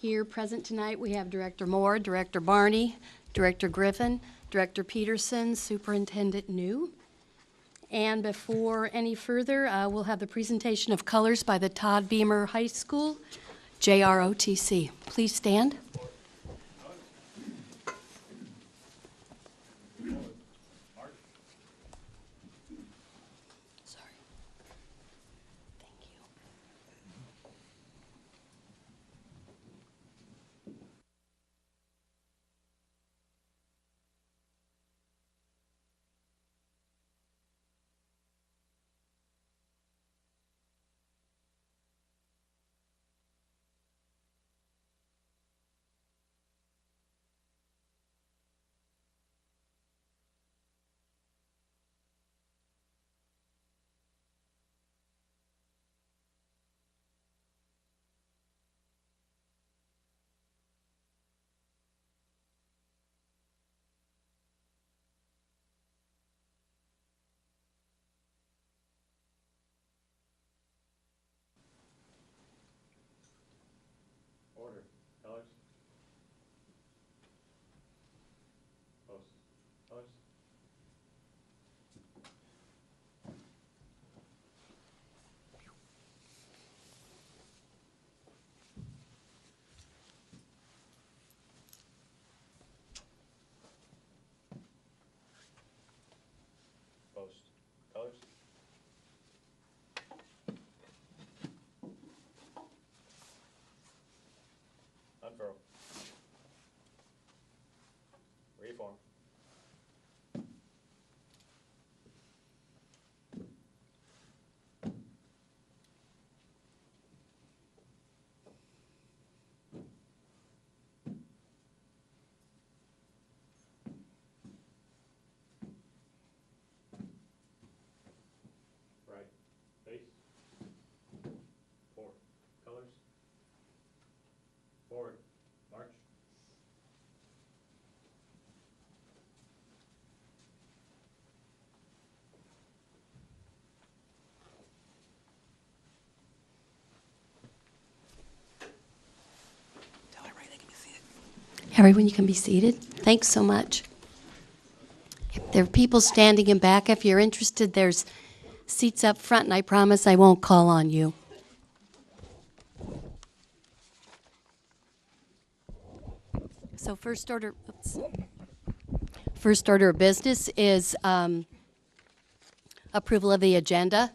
Here present tonight, we have Director Moore, Director Barney, Director Griffin, Director Peterson, Superintendent New. And before any further, we'll have the presentation of colors by the Todd Beamer High School, JROTC. Please stand. Order. Colors. Post. Colors. Post. Colors. Unfurl. Reform. Right. Face. Forward. Colors. Forward. March. Everyone, you can be seated. Thanks so much. If there are people standing in back, if you're interested, there's seats up front, and I promise I won't call on you. So first order of business is approval of the agenda.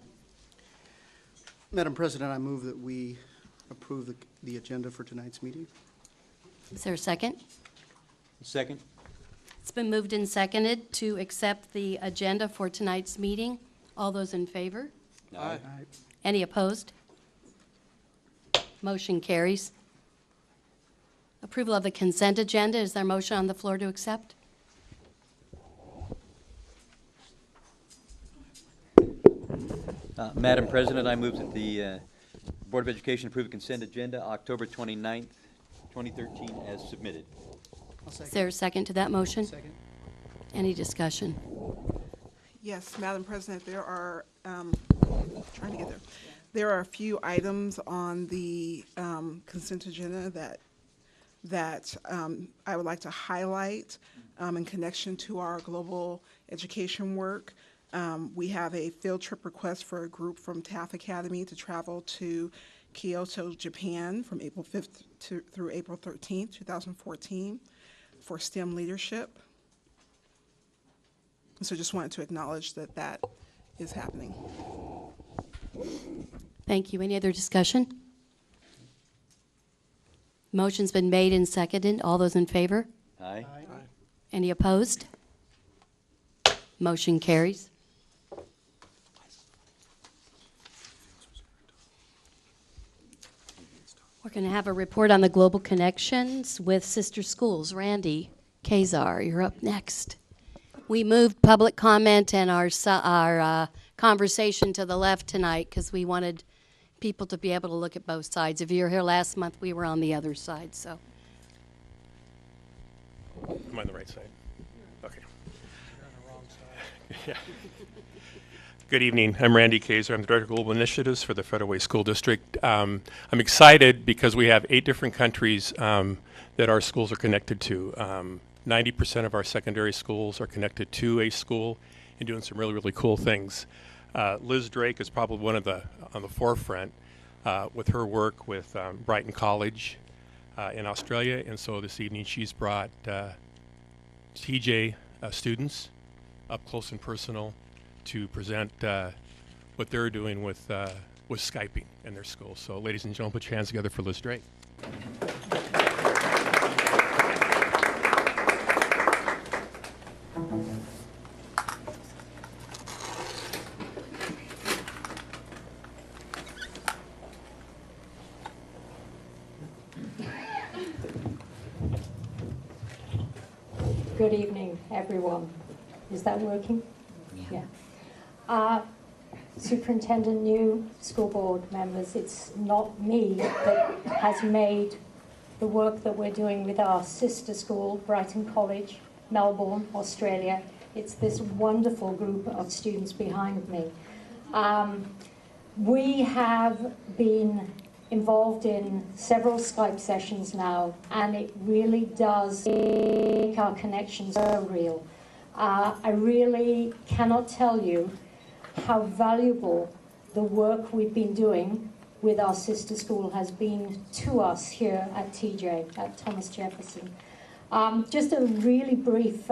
Madam President, I move that we approve the agenda for tonight's meeting. Is there a second? Second. It's been moved and seconded to accept the agenda for tonight's meeting. All those in favor? Aye. Any opposed? Motion carries. Approval of the consent agenda. Is there a motion on the floor to accept? Madam President, I move that the Board of Education approve the consent agenda October 29th, 2013 as submitted. Is there a second to that motion? Second. Any discussion? Yes, Madam President, there are, trying to get there. There are a few items on the consent agenda that I would like to highlight in connection to our global education work. We have a field trip request for a group from Taft Academy to travel to Kyoto, Japan from April 5th through April 13th, 2014 for STEM leadership. So just wanted to acknowledge that that is happening. Thank you. Any other discussion? Motion's been made and seconded. All those in favor? Aye. Any opposed? Motion carries. We're going to have a report on the global connections with sister schools. Randy Kazar, you're up next. We moved public comment and our conversation to the left tonight because we wanted people to be able to look at both sides. If you were here last month, we were on the other side. So, Am I on the right side? Okay. You're on the wrong side. Yeah. Good evening. I'm Randy Kaiser. I'm the Director of Global Initiatives for the Federal Way School District. I'm excited because we have 8 different countries that our schools are connected to. 90% of our secondary schools are connected to a school and doing some really, really cool things. Liz Drake is probably one of the on the forefront with her work with Brighton College in Australia, and so this evening she's brought TJ students up close and personal to present what they're doing with Skyping in their school. So ladies and gentlemen, put your hands together for Liz Drake. Good evening, everyone. Is that working? Yeah. Superintendent, new school board members, it's not me that has made the work that we're doing with our sister school, Brighton College, Melbourne, Australia. It's this wonderful group of students behind me. We have been involved in several Skype sessions now, and it really does make our connections so real. I really cannot tell you how valuable the work we've been doing with our sister school has been to us here at TJ, at Thomas Jefferson. Just a really brief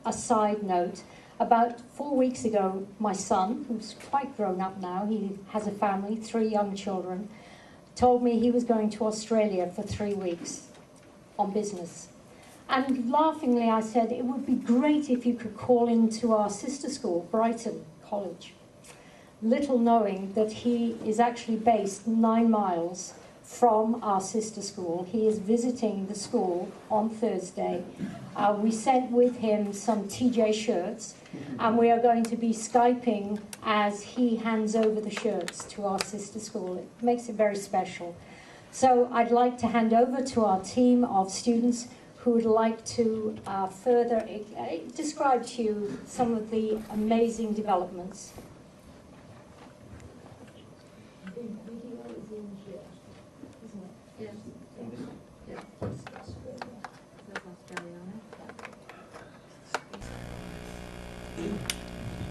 aside note. About 4 weeks ago, my son, who's quite grown up now, he has a family, 3 young children, told me he was going to Australia for 3 weeks on business. And laughingly I said, it would be great if you could call into our sister school, Brighton College. Little knowing that he is actually based 9 miles from our sister school. He is visiting the school on Thursday. We sent with him some TJ shirts, and we are going to be Skyping as he hands over the shirts to our sister school. It makes it very special. So I'd like to hand over to our team of students who would like to further describe to you some of the amazing developments.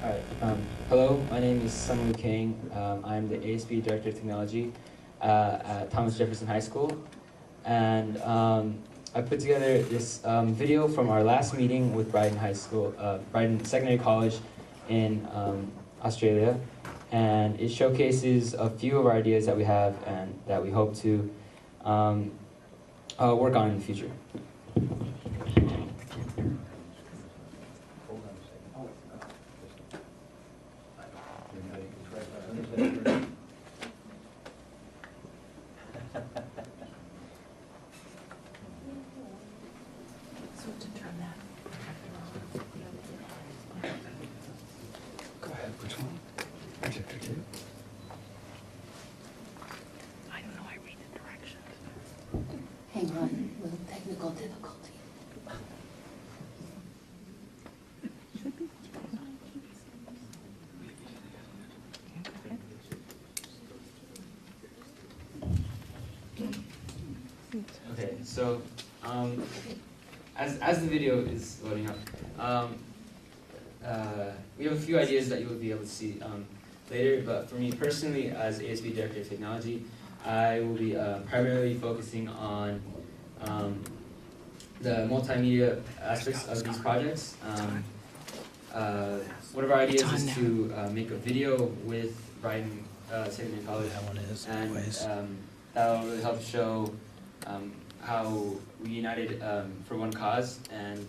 All right. Hello, my name is Sungwoo Kang. I'm the ASB Director of Technology at Thomas Jefferson High School. And I put together this video from our last meeting with Brighton High School, Brighton Secondary College in Australia. And it showcases a few of our ideas that we have and that we hope to work on in the future. Hang on, little technical difficulty. Okay, so as the video is loading up, we have a few ideas that you will be able to see later, but for me personally, as ASB Director of Technology, I will be primarily focusing on the multimedia aspects of these projects. One of our ideas is to make a video with Brighton Secondary College, and that will really help show how we united for one cause. And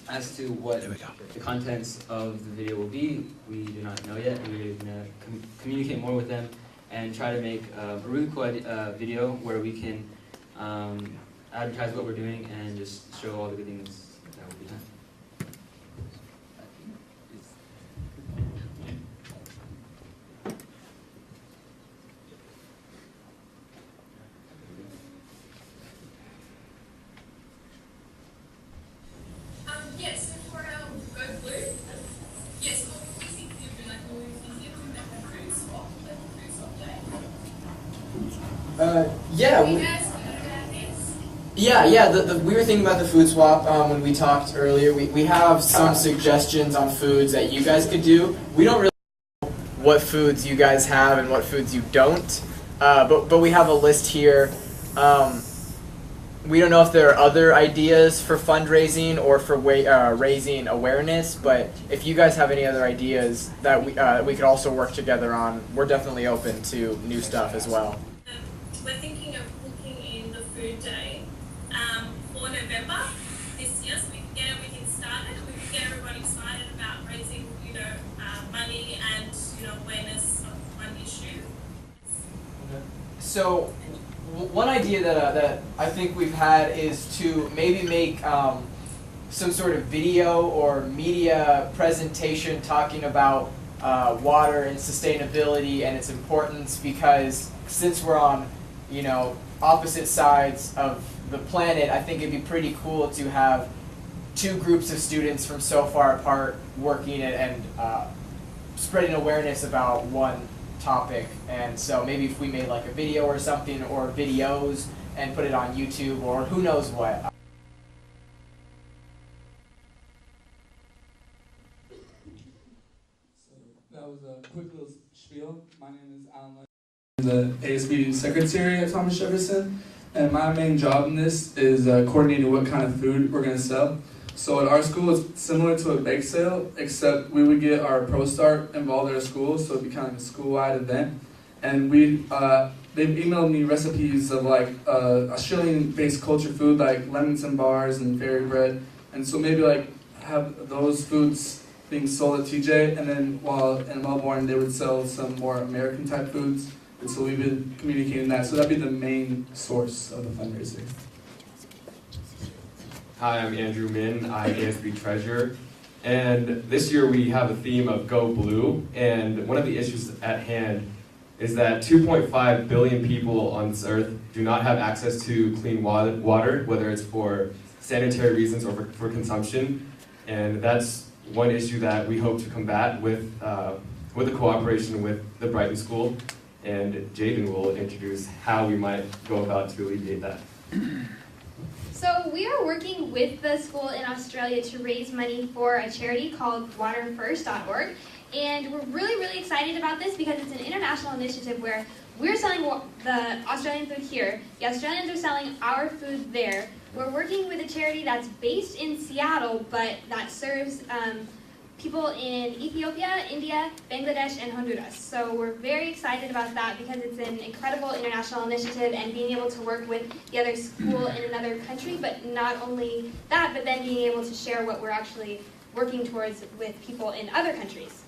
as to what the contents of the video will be, we do not know yet. We're going to communicate more with them and try to make a really cool video where we can advertise what we're doing and just show all the good things that will be done. Yes, for our Go Blue. Yes, what we see. Yeah. Yeah. We were thinking about the food swap when we talked earlier. We have some suggestions on foods that you guys could do. We don't really know what foods you guys have and what foods you don't, but we have a list here. We don't know if there are other ideas for fundraising or for raising awareness, but if you guys have any other ideas that we could also work together on, we're definitely open to new stuff as well. We're thinking of cooking in the food day for November this year, so we can get everything started. We can get everyone excited about raising, money and awareness of one issue. So, one idea that I think we've had is to maybe make some sort of video or media presentation talking about water and sustainability and its importance, because since we're on opposite sides of the planet, I think it'd be pretty cool to have two groups of students from so far apart working and spreading awareness about one topic. And so maybe if we made like a video or something, or videos, and put it on YouTube or who knows what. That was a quick little spiel. My name is Alan. I'm the ASB secretary at Thomas Jefferson, and my main job in this is coordinating what kind of food we're going to sell. So at our school, it's similar to a bake sale, except we would get our Pro Start involved in our school, so it'd be kind of like a school-wide event. And they've emailed me recipes of like Australian-based culture food, like Leamington bars and fairy bread. And so maybe like have those foods being sold at TJ, and then while in Melbourne, they would sell some more American type foods. And so we've been communicating that. So that'd be the main source of the fundraiser. Hi, I'm Andrew Min. I'm ASB Treasurer. And this year we have a theme of Go Blue. And one of the issues at hand is that 2.5 billion people on this earth do not have access to clean water, whether it's for sanitary reasons or for consumption. And that's one issue that we hope to combat with the cooperation with the Brighton School. And Jaden will introduce how we might go about to alleviate that. So we are working with the school in Australia to raise money for a charity called waterfirst.org. And we're really, really excited about this because it's an international initiative where we're selling the Australian food here. The Australians are selling our food there. We're working with a charity that's based in Seattle, but that serves people in Ethiopia, India, Bangladesh, and Honduras. So we're very excited about that because it's an incredible international initiative, and being able to work with the other school in another country, but not only that, but then being able to share what we're actually working towards with people in other countries.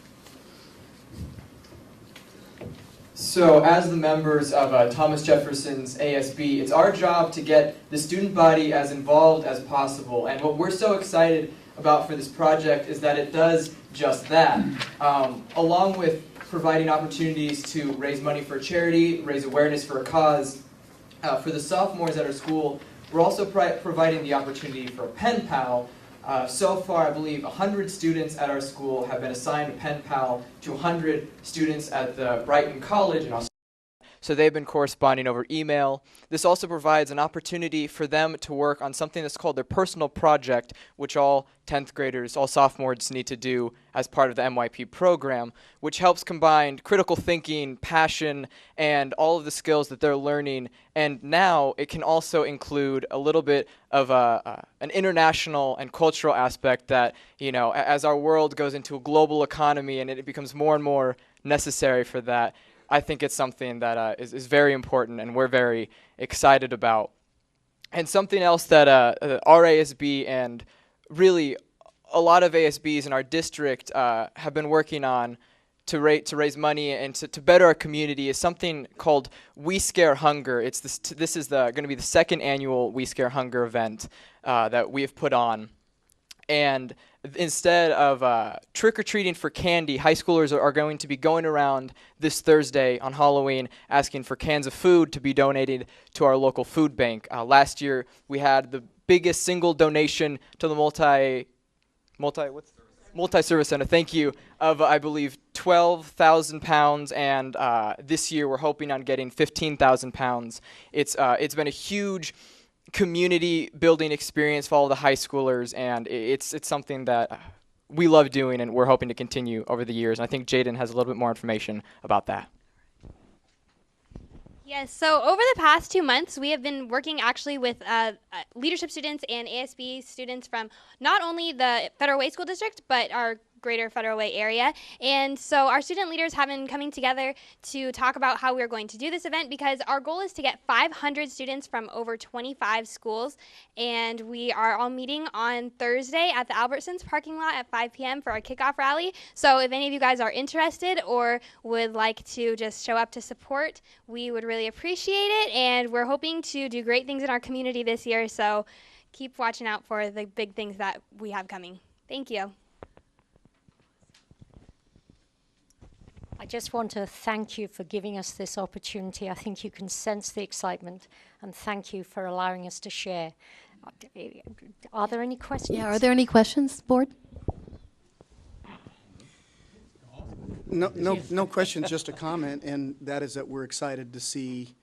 So as the members of Thomas Jefferson's ASB, it's our job to get the student body as involved as possible. And what we're so excited about for this project is that it does just that. Along with providing opportunities to raise money for charity, raise awareness for a cause, for the sophomores at our school, we're also providing the opportunity for a pen pal. So far, I believe 100 students at our school have been assigned a pen pal to 100 students at the Brighton College in Australia. So they've been corresponding over email. This also provides an opportunity for them to work on something that's called their personal project, which all 10th graders, all sophomores need to do as part of the MYP program, which helps combine critical thinking, passion, and all of the skills that they're learning. And now it can also include a little bit of an international and cultural aspect that, as our world goes into a global economy and it becomes more and more necessary for that, I think it's something that is very important and we're very excited about. And something else that our ASB and really a lot of ASBs in our district have been working on to raise money and to better our community is something called We Scare Hunger. This is going to be the second annual We Scare Hunger event that we have put on. And instead of trick-or-treating for candy, high schoolers are going to be going around this Thursday on Halloween asking for cans of food to be donated to our local food bank. Last year, we had the biggest single donation to the multi-service center, thank you, of, I believe, 12,000 pounds, and this year we're hoping on getting 15,000 pounds. It's been a huge community building experience for all the high schoolers, and it's something that we love doing, and we're hoping to continue over the years. And I think Jaden has a little bit more information about that. Yes, so over the past 2 months, we have been working actually with leadership students and ASB students from not only the Federal Way School District, but our greater Federal Way area. And so our student leaders have been coming together to talk about how we're going to do this event, because our goal is to get 500 students from over 25 schools. And we are all meeting on Thursday at the Albertsons parking lot at 5 p.m. for our kickoff rally. So if any of you guys are interested or would like to just show up to support, we would really appreciate it. And we're hoping to do great things in our community this year. So keep watching out for the big things that we have coming. Thank you. I just want to thank you for giving us this opportunity. I think you can sense the excitement, and thank you for allowing us to share. Are there any questions? Yeah, are there any questions, board? No questions, just a comment, and that is that we're excited to see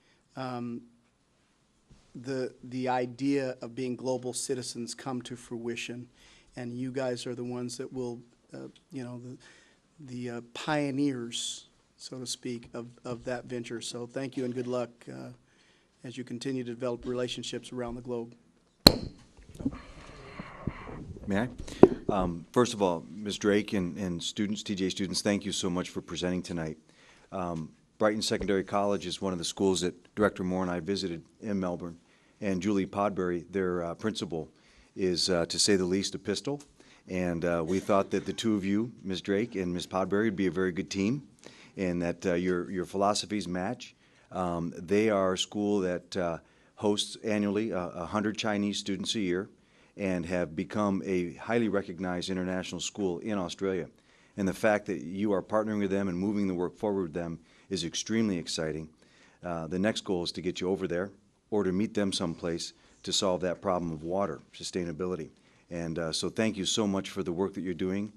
the idea of being global citizens come to fruition, and you guys are the ones that will, the pioneers, so to speak, of that venture. So thank you and good luck as you continue to develop relationships around the globe. May I? First of all, Ms. Drake and students, TJ students, thank you so much for presenting tonight. Brighton Secondary College is one of the schools that Director Moore and I visited in Melbourne, and Julie Podbury, their principal, is, to say the least, a pistol. And we thought that the two of you, Ms. Drake and Ms. Podbury, would be a very good team, and that your philosophies match. They are a school that hosts annually 100 Chinese students a year and have become a highly recognized international school in Australia. And the fact that you are partnering with them and moving the work forward with them is extremely exciting. The next goal is to get you over there or to meet them someplace to solve that problem of water sustainability. And so thank you so much for the work that you're doing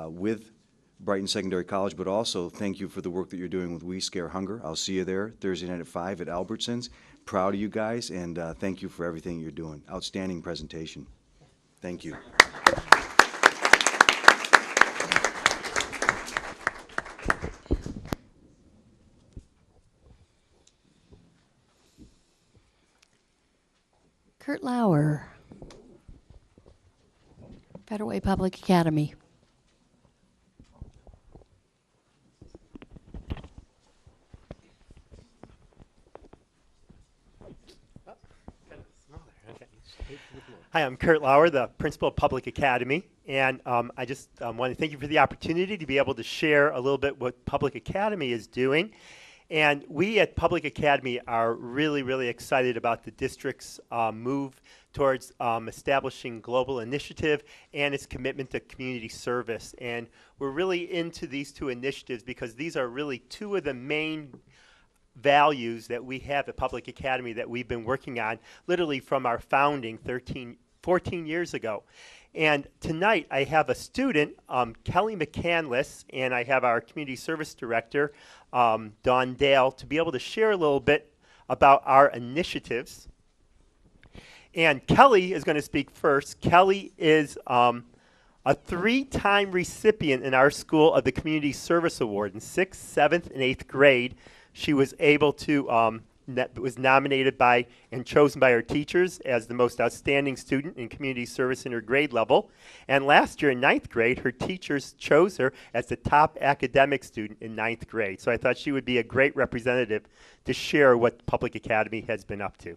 with Brighton Secondary College, but also thank you for the work that you're doing with We Scare Hunger. I'll see you there Thursday night at 5 at Albertsons. Proud of you guys, and thank you for everything you're doing. Outstanding presentation. Thank you. Kurt Lauer, Federal Way Public Academy. Hi, I'm Kurt Lauer, the principal of Public Academy, and I just want to thank you for the opportunity to be able to share a little bit what Public Academy is doing. And we at Public Academy are really, really excited about the district's move towards establishing global initiative and its commitment to community service. And we're really into these two initiatives because these are really two of the main values that we have at Public Academy that we've been working on literally from our founding 14 years ago. And tonight I have a student, Kelly McCandless, and I have our community service director, Dawn Dale, to be able to share a little bit about our initiatives. And Kelly is going to speak first. Kelly is a 3-time recipient in our school of the Community Service Award in 6th, 7th, and 8th grade. She was able to, was nominated by and chosen by her teachers as the most outstanding student in community service in her grade level. And last year in 9th grade, her teachers chose her as the top academic student in 9th grade. So I thought she would be a great representative to share what Public Academy has been up to.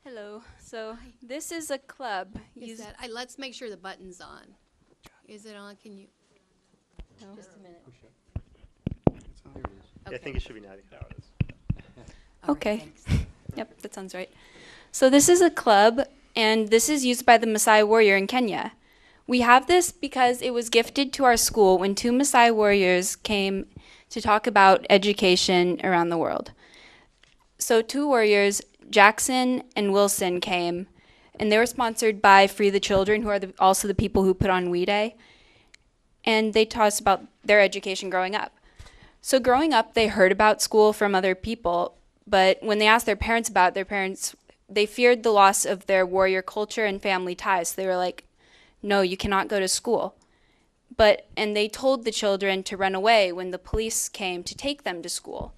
Hello. So this is a club. Let's make sure the button's on. Is it on? Can you? No. Just a minute. Yeah, I think it should be 90 hours. Okay. Yep, that sounds right. So this is a club, and this is used by the Maasai warrior in Kenya. We have this because it was gifted to our school when 2 Maasai warriors came to talk about education around the world. So 2 warriors, Jackson and Wilson, came, and they were sponsored by Free the Children, who are also the people who put on We Day, and they taught us about their education growing up. So growing up, they heard about school from other people, but when they asked their parents about it, their parents, they feared the loss of their warrior culture and family ties. So they were like, no, you cannot go to school. And they told the children to run away when the police came to take them to school.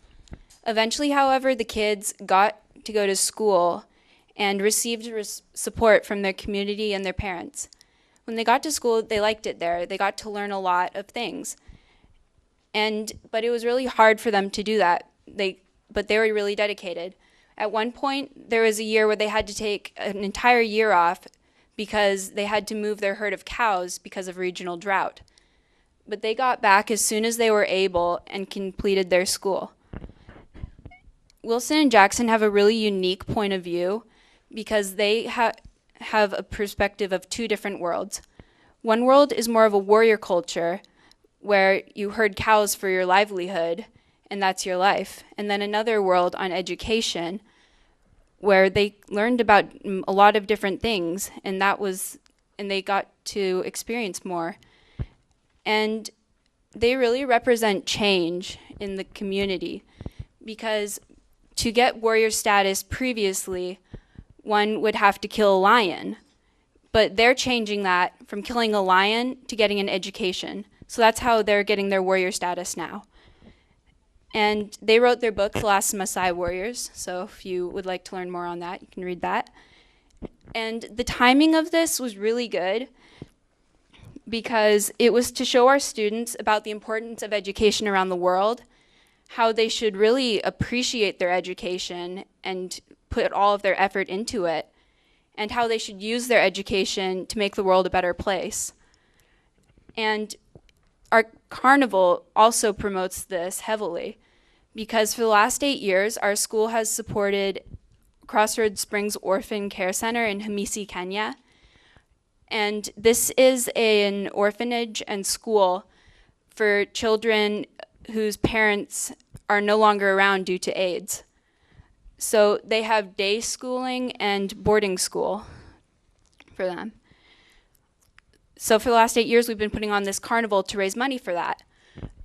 Eventually, however, the kids got to go to school and received support from their community and their parents. When they got to school, they liked it there. They got to learn a lot of things. But it was really hard for them to do that. But they were really dedicated. At one point, there was a year where they had to take an entire year off because they had to move their herd of cows because of regional drought. But they got back as soon as they were able and completed their school. Wilson and Jackson have a really unique point of view because they have a perspective of 2 different worlds. One world is more of a warrior culture where you herd cows for your livelihood and that's your life. And then another world on education where they learned about a lot of different things and they got to experience more. And they really represent change in the community because to get warrior status previously, one would have to kill a lion. But they're changing that from killing a lion to getting an education. So that's how they're getting their warrior status now. And they wrote their book, The Last Maasai Warriors. So if you would like to learn more on that, you can read that. And the timing of this was really good because it was to show our students about the importance of education around the world, how they should really appreciate their education and put all of their effort into it, and how they should use their education to make the world a better place. And our carnival also promotes this heavily because for the last 8 years, our school has supported Crossroads Springs Orphan Care Center in Hamisi, Kenya. And this is an orphanage and school for children whose parents are no longer around due to AIDS. So they have day schooling and boarding school for them. So for the last 8 years, we've been putting on this carnival to raise money for that.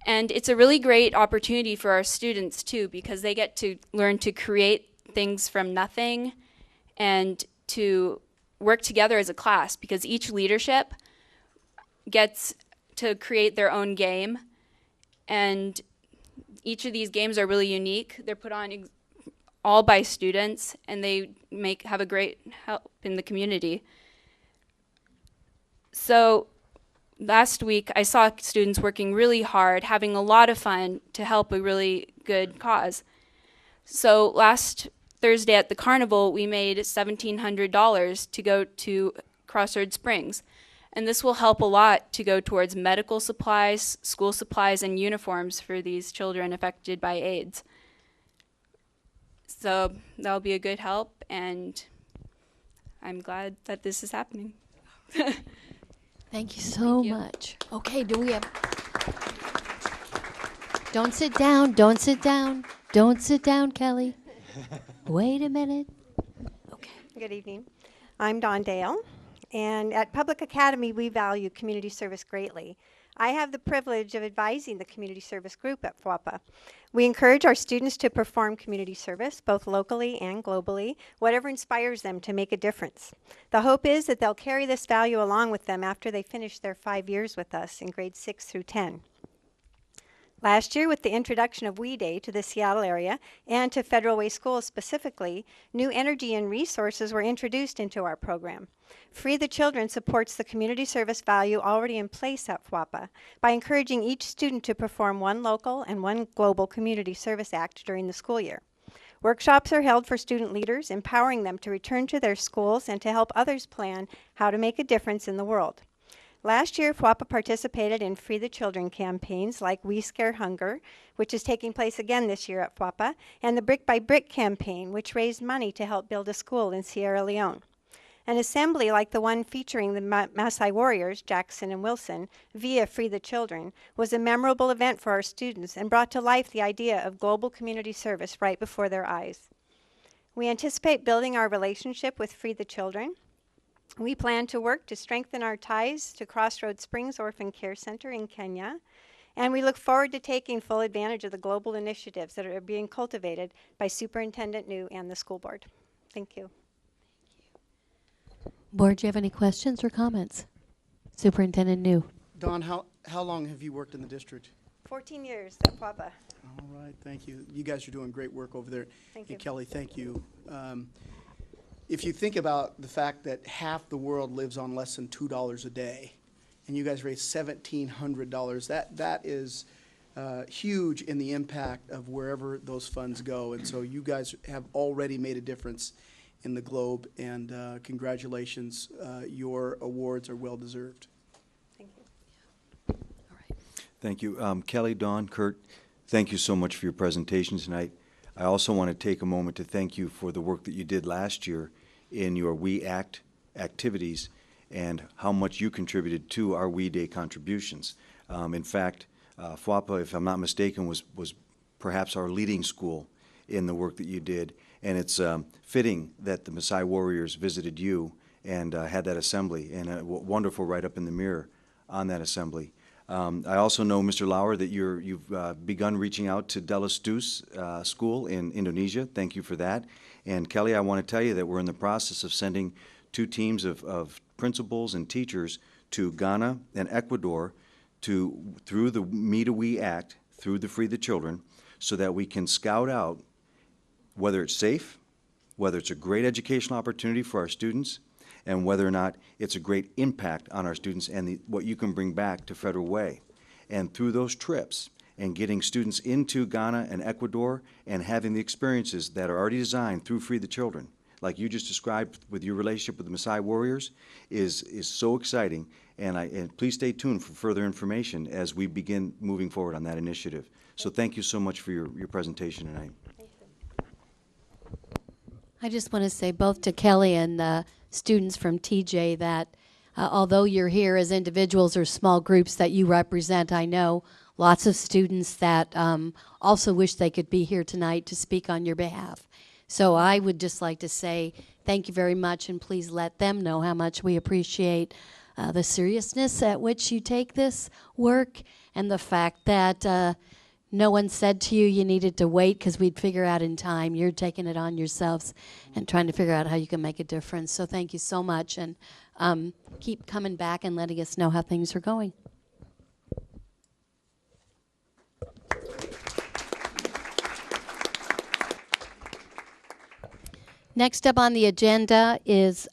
And it's a really great opportunity for our students too, because they get to learn to create things from nothing and to work together as a class, because each leadership gets to create their own game. And each of these games are really unique. They're put on all by students, and they have a great help in the community. So last week, I saw students working really hard, having a lot of fun to help a really good cause. So last Thursday at the carnival, we made $1,700 to go to Crossroads Springs. And this will help a lot to go towards medical supplies, school supplies, and uniforms for these children affected by AIDS. So that'll be a good help, and I'm glad that this is happening. Thank you so much. Okay, do we have... Don't sit down, don't sit down. Don't sit down, Kelly. Wait a minute. Okay. Good evening. I'm Dawn Dale, and at Public Academy, we value community service greatly. I have the privilege of advising the community service group at FWAPA. We encourage our students to perform community service, both locally and globally, whatever inspires them to make a difference. The hope is that they'll carry this value along with them after they finish their 5 years with us in grades 6 through 10. Last year, with the introduction of We Day to the Seattle area and to Federal Way schools specifically, new energy and resources were introduced into our program. Free the Children supports the community service value already in place at FWAPA by encouraging each student to perform one local and one global community service act during the school year. Workshops are held for student leaders, empowering them to return to their schools and to help others plan how to make a difference in the world. Last year, FWAPA participated in Free the Children campaigns like We Scare Hunger, which is taking place again this year at FWAPA, and the Brick by Brick campaign, which raised money to help build a school in Sierra Leone. An assembly like the one featuring the Maasai warriors, Jackson and Wilson, via Free the Children, was a memorable event for our students and brought to life the idea of global community service right before their eyes. We anticipate building our relationship with Free the Children. We plan to work to strengthen our ties to Crossroads Springs Orphan Care Center in Kenya, and we look forward to taking full advantage of the global initiatives that are being cultivated by Superintendent New and the school board. Thank you. Board, do you have any questions or comments? Superintendent New. Don, how long have you worked in the district? 14 years at Papa. All right, thank you. You guys are doing great work over there. Thank And you. Kelly, thank you. If you think about the fact that half the world lives on less than $2 a day, and you guys raise $1,700, that is huge in the impact of wherever those funds go. And so you guys have already made a difference in the globe, and congratulations. Your awards are well deserved. Thank you. Thank you. Kelly, Dawn, Kurt, thank you so much for your presentation tonight. I also want to take a moment to thank you for the work that you did last year in your We Act activities and how much you contributed to our We Day contributions. In fact, FWAPA, if I'm not mistaken, was perhaps our leading school in the work that you did. And it's fitting that the Maasai warriors visited you and had that assembly, and a wonderful write-up in the Mirror on that assembly. I also know, Mr. Lauer, that you've begun reaching out to Della Stus School in Indonesia. Thank you for that. And Kelly, I want to tell you that we're in the process of sending 2 teams of principals and teachers to Ghana and Ecuador through the Me to We Act, through the Free the Children, so that we can scout out whether it's safe, whether it's a great educational opportunity for our students, and whether or not it's a great impact on our students and what you can bring back to Federal Way. And through those trips and getting students into Ghana and Ecuador and having the experiences that are already designed through Free the Children, like you just described with your relationship with the Maasai warriors, is so exciting. And please stay tuned for further information as we begin moving forward on that initiative. So thank you so much for your presentation tonight. I just want to say both to Kelly and the students from TJ that although you're here as individuals or small groups that you represent, I know lots of students that also wish they could be here tonight to speak on your behalf. So I would just like to say thank you very much, and please let them know how much we appreciate the seriousness at which you take this work, and the fact that no one said to you you needed to wait because we'd figure out in time. You're taking it on yourselves and trying to figure out how you can make a difference. So thank you so much, and keep coming back and letting us know how things are going. Next up on the agenda is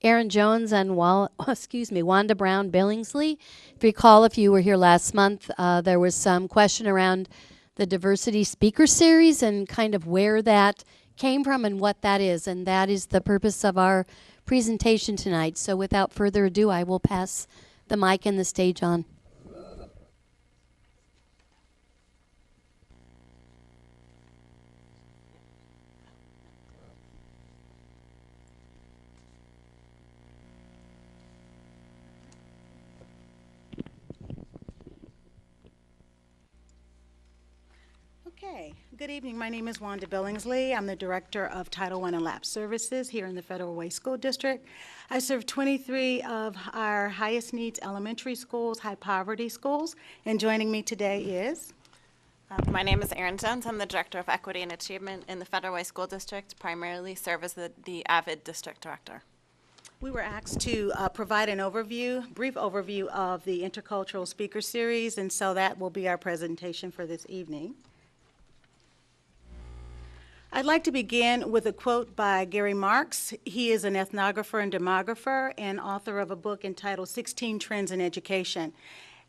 Aaron Jones and Wanda Brown Billingsley. If you recall, if you were here last month, there was some question around the Diversity Speaker Series and kind of where that came from and what that is. And that is the purpose of our presentation tonight. So without further ado, I will pass the mic and the stage on. Okay, good evening. My name is Wanda Billingsley. I'm the Director of Title I and Lab Services here in the Federal Way School District. I serve 23 of our highest needs elementary schools, high poverty schools, and joining me today is... My name is Erin Jones. I'm the Director of Equity and Achievement in the Federal Way School District, primarily serve as the AVID District Director. We were asked to provide an brief overview of the Intercultural Speaker Series, and so that will be our presentation for this evening. I'd like to begin with a quote by Gary Marks. He is an ethnographer and demographer and author of a book entitled 16 Trends in Education.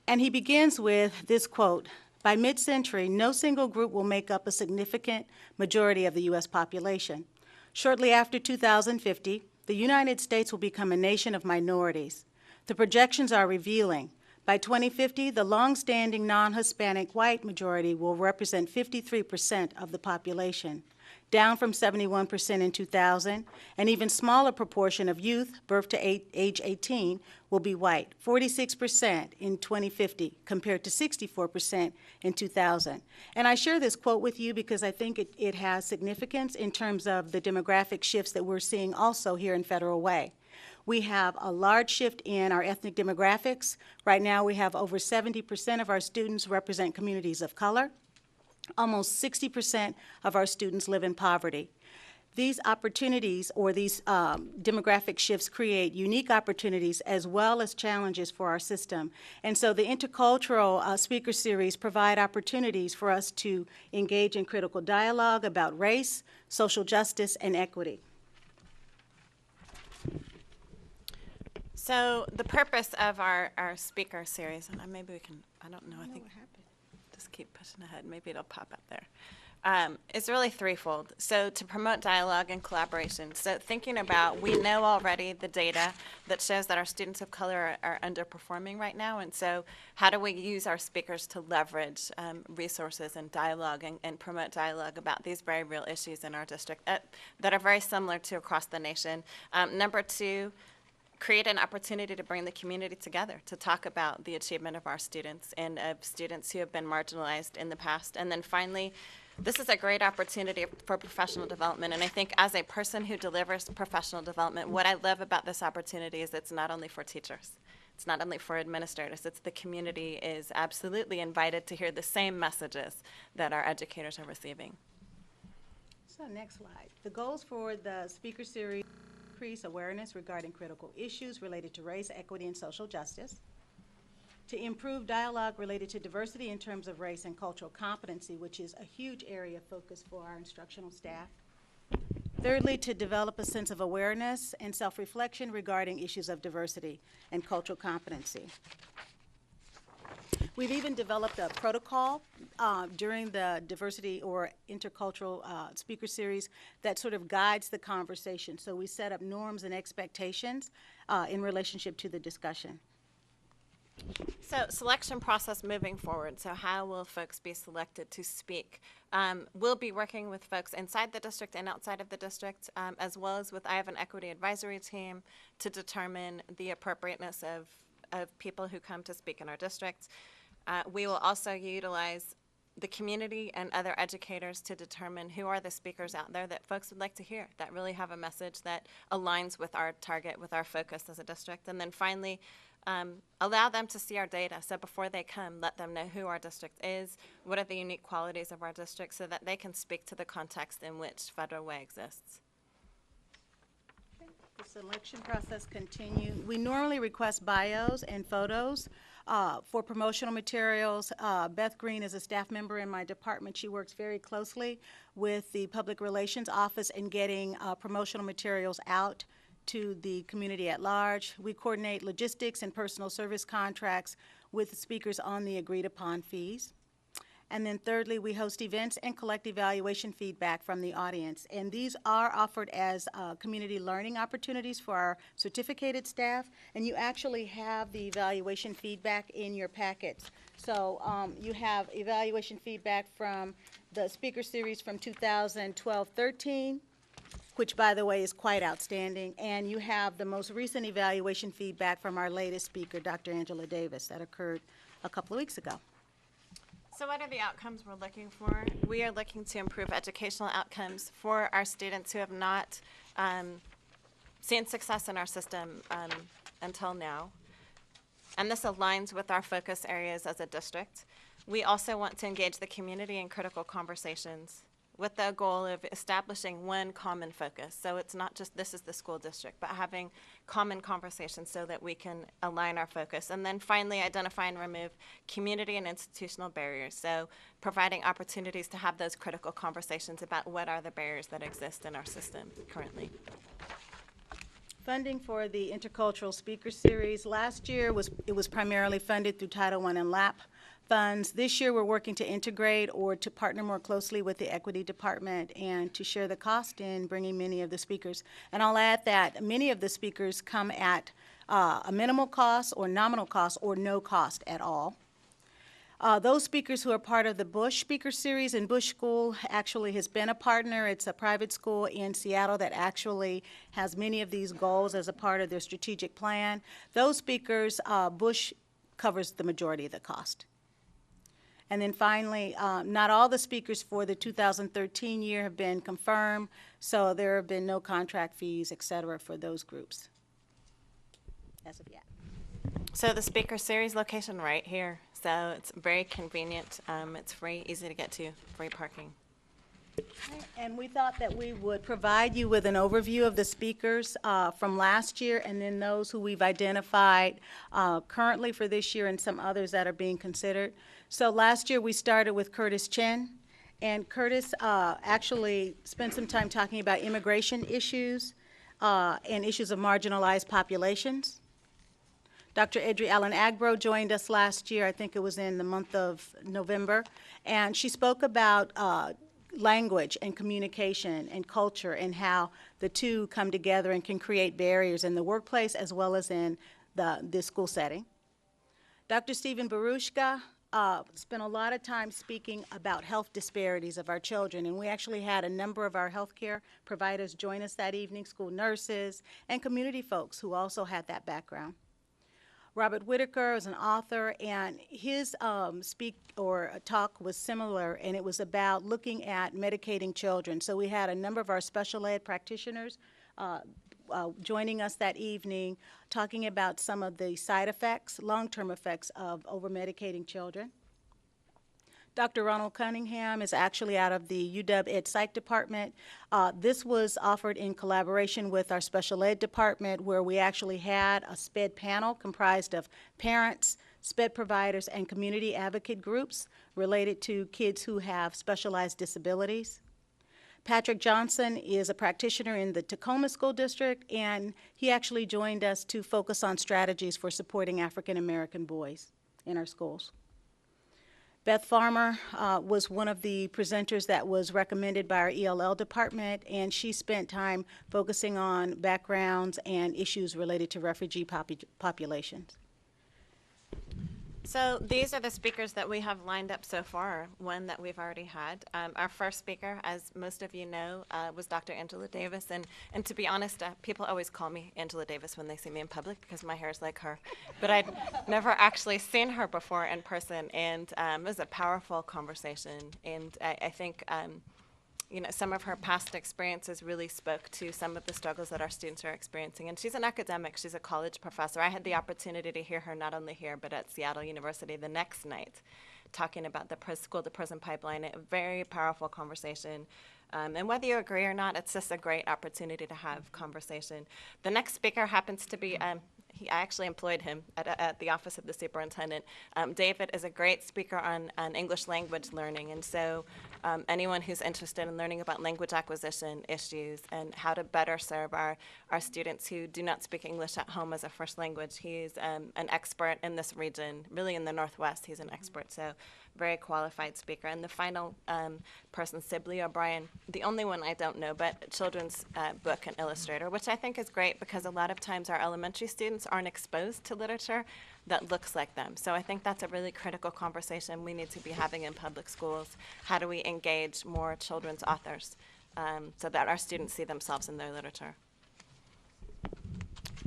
And he begins with this quote: "By mid-century, no single group will make up a significant majority of the U.S. population. Shortly after 2050, the United States will become a nation of minorities. The projections are revealing. By 2050, the long-standing non-Hispanic white majority will represent 53% of the population. down from 71% in 2000. An even smaller proportion of youth birth to age 18 will be white, 46% in 2050 compared to 64% in 2000. And I share this quote with you because I think it has significance in terms of the demographic shifts that we're seeing also here in Federal Way. We have a large shift in our ethnic demographics. Right now we have over 70% of our students represent communities of color. Almost 60% of our students live in poverty. These opportunities or these demographic shifts create unique opportunities as well as challenges for our system. And so the Intercultural speaker series provide opportunities for us to engage in critical dialogue about race, social justice, and equity. So the purpose of our speaker series, and maybe we can, I don't know, I think, just keep pushing ahead, maybe it'll pop up there. It's really threefold. So to promote dialogue and collaboration. So thinking about, we know already the data that shows that our students of color are underperforming right now, and so how do we use our speakers to leverage resources and dialogue and promote dialogue about these very real issues in our district that are very similar to across the nation. Number two, create an opportunity to bring the community together to talk about the achievement of our students and of students who have been marginalized in the past. And then finally, this is a great opportunity for professional development. And I think as a person who delivers professional development, what I love about this opportunity is it's not only for teachers. It's not only for administrators. It's the community is absolutely invited to hear the same messages that our educators are receiving. So next slide. The goals for the speaker series: increase awareness regarding critical issues related to race, equity, and social justice, to improve dialogue related to diversity in terms of race and cultural competency, which is a huge area of focus for our instructional staff. Thirdly, to develop a sense of awareness and self-reflection regarding issues of diversity and cultural competency. We've even developed a protocol during the diversity or intercultural speaker series that sort of guides the conversation. So we set up norms and expectations in relationship to the discussion. So selection process moving forward. So how will folks be selected to speak? We'll be working with folks inside the district and outside of the district, as well as with, I have an equity advisory team to determine the appropriateness of people who come to speak in our district. We will also utilize the community and other educators to determine who are the speakers out there that folks would like to hear, that really have a message that aligns with our target, with our focus as a district. And then finally, allow them to see our data. So before they come, let them know who our district is, what are the unique qualities of our district, so that they can speak to the context in which Federal Way exists. The selection process continues. We normally request bios and photos for promotional materials. Beth Green is a staff member in my department. She works very closely with the Public Relations Office in getting promotional materials out to the community at large. We coordinate logistics and personal service contracts with the speakers on the agreed upon fees. And then thirdly, we host events and collect evaluation feedback from the audience. And these are offered as community learning opportunities for our certificated staff. And you actually have the evaluation feedback in your packets. So you have evaluation feedback from the speaker series from 2012-13, which, by the way, is quite outstanding. And you have the most recent evaluation feedback from our latest speaker, Dr. Angela Davis, that occurred a couple of weeks ago. So what are the outcomes we're looking for? We are looking to improve educational outcomes for our students who have not seen success in our system until now. And this aligns with our focus areas as a district. We also want to engage the community in critical conversations with the goal of establishing one common focus. So it's not just this is the school district, but having common conversations so that we can align our focus. And then finally, identify and remove community and institutional barriers. So providing opportunities to have those critical conversations about what are the barriers that exist in our system currently. Funding for the Intercultural Speaker Series last year was primarily funded through Title I and LAP funds. This year we're working to integrate or to partner more closely with the Equity Department and to share the cost in bringing many of the speakers. And I'll add that many of the speakers come at a minimal cost or nominal cost or no cost at all. Those speakers who are part of the Bush Speaker Series, and Bush School actually has been a partner. It's a private school in Seattle that actually has many of these goals as a part of their strategic plan. Those speakers, Bush covers the majority of the cost. And then finally, not all the speakers for the 2013 year have been confirmed, so there have been no contract fees, et cetera, for those groups as of yet. So the speaker series location right here. So it's very convenient. It's free, easy to get to, free parking. And we thought that we would provide you with an overview of the speakers from last year, and then those who we've identified currently for this year and some others that are being considered. So last year we started with Curtis Chen, and Curtis actually spent some time talking about immigration issues and issues of marginalized populations. Dr. Edry Allen Agbro joined us last year, I think it was in the month of November, and she spoke about language and communication and culture and how the two come together and can create barriers in the workplace as well as in the school setting. Dr. Stephen Barushka spent a lot of time speaking about health disparities of our children, and we actually had a number of our healthcare providers join us that evening, school nurses and community folks who also had that background. Robert Whitaker is an author, and his talk was similar, and it was about looking at medicating children. So we had a number of our special ed practitioners joining us that evening, talking about some of the side effects, long-term effects of over-medicating children. Dr. Ronald Cunningham is actually out of the UW Ed Psych Department. This was offered in collaboration with our Special Ed Department, where we actually had a SPED panel comprised of parents, SPED providers, and community advocate groups related to kids who have specialized disabilities. Patrick Johnson is a practitioner in the Tacoma School District, and he actually joined us to focus on strategies for supporting African American boys in our schools. Beth Farmer was one of the presenters that was recommended by our ELL department, and she spent time focusing on backgrounds and issues related to refugee populations. So these are the speakers that we have lined up so far, one that we've already had. Our first speaker, as most of you know, was Dr. Angela Davis. And to be honest, people always call me Angela Davis when they see me in public because my hair is like her. But I'd never actually seen her before in person. And it was a powerful conversation. And I think some of her past experiences really spoke to some of the struggles that our students are experiencing. And she's an academic, she's a college professor. I had the opportunity to hear her not only here, but at Seattle University the next night, talking about the school-to-prison pipeline, a very powerful conversation. And whether you agree or not, it's just a great opportunity to have conversation. The next speaker happens to be, I actually employed him at the office of the superintendent. David is a great speaker on English language learning, and so anyone who's interested in learning about language acquisition issues and how to better serve our students who do not speak English at home as a first language, he's an expert in this region, really in the Northwest, he's an expert, so very qualified speaker. And the final person, Sibley O'Brien, the only one I don't know, but children's book and illustrator, which I think is great because a lot of times our elementary students aren't exposed to literature that looks like them. So I think that's a really critical conversation we need to be having in public schools. How do we engage more children's authors so that our students see themselves in their literature?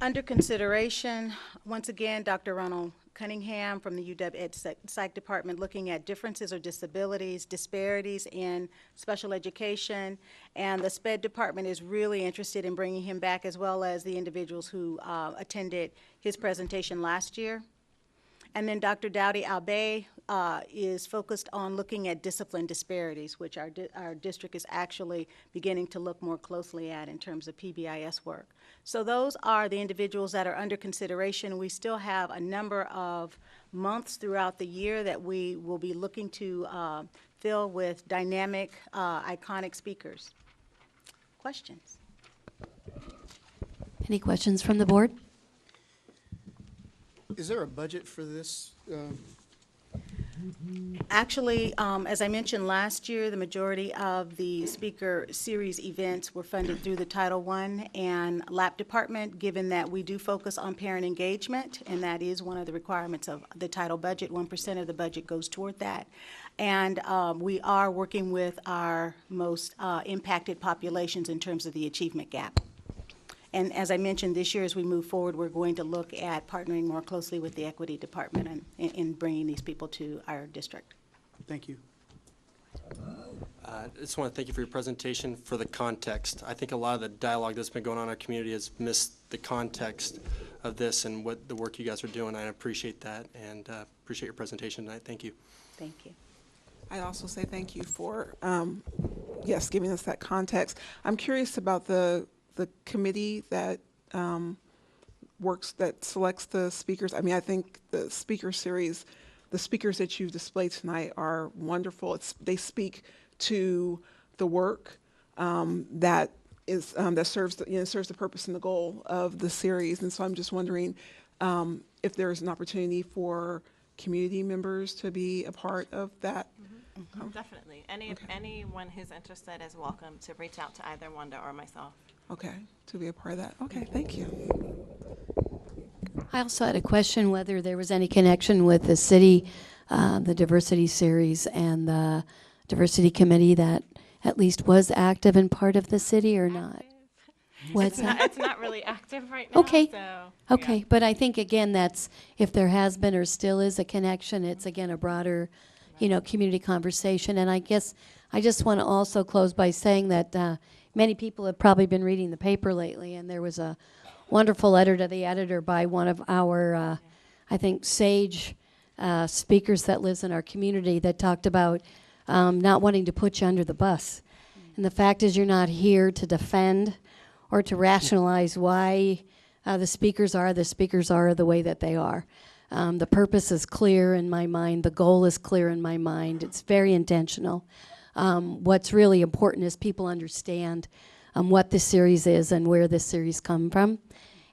Under consideration, once again, Dr. Ronald Cunningham from the UW Ed Psych Department, looking at differences or disabilities, disparities in special education, and the SPED department is really interested in bringing him back, as well as the individuals who attended his presentation last year. And then Dr. Dowdy Albay is focused on looking at discipline disparities, which our district is actually beginning to look more closely at in terms of PBIS work. So those are the individuals that are under consideration. We still have a number of months throughout the year that we will be looking to fill with dynamic, iconic speakers. Questions? Any questions from the board? Is there a budget for this? Actually, as I mentioned last year, the majority of the speaker series events were funded through the Title I and LAP department, given that we do focus on parent engagement, and that is one of the requirements of the title budget. 1% of the budget goes toward that. And we are working with our most impacted populations in terms of the achievement gap. And as I mentioned, this year as we move forward, we're going to look at partnering more closely with the equity department in bringing these people to our district. Thank you. I just want to thank you for your presentation, for the context. I think a lot of the dialogue that's been going on in our community has missed the context of this and what the work you guys are doing. I appreciate that and appreciate your presentation tonight. Thank you. Thank you. I'd also say thank you for, yes, giving us that context. I'm curious about the committee that that selects the speakers. I mean, I think the speaker series, the speakers that you've displayed tonight are wonderful. They speak to the work that is that serves the purpose and the goal of the series. And so I'm just wondering if there's an opportunity for community members to be a part of that. Mm-hmm. Definitely. Anyone who's interested is welcome to reach out to either Wanda or myself. Okay, to be a part of that. Okay, thank you. I also had a question whether there was any connection with the city, the diversity series and the diversity committee that at least was active and part of the city or not. What's that? It's not really active right now. Okay. So, okay, yeah. but I think again that's if there has been or still is a connection, it's again a broader, community conversation. And I guess I just want to also close by saying that many people have probably been reading the paper lately, and there was a wonderful letter to the editor by one of our, I think, sage speakers that lives in our community that talked about not wanting to put you under the bus. And the fact is you're not here to defend or to rationalize why the speakers are the way that they are. The purpose is clear in my mind. The goal is clear in my mind. It's very intentional. What's really important is people understand what this series is and where this series come from,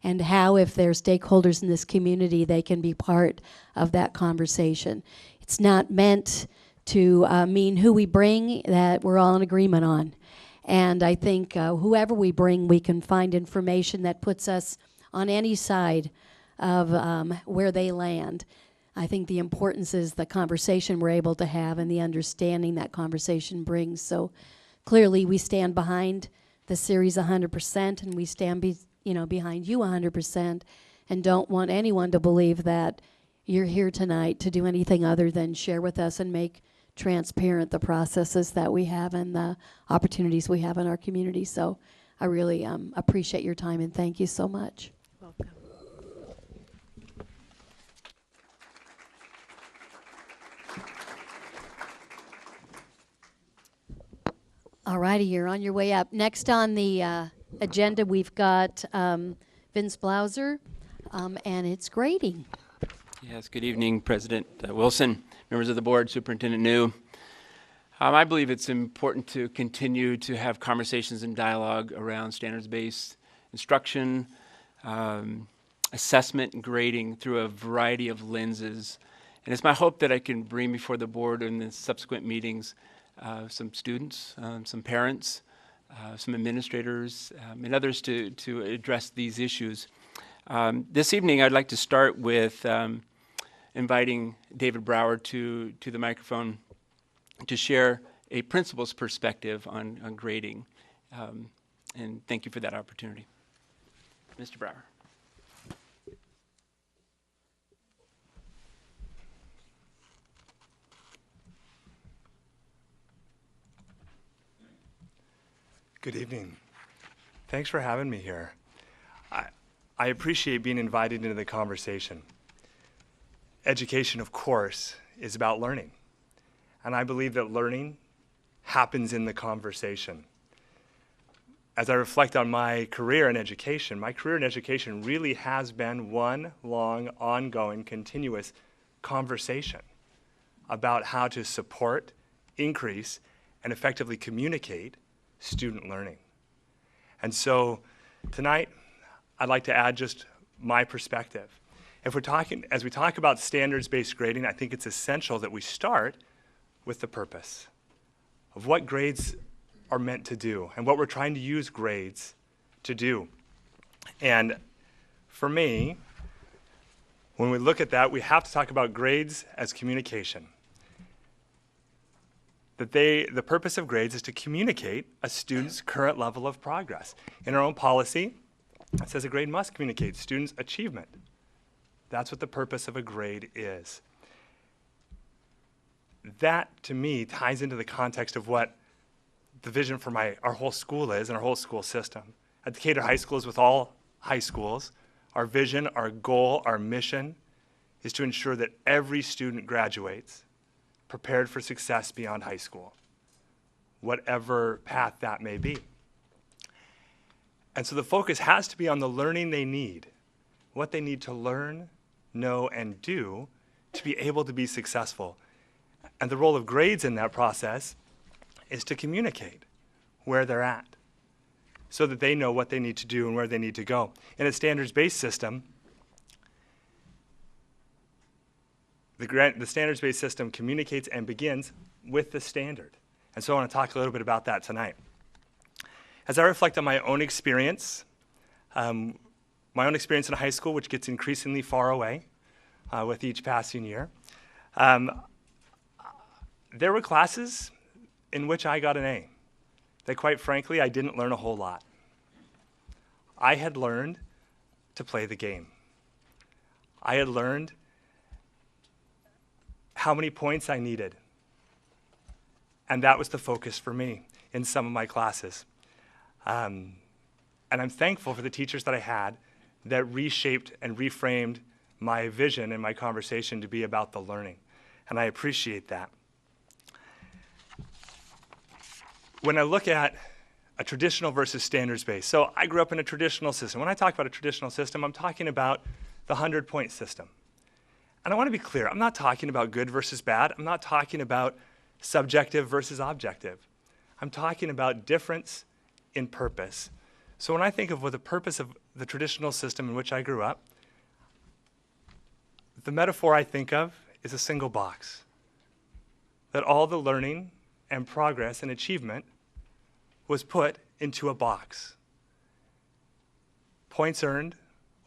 and how, if they're stakeholders in this community, they can be part of that conversation. It's not meant to mean who we bring that we're all in agreement on. And I think whoever we bring, we can find information that puts us on any side of where they land. I think the importance is the conversation we're able to have and the understanding that conversation brings. So clearly we stand behind the series 100%, and we stand behind you 100%, and don't want anyone to believe that you're here tonight to do anything other than share with us and make transparent the processes that we have and the opportunities we have in our community. So I really appreciate your time, and thank you so much. Welcome. All righty, you're on your way up. Next on the agenda, we've got Vince Blauser, and it's grading. Yes, good evening, President Wilson, members of the board, Superintendent New. I believe it's important to continue to have conversations and dialogue around standards-based instruction, assessment and grading through a variety of lenses. And it's my hope that I can bring before the board in the subsequent meetings some students, some parents, some administrators, and others to address these issues. This evening, I'd like to start with inviting David Brower to the microphone to share a principal's perspective on grading. And thank you for that opportunity. Mr. Brower. Good evening. Thanks for having me here. I appreciate being invited into the conversation. Education, of course, is about learning. And I believe that learning happens in the conversation. As I reflect on my career in education really has been one long, ongoing, continuous conversation about how to support, increase, and effectively communicate student learning. And so tonight, I'd like to add just my perspective. As we talk about standards-based grading, I think it's essential that we start with the purpose of what grades are meant to do and what we're trying to use grades to do. And for me, when we look at that, we have to talk about grades as communication. The purpose of grades is to communicate a student's current level of progress. In our own policy, it says a grade must communicate students' achievement. That's what the purpose of a grade is. That, to me, ties into the context of what the vision for our whole school is and our whole school system. At Decatur High School, as with all high schools, our vision, our goal, our mission is to ensure that every student graduates prepared for success beyond high school, whatever path that may be. And so the focus has to be on the learning they need, what they need to learn, know, and do to be able to be successful. And the role of grades in that process is to communicate where they're at so that they know what they need to do and where they need to go. In a standards-based system, the standards-based system communicates and begins with the standard. And so I want to talk a little bit about that tonight. As I reflect on my own experience in high school, which gets increasingly far away with each passing year, there were classes in which I got an A that, quite frankly, I didn't learn a whole lot. I had learned to play the game. I had learned how many points I needed. And that was the focus for me in some of my classes. And I'm thankful for the teachers that I had that reshaped and reframed my vision and my conversation to be about the learning. And I appreciate that. When I look at a traditional versus standards-based, so I grew up in a traditional system. When I talk about a traditional system, I'm talking about the 100-point system. And I want to be clear, I'm not talking about good versus bad. I'm not talking about subjective versus objective. I'm talking about difference in purpose. So when I think of what the purpose of the traditional system in which I grew up, the metaphor I think of is a single box. That all the learning and progress and achievement was put into a box. Points earned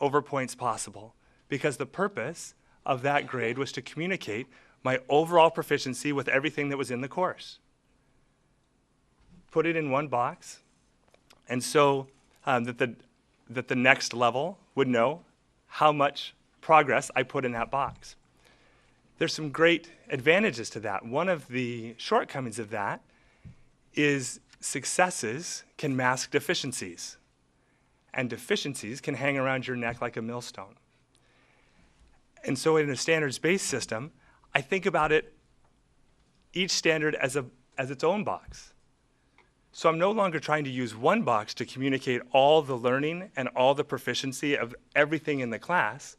over points possible, because the purpose of that grade was to communicate my overall proficiency with everything that was in the course. Put it in one box, and so that the next level would know how much progress I put in that box. There's some great advantages to that. One of the shortcomings of that is successes can mask deficiencies, and deficiencies can hang around your neck like a millstone. And so in a standards-based system, I think about it, each standard as its own box. So I'm no longer trying to use one box to communicate all the learning and all the proficiency of everything in the class.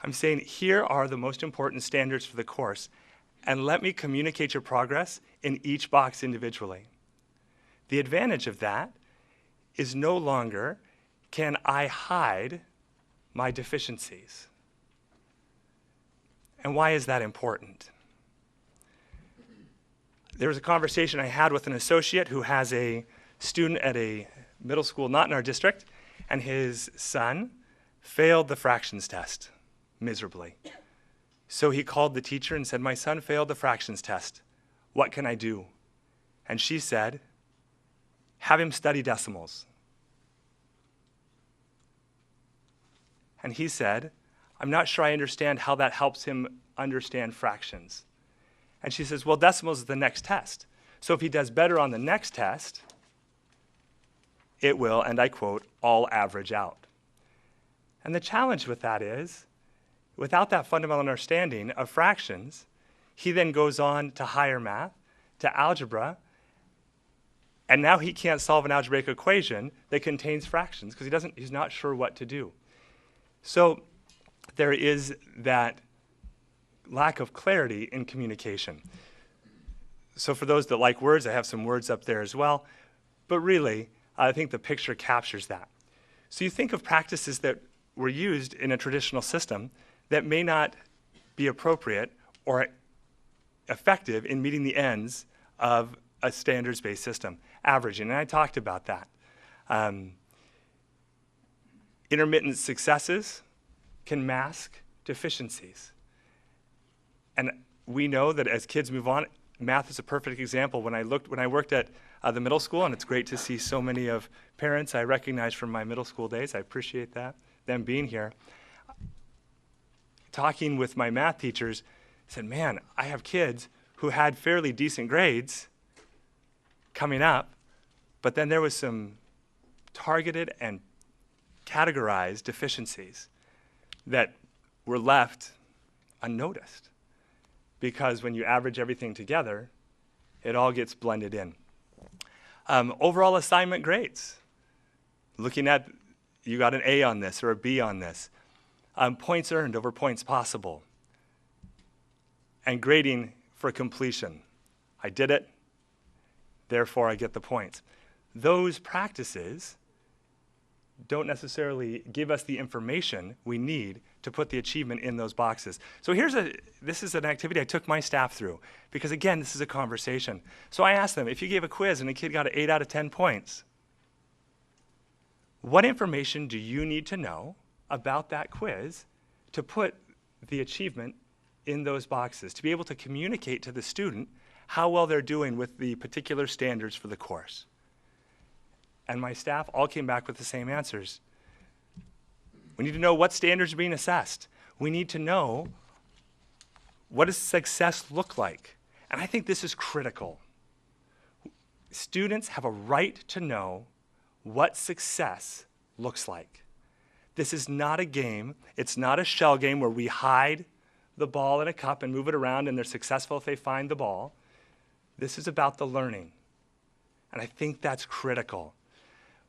I'm saying, here are the most important standards for the course, and let me communicate your progress in each box individually. The advantage of that is no longer can I hide my deficiencies. And why is that important? There was a conversation I had with an associate who has a student at a middle school not in our district, and his son failed the fractions test miserably. So he called the teacher and said, "My son failed the fractions test. What can I do?" And she said, "Have him study decimals." And he said, "I'm not sure I understand how that helps him understand fractions." And she says, "Well, decimals is the next test. So if he does better on the next test, it will," and I quote, "all average out." And the challenge with that is, without that fundamental understanding of fractions, he then goes on to higher math, to algebra, and now he can't solve an algebraic equation that contains fractions because he's not sure what to do. So there is that lack of clarity in communication. So for those that like words, I have some words up there as well. But really, I think the picture captures that. So you think of practices that were used in a traditional system that may not be appropriate or effective in meeting the ends of a standards-based system, averaging, and I talked about that. Intermittent successes can mask deficiencies. And we know that as kids move on, math is a perfect example. When I worked at the middle school, and it's great to see so many of parents I recognize from my middle school days, I appreciate that, them being here. Talking with my math teachers, I said, man, I have kids who had fairly decent grades coming up, but then there was some targeted and categorized deficiencies that were left unnoticed, because when you average everything together, it all gets blended in. Overall assignment grades, looking at, you got an A on this or a B on this, points earned over points possible, and grading for completion. I did it, therefore I get the points. Those practices don't necessarily give us the information we need to put the achievement in those boxes. So this is an activity I took my staff through, because again, this is a conversation. So I asked them, if you gave a quiz and a kid got an 8 out of 10 points, what information do you need to know about that quiz to put the achievement in those boxes, to be able to communicate to the student how well they're doing with the particular standards for the course? And my staff all came back with the same answers. We need to know what standards are being assessed. We need to know, what does success look like? And I think this is critical. Students have a right to know what success looks like. This is not a game. It's not a shell game where we hide the ball in a cup and move it around and they're successful if they find the ball. This is about the learning. And I think that's critical.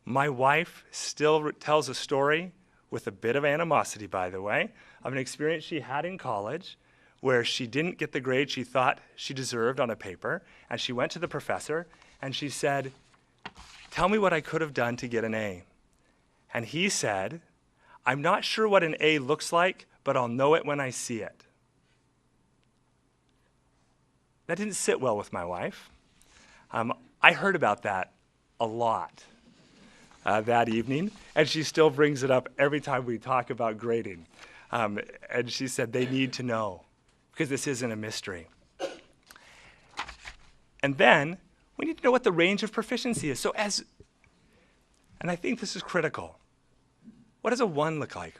My wife still tells a story, with a bit of animosity, by the way, of an experience she had in college where she didn't get the grade she thought she deserved on a paper, and she went to the professor and she said, tell me what I could have done to get an A. And he said, I'm not sure what an A looks like, but I'll know it when I see it. That didn't sit well with my wife. I heard about that a lot that evening, and she still brings it up every time we talk about grading. And she said they need to know, because this isn't a mystery. And then we need to know what the range of proficiency is. And I think this is critical. What does a 1 look like?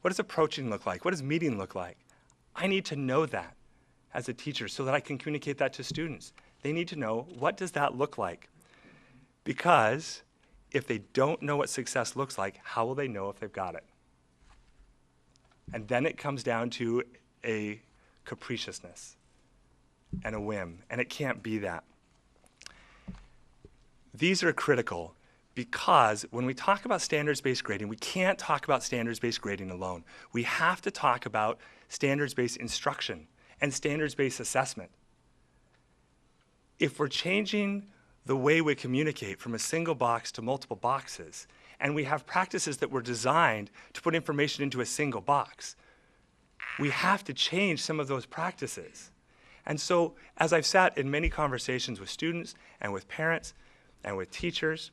What does approaching look like? What does meeting look like? I need to know that as a teacher so that I can communicate that to students. They need to know, what does that look like? Because if they don't know what success looks like, how will they know if they've got it? And then it comes down to a capriciousness and a whim, and it can't be that. These are critical because when we talk about standards-based grading, we can't talk about standards-based grading alone. We have to talk about standards-based instruction and standards-based assessment. If we're changing the way we communicate from a single box to multiple boxes, and we have practices that were designed to put information into a single box, we have to change some of those practices. And so, as I've sat in many conversations with students and with parents and with teachers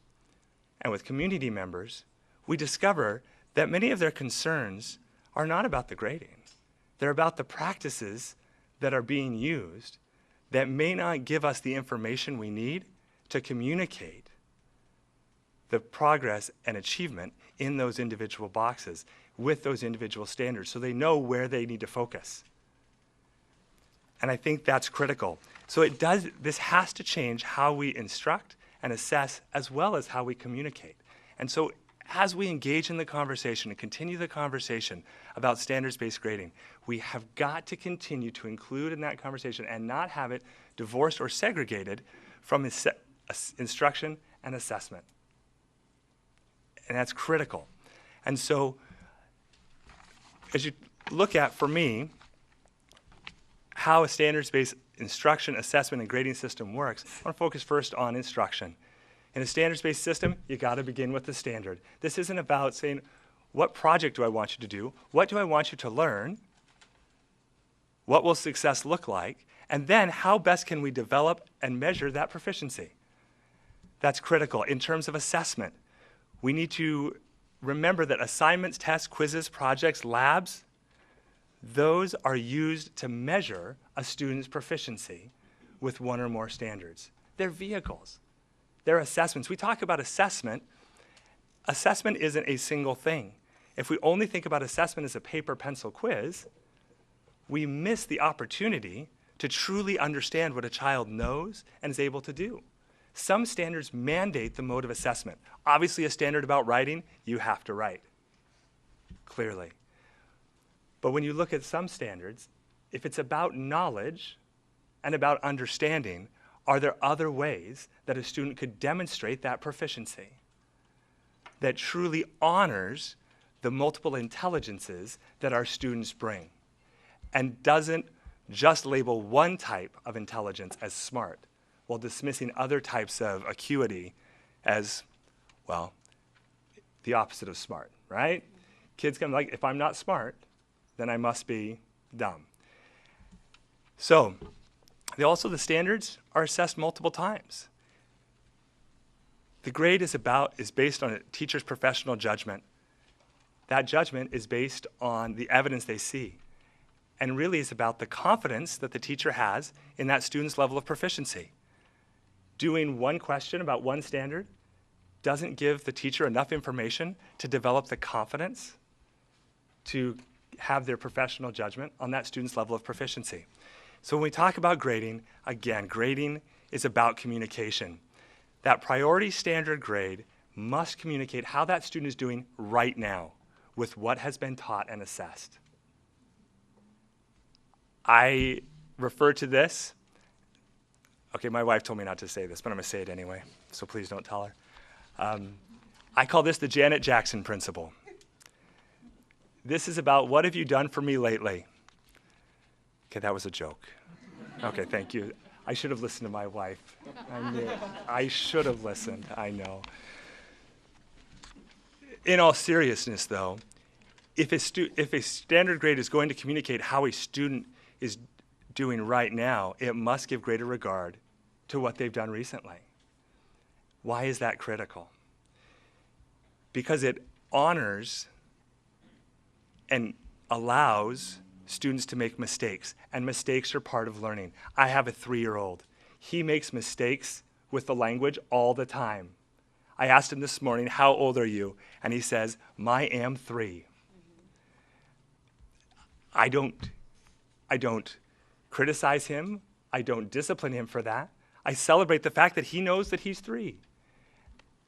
and with community members, we discover that many of their concerns are not about the grading. They're about the practices that are being used that may not give us the information we need to communicate the progress and achievement in those individual boxes with those individual standards, so they know where they need to focus. And I think that's critical. So this has to change how we instruct and assess, as well as how we communicate. And so as we engage in the conversation and continue the conversation about standards-based grading, we have got to continue to include in that conversation and not have it divorced or segregated from instruction and assessment. And that's critical. And so as you look at, for me, how a standards-based instruction, assessment, and grading system works, I want to focus first on instruction. In a standards-based system, you got to begin with the standard. This isn't about saying, What project do I want you to do? What do I want you to learn? What will success look like? And then how best can we develop and measure that proficiency? That's critical. In terms of assessment, we need to remember that assignments, tests, quizzes, projects, labs, those are used to measure a student's proficiency with one or more standards. They're vehicles. They're assessments. We talk about assessment. Assessment isn't a single thing. If we only think about assessment as a paper, pencil quiz, we miss the opportunity to truly understand what a child knows and is able to do. Some standards mandate the mode of assessment. Obviously, a standard about writing, you have to write, clearly. But when you look at some standards, if it's about knowledge and about understanding, are there other ways that a student could demonstrate that proficiency that truly honors the multiple intelligences that our students bring and doesn't just label one type of intelligence as smart while dismissing other types of acuity as, well, the opposite of smart, right? Kids can like, if I'm not smart, then I must be dumb. So, the standards are assessed multiple times. The grade is based on a teacher's professional judgment. That judgment is based on the evidence they see, and really is about the confidence that the teacher has in that student's level of proficiency. Doing one question about one standard doesn't give the teacher enough information to develop the confidence to have their professional judgment on that student's level of proficiency. So when we talk about grading, again, grading is about communication. That priority standard grade must communicate how that student is doing right now with what has been taught and assessed. I refer to this, okay, my wife told me not to say this, but I'm going to say it anyway, so please don't tell her. I call this the Janet Jackson principle. This is about what have you done for me lately? Okay, that was a joke. Okay, thank you. I should have listened to my wife. I knew. I should have listened, I know. In all seriousness, though, if a standard grade is going to communicate how a student is doing right now, it must give greater regard to what they've done recently. Why is that critical? Because it honors and allows students to make mistakes, and mistakes are part of learning. I have a 3-year-old. He makes mistakes with the language all the time. I asked him this morning, how old are you? And he says, "I am 3. I don't criticize him. I don't discipline him for that. I celebrate the fact that he knows that he's 3.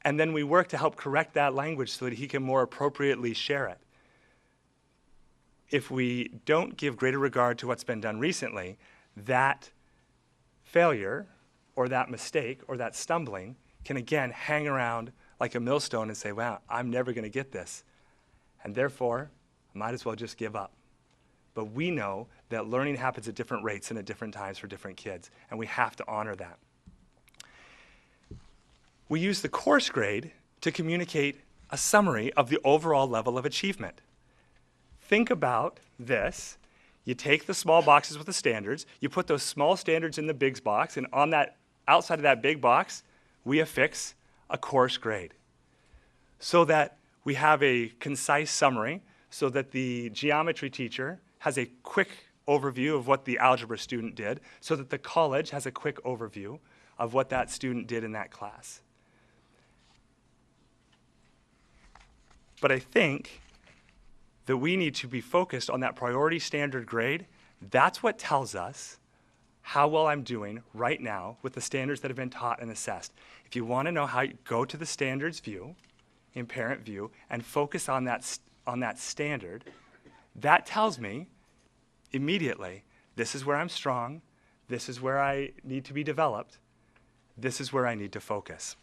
And then we work to help correct that language so that he can more appropriately share it. If we don't give greater regard to what's been done recently, that failure or that mistake or that stumbling can again hang around like a millstone and say, wow, I'm never going to get this. And therefore, I might as well just give up. But we know that learning happens at different rates and at different times for different kids, and we have to honor that. We use the course grade to communicate a summary of the overall level of achievement. Think about this. You take the small boxes with the standards, you put those small standards in the big box, and on that outside of that big box, we affix a course grade so that we have a concise summary so that the geometry teacher has a quick overview of what the algebra student did, so that the college has a quick overview of what that student did in that class. But I think that we need to be focused on that priority standard grade. That's what tells us how well I'm doing right now with the standards that have been taught and assessed. If you want to know how, go to the standards view, in parent view, and focus on that standard. That tells me immediately, this is where I'm strong, this is where I need to be developed, this is where I need to focus.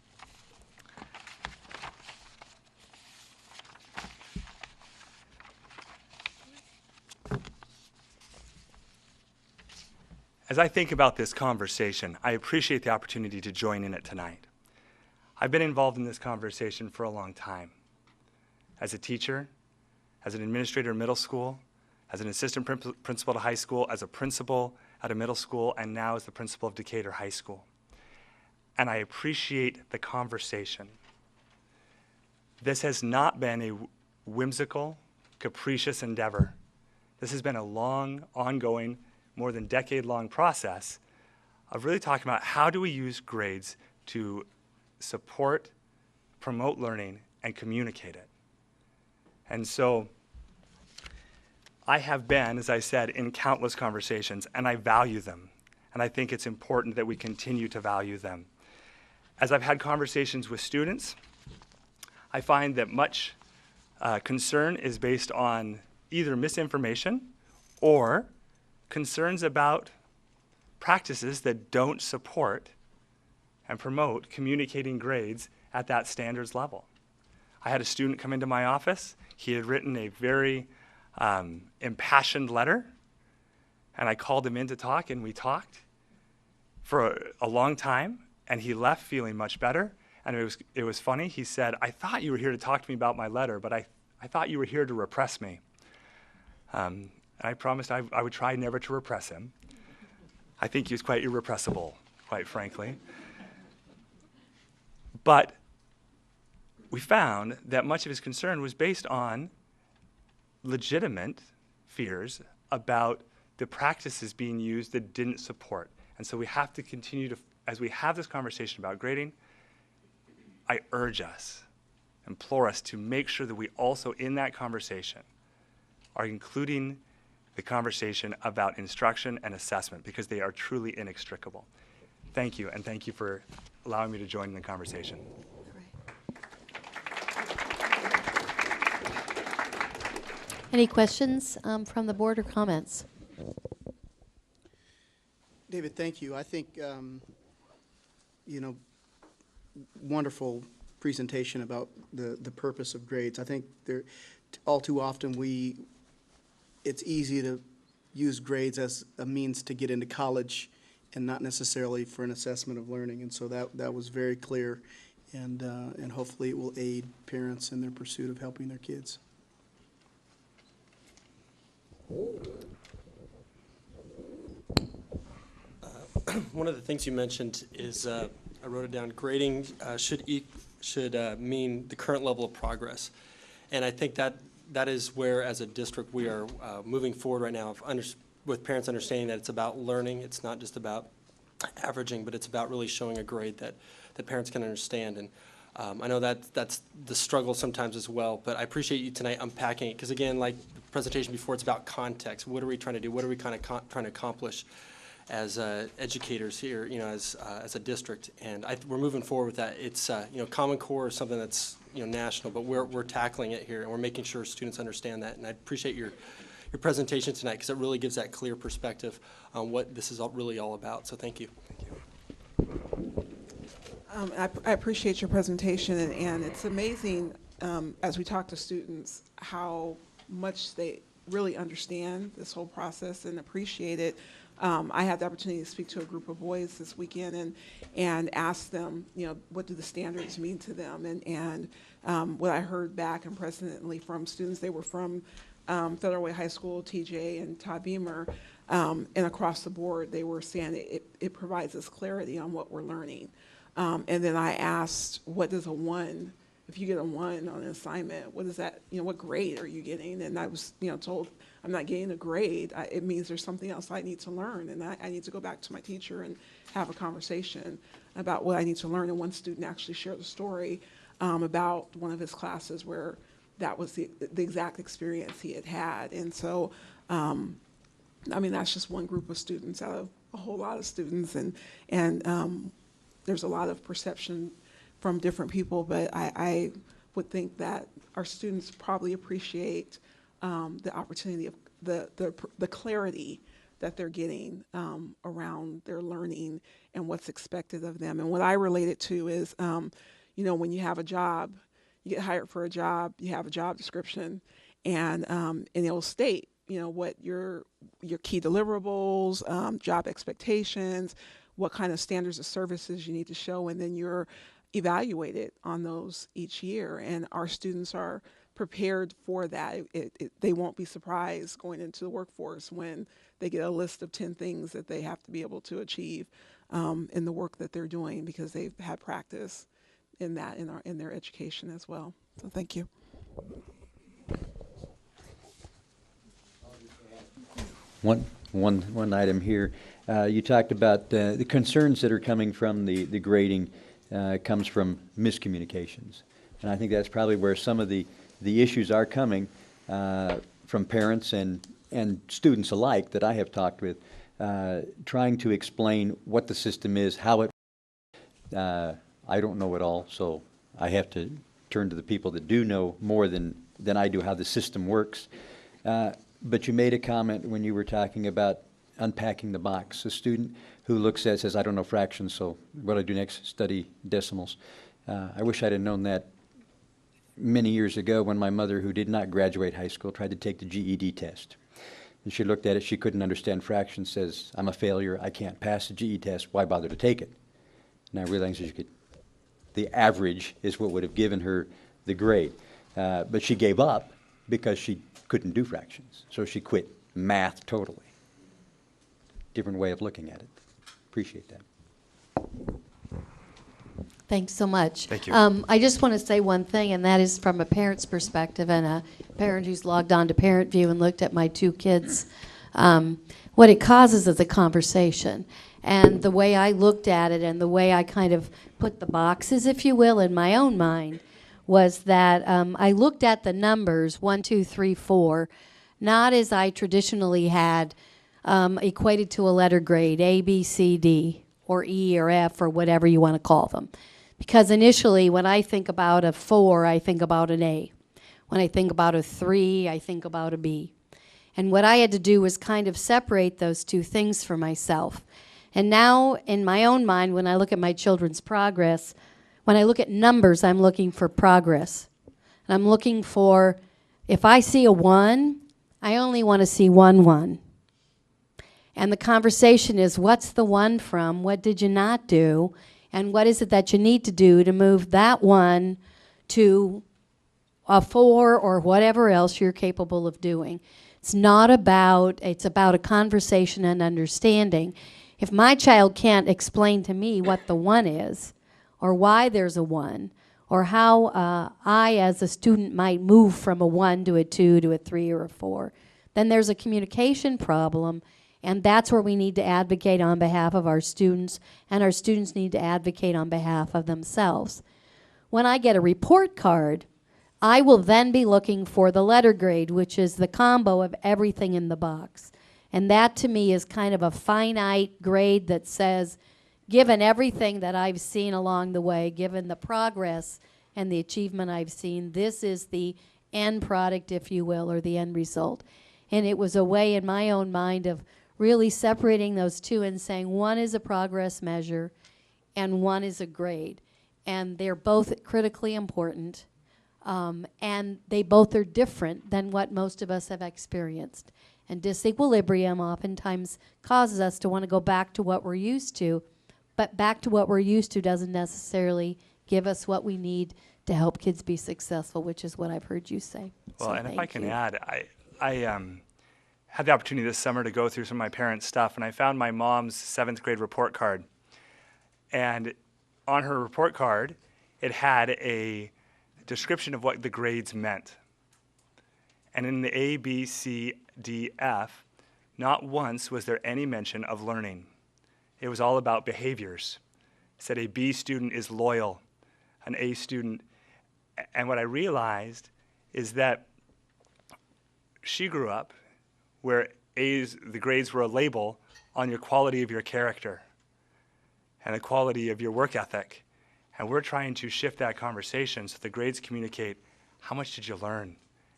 As I think about this conversation, I appreciate the opportunity to join in it tonight. I've been involved in this conversation for a long time. As a teacher, as an administrator in middle school, as an assistant principal at high school, as a principal at a middle school, and now as the principal of Decatur High School. And I appreciate the conversation. This has not been a whimsical, capricious endeavor. This has been a long, ongoing, more than decade-long process of really talking about how do we use grades to support, promote learning, and communicate it. And so I have been, as I said, in countless conversations, and I value them. And I think it's important that we continue to value them. As I've had conversations with students, I find that much concern is based on either misinformation or concerns about practices that don't support and promote communicating grades at that standards level. I had a student come into my office. He had written a very impassioned letter, and I called him in to talk, and we talked for a long time, and he left feeling much better. And it was funny. He said, "I thought you were here to talk to me about my letter, but I thought you were here to repress me." And I promised I would try never to repress him. I think he was quite irrepressible, quite frankly. But we found that much of his concern was based on legitimate fears about the practices being used that didn't support. And so we have to continue to, as we have this conversation about grading, I urge us, implore us to make sure that we also, in that conversation, are including the conversation about instruction and assessment, because they are truly inextricable. Thank you, and thank you for allowing me to join in the conversation. Any questions from the board or comments? David, thank you. I think, wonderful presentation about the purpose of grades. I think all too often it's easy to use grades as a means to get into college and not necessarily for an assessment of learning. And so that was very clear, and hopefully it will aid parents in their pursuit of helping their kids. One of the things you mentioned is, I wrote it down, grading should mean the current level of progress. And I think that is where, as a district, we are moving forward right now with parents understanding that it's about learning. It's not just about averaging, but it's about really showing a grade that parents can understand. And I know that's the struggle sometimes as well, but I appreciate you tonight unpacking it, because again, like the presentation before, it's about context. What are we trying to do? What are we kind of trying to accomplish as educators here, as a district? And we're moving forward with that. It's Common Core is something that's national, but we're tackling it here, and we're making sure students understand that. And I appreciate your presentation tonight, because it really gives that clear perspective on what this is really all about. So thank you. I appreciate your presentation, and it's amazing as we talk to students how much they really understand this whole process and appreciate it. I had the opportunity to speak to a group of boys this weekend and ask them, what do the standards mean to them? And what I heard back and presently from students, they were from Federal Way High School, TJ, and Todd Beamer, and across the board, they were saying it provides us clarity on what we're learning. And then I asked, what does a 1, if you get a 1 on an assignment, what is that, what grade are you getting? And I was, told I'm not getting a grade. It means there's something else I need to learn, and I need to go back to my teacher and have a conversation about what I need to learn. And one student actually shared a story about one of his classes where that was the exact experience he had had. And so, that's just one group of students out of a whole lot of students, and there's a lot of perception from different people, but I would think that our students probably appreciate the opportunity of the clarity that they're getting around their learning and what's expected of them. And what I relate it to is, when you have a job, you get hired for a job, you have a job description, and it'll state, what your key deliverables, job expectations, what kind of standards of services you need to show, and then you're evaluated on those each year. And our students are prepared for that. They won't be surprised going into the workforce when they get a list of 10 things that they have to be able to achieve in the work that they're doing, because they've had practice in that in their education as well. So thank you. One item here. You talked about the concerns that are coming from the grading comes from miscommunications. And I think that's probably where some of the issues are coming from parents and students alike that I have talked with, trying to explain what the system is, how it, I don't know it all, so I have to turn to the people that do know more than I do how the system works. But you made a comment when you were talking about unpacking the box. A student who looks at it says, I don't know fractions, so what do I do next? Study decimals. I wish I'd have known that many years ago when my mother, who did not graduate high school, tried to take the GED test. And she looked at it, she couldn't understand fractions, says, I'm a failure, I can't pass the GED test, why bother to take it? And I realized the average is what would have given her the grade. But she gave up because she couldn't do fractions. So she quit math totally. Different way of looking at it. Appreciate that. Thanks so much. Thank you. I just want to say one thing, and that is from a parent's perspective, and a parent who's logged on to Parent View and looked at my two kids. What it causes is a conversation. And the way I looked at it and the way I kind of put the boxes, if you will, in my own mind was that I looked at the numbers, 1, 2, 3, 4, not as I traditionally had equated to a letter grade, A, B, C, D, or E, or F, or whatever you want to call them. Because initially, when I think about a 4, I think about an A. When I think about a 3, I think about a B. And what I had to do was kind of separate those two things for myself. And now, in my own mind, when I look at my children's progress, when I look at numbers, I'm looking for progress. And I'm looking for, if I see a 1, I only want to see 1, 1. And the conversation is, what's the 1 from? What did you not do? And what is it that you need to do to move that 1 to a 4 or whatever else you're capable of doing? It's about a conversation and understanding. If my child can't explain to me what the 1 is, or why there's a 1, or how I as a student might move from a 1 to a 2 to a 3 or a 4, then there's a communication problem. And that's where we need to advocate on behalf of our students, and our students need to advocate on behalf of themselves. When I get a report card, I will then be looking for the letter grade, which is the combo of everything in the box. And that to me is kind of a finite grade that says, given everything that I've seen along the way, given the progress and the achievement I've seen, this is the end product, if you will, or the end result. And it was a way in my own mind of really separating those two and saying 1 is a progress measure and 1 is a grade. And they're both critically important, and they both are different than what most of us have experienced. And disequilibrium oftentimes causes us to want to go back to what we're used to, but back to what we're used to doesn't necessarily give us what we need to help kids be successful, which is what I've heard you say. Well, So and if I can you. add, I had the opportunity this summer to go through some of my parents' stuff, and I found my mom's 7th grade report card. And on her report card, it had a description of what the grades meant. And in the A, B, C, D, F, not once was there any mention of learning. It was all about behaviors. It said a B student is loyal, an A student. And what I realized is that she grew up where A's, the grades were a label on your quality of your character and the quality of your work ethic. And we're trying to shift that conversation so the grades communicate how much did you learn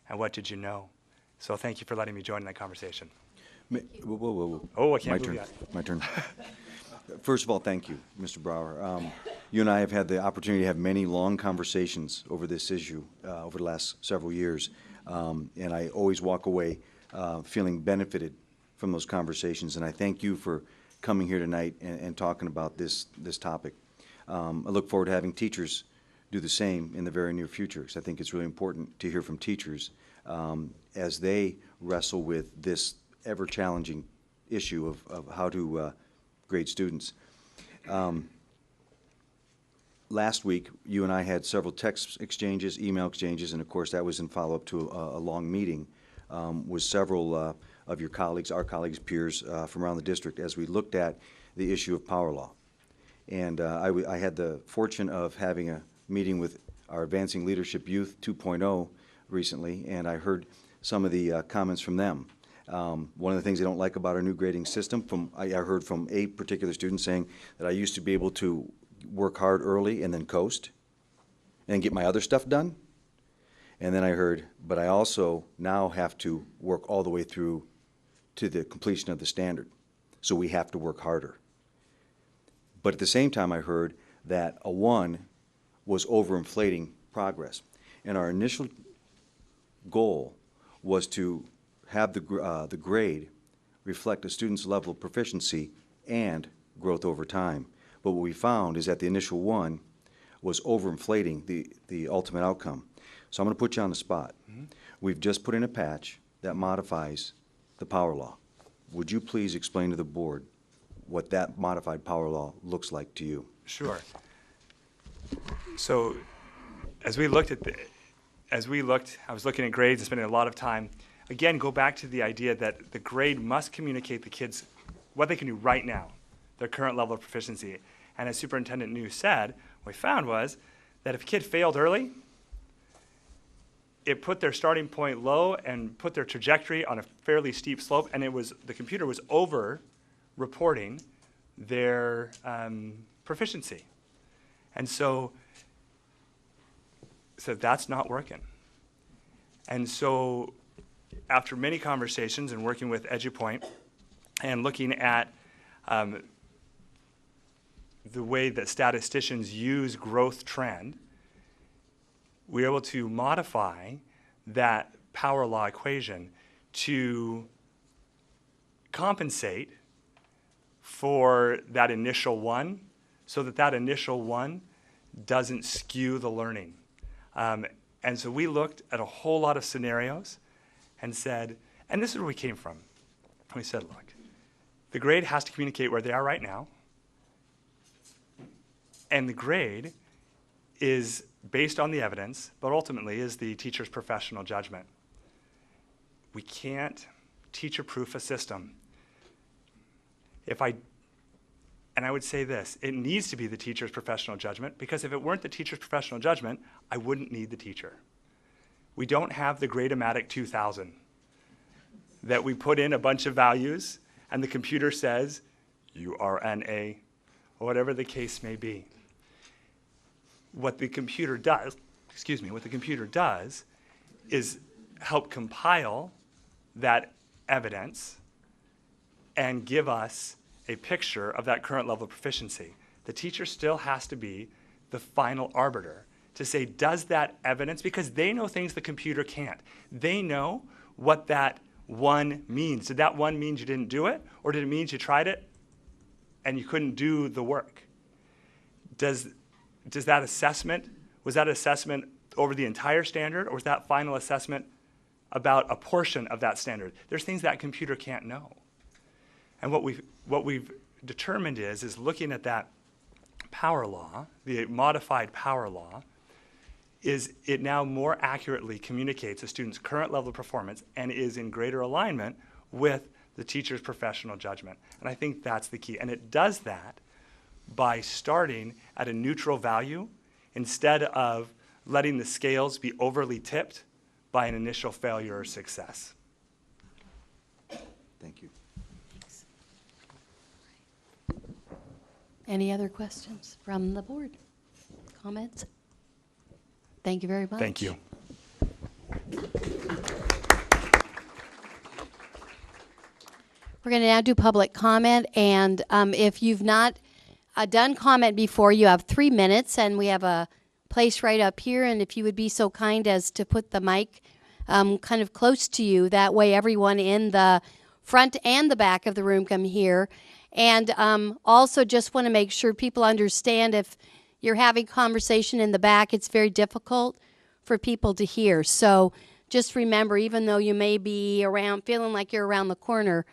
and what did you know. So thank you for letting me join in that conversation. Whoa, whoa, whoa, whoa. Oh, I can't My believe turn. that. My turn. First of all, thank you, Mr. Brower. You and I have had the opportunity to have many long conversations over this issue over the last several years, and I always walk away feeling benefited from those conversations, and I thank you for coming here tonight and talking about this topic. I look forward to having teachers do the same in the very near future, because I think it's really important to hear from teachers as they wrestle with this ever-challenging issue of how to grade students. Last week, you and I had several text exchanges, email exchanges, and of course that was in follow-up to a long meeting with several of your colleagues, our colleagues, peers from around the district, as we looked at the issue of power law. And I had the fortune of having a meeting with our Advancing Leadership Youth 2.0 recently, and I heard some of the comments from them. One of the things they don't like about our new grading system, I heard from a particular student saying that I used to be able to work hard early and then coast and get my other stuff done. And then I heard, but I also now have to work all the way through to the completion of the standard. So we have to work harder. But at the same time, I heard that a 1 was overinflating progress. And our initial goal was to have the grade reflect a student's level of proficiency and growth over time. But what we found is that the initial 1 was overinflating the ultimate outcome. So I'm going to put you on the spot. We've just put in a patch that modifies the power law. Would you please explain to the board what that modified power law looks like to you? Sure. So as we looked at I was looking at grades and spending a lot of time. Again, go back to the idea that the grade must communicate the kids what they can do right now, their current level of proficiency. And as Superintendent New said, what we found was that if a kid failed early, it put their starting point low and put their trajectory on a fairly steep slope, and the computer was over-reporting their proficiency. And so that's not working. And so after many conversations and working with EduPoint and looking at the way that statisticians use growth trend, we were able to modify that power law equation to compensate for that initial 1 so that initial 1 doesn't skew the learning. And so we looked at a whole lot of scenarios and said, and this is where we came from. We said, look, the grade has to communicate where they are right now, and the grade is based on the evidence, but ultimately is the teacher's professional judgment. We can't teacher-proof a system. And I would say this, it needs to be the teacher's professional judgment, because if it weren't the teacher's professional judgment, I wouldn't need the teacher. We don't have the Grade-O-Matic 2000 that we put in a bunch of values and the computer says, you are an A, or whatever the case may be. What the computer does is help compile that evidence and give us a picture of that current level of proficiency. The teacher still has to be the final arbiter to say, does that evidence, because they know things the computer can't. They know what that 1 means. Did that 1 mean you didn't do it? Or did it mean you tried it and you couldn't do the work? Was that assessment over the entire standard, or was that final assessment about a portion of that standard? There's things that computer can't know. And what we've determined is looking at that power law, the modified power law, is it now more accurately communicates a student's current level of performance and is in greater alignment with the teacher's professional judgment. And I think that's the key. And it does that by starting at a neutral value instead of letting the scales be overly tipped by an initial failure or success. Thank you. Any other questions from the board? Comments? Thank you very much. Thank you. We're going to now do public comment, and if you've not done comment before, you have 3 minutes, and we have a place right up here, and if you would be so kind as to put the mic kind of close to you, that way everyone in the front and the back of the room can hear. And also just want to make sure people understand, if you're having conversation in the back, it's very difficult for people to hear. So just remember, even though you may be around, feeling like you're around the corner,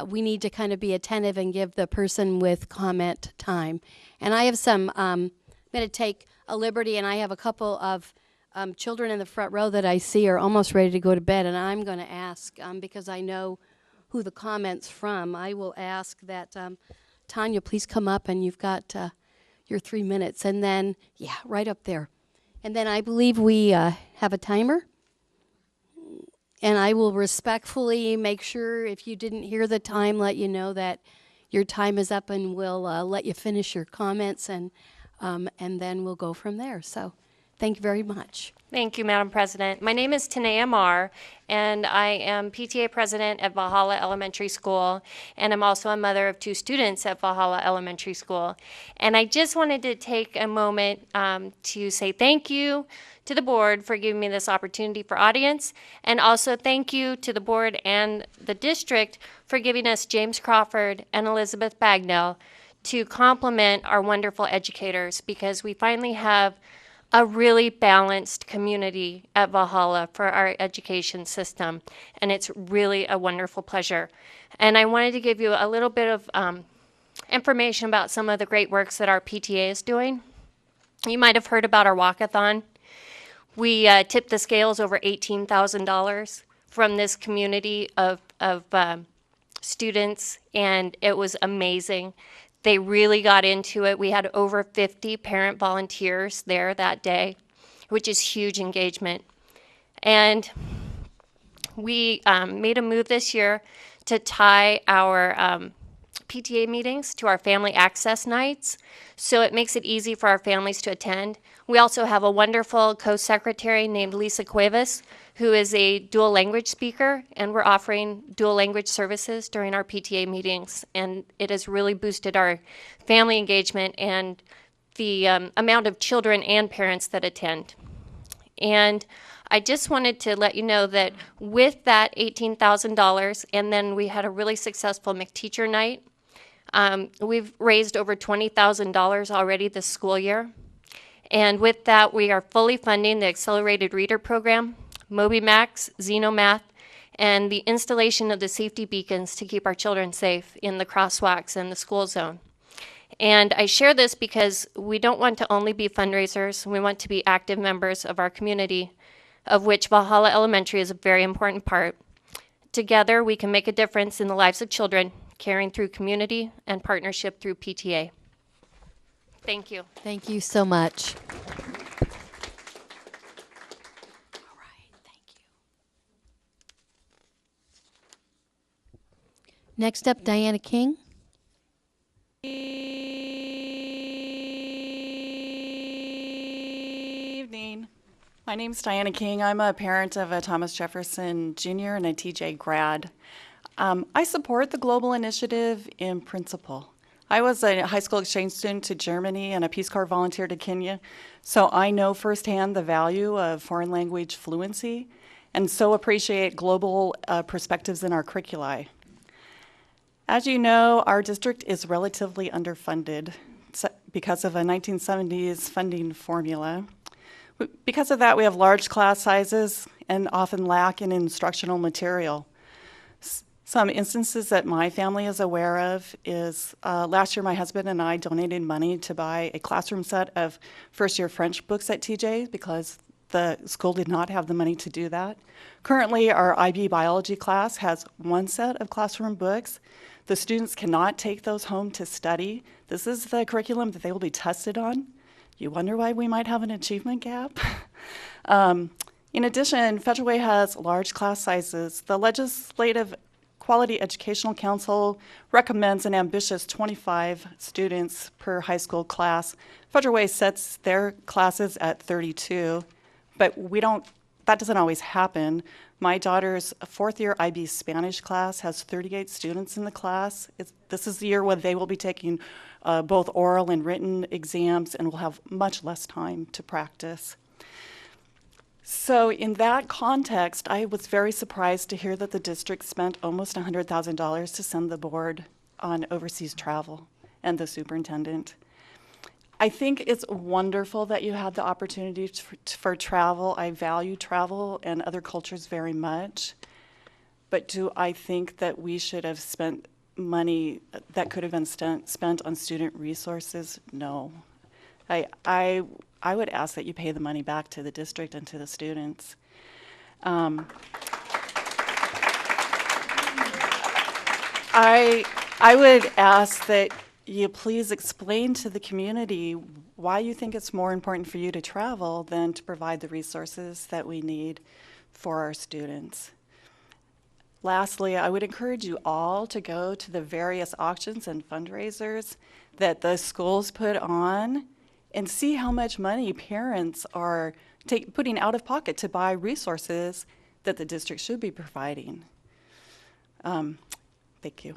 we need to kind of be attentive and give the person with comment time. And I have some, I'm going to take a liberty, and I have a couple of children in the front row that I see are almost ready to go to bed, and I'm going to ask, because I know who the comment's from, I will ask that Tanya, please come up, and you've got your 3 minutes. And then, yeah, right up there. And then I believe we have a timer. And I will respectfully make sure, if you didn't hear the time, let you know that your time is up, and we'll let you finish your comments, and then we'll go from there. So thank you very much. Thank you, Madam President. My name is Tanea Marr, and I am PTA president at Valhalla Elementary School, and I'm also a mother of 2 students at Valhalla Elementary School. And I just wanted to take a moment to say thank you to the board for giving me this opportunity for audience, and also thank you to the board and the district for giving us James Crawford and Elizabeth Bagnell to complement our wonderful educators, because we finally have a really balanced community at Valhalla for our education system, and it's really a wonderful pleasure. And I wanted to give you a little bit of information about some of the great works that our PTA is doing. You might have heard about our walkathon. We tipped the scales over $18,000 from this community of students, and it was amazing. They really got into it. We had over 50 parent volunteers there that day, which is huge engagement. And we made a move this year to tie our PTA meetings to our family access nights, so it makes it easy for our families to attend. We also have a wonderful co-secretary named Lisa Cuevas, who is a dual language speaker, and we're offering dual language services during our PTA meetings, and it has really boosted our family engagement and the amount of children and parents that attend. And I just wanted to let you know that with that $18,000, and then we had a really successful McTeacher night, we've raised over $20,000 already this school year. And with that, we are fully funding the Accelerated Reader Program, MobyMax, Xenomath, and the installation of the safety beacons to keep our children safe in the crosswalks and the school zone. And I share this because we don't want to only be fundraisers. We want to be active members of our community, of which Valhalla Elementary is a very important part. Together, we can make a difference in the lives of children, caring through community and partnership through PTA. Thank you. Thank you so much. Next up, Diana King. Evening. My name is Diana King. I'm a parent of a Thomas Jefferson Jr. and a TJ grad. I support the global initiative in principle. I was a high school exchange student to Germany and a Peace Corps volunteer to Kenya, so I know firsthand the value of foreign language fluency and so appreciate global perspectives in our curricula. As you know, our district is relatively underfunded because of a 1970s funding formula. Because of that, we have large class sizes and often lack in instructional material. Some instances that my family is aware of is last year my husband and I donated money to buy a classroom set of first-year French books at TJ because the school did not have the money to do that. Currently, our IB biology class has 1 set of classroom books. The students cannot take those home to study. This is the curriculum that they will be tested on. You wonder why we might have an achievement gap? In addition, Federal Way has large class sizes. The Legislative Quality Educational Council recommends an ambitious 25 students per high school class. Federal Way sets their classes at 32, but that doesn't always happen. My daughter's 4th year IB Spanish class has 38 students in the class. This is the year when they will be taking both oral and written exams and will have much less time to practice. So in that context, I was very surprised to hear that the district spent almost $100,000 to send the board on overseas travel and the superintendent. I think it's wonderful that you had the opportunity for travel. I value travel and other cultures very much. But do I think that we should have spent money that could have been spent on student resources? No. I would ask that you pay the money back to the district and to the students. I would ask that you please explain to the community why you think it's more important for you to travel than to provide the resources that we need for our students. Lastly, I would encourage you all to go to the various auctions and fundraisers that the schools put on and see how much money parents are putting out of pocket to buy resources that the district should be providing. Thank you.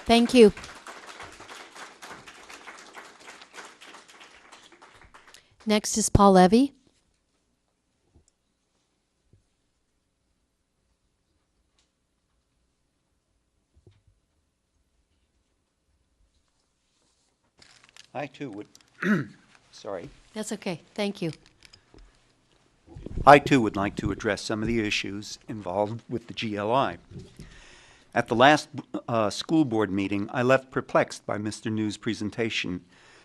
Thank you. Next is Paul Levy. I too would, sorry. That's okay. Thank you. I too would like to address some of the issues involved with the GLI. At the last school board meeting, I left perplexed by Mr. New's presentation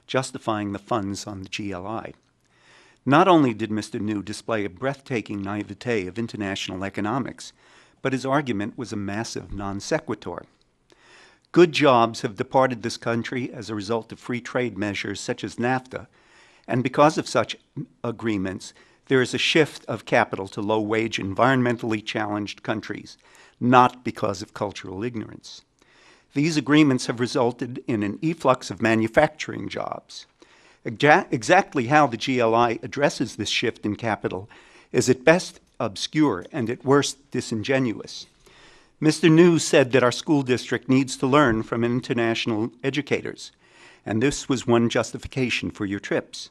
justifying the funds on the GLI. Not only did Mr. New display a breathtaking naivete of international economics, but his argument was a massive non sequitur. Good jobs have departed this country as a result of free trade measures such as NAFTA, and because of such agreements, there is a shift of capital to low-wage, environmentally challenged countries, not because of cultural ignorance. These agreements have resulted in an efflux of manufacturing jobs. Exactly how the GLI addresses this shift in capital is at best obscure and at worst disingenuous. Mr. New said that our school district needs to learn from international educators, and this was one justification for your trips.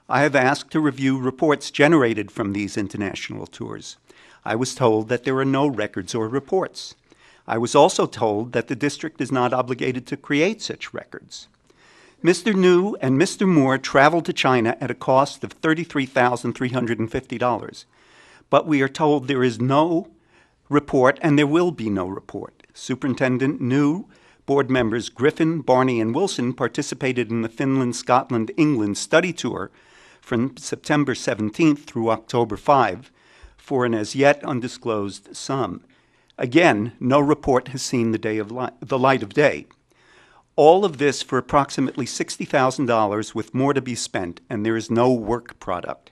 I have asked to review reports generated from these international tours. I was told that there are no records or reports. I was also told that the district is not obligated to create such records. Mr. New and Mr. Moore traveled to China at a cost of $33,350, but we are told there is no report and there will be no report. Superintendent New, board members Griffin, Barney, and Wilson participated in the Finland, Scotland, England study tour from September 17th through October 5 for an as yet undisclosed sum. Again, no report has seen the light of day. All of this for approximately $60,000 with more to be spent, and there is no work product.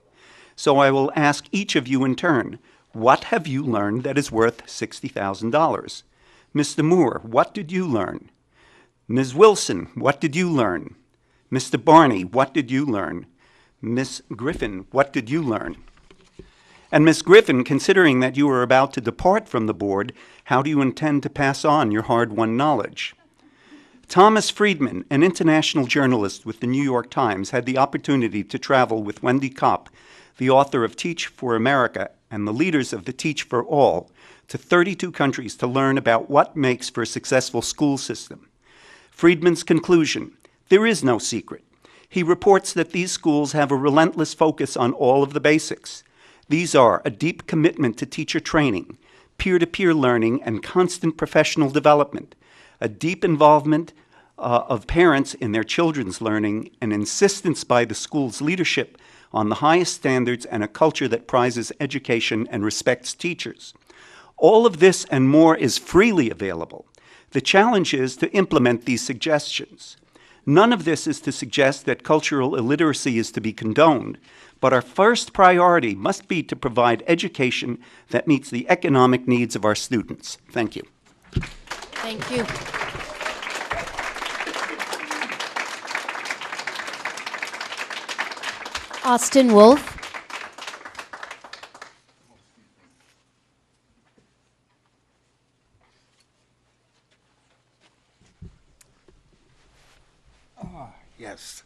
So I will ask each of you in turn, what have you learned that is worth $60,000? Mr. Moore, what did you learn? Ms. Wilson, what did you learn? Mr. Barney, what did you learn? Ms. Griffin, what did you learn? And Ms. Griffin, considering that you are about to depart from the board, how do you intend to pass on your hard-won knowledge? Thomas Friedman, an international journalist with the New York Times, had the opportunity to travel with Wendy Kopp, the author of Teach for America, and the leaders of the Teach for All, to 32 countries to learn about what makes for a successful school system. Friedman's conclusion, there is no secret. He reports that these schools have a relentless focus on all of the basics. These are a deep commitment to teacher training, peer-to-peer learning, and constant professional development, a deep involvement of parents in their children's learning, an insistence by the school's leadership on the highest standards, and a culture that prizes education and respects teachers. All of this and more is freely available. The challenge is to implement these suggestions. None of this is to suggest that cultural illiteracy is to be condoned, but our first priority must be to provide education that meets the economic needs of our students. Thank you. Thank you. Austin Wolf. Yes,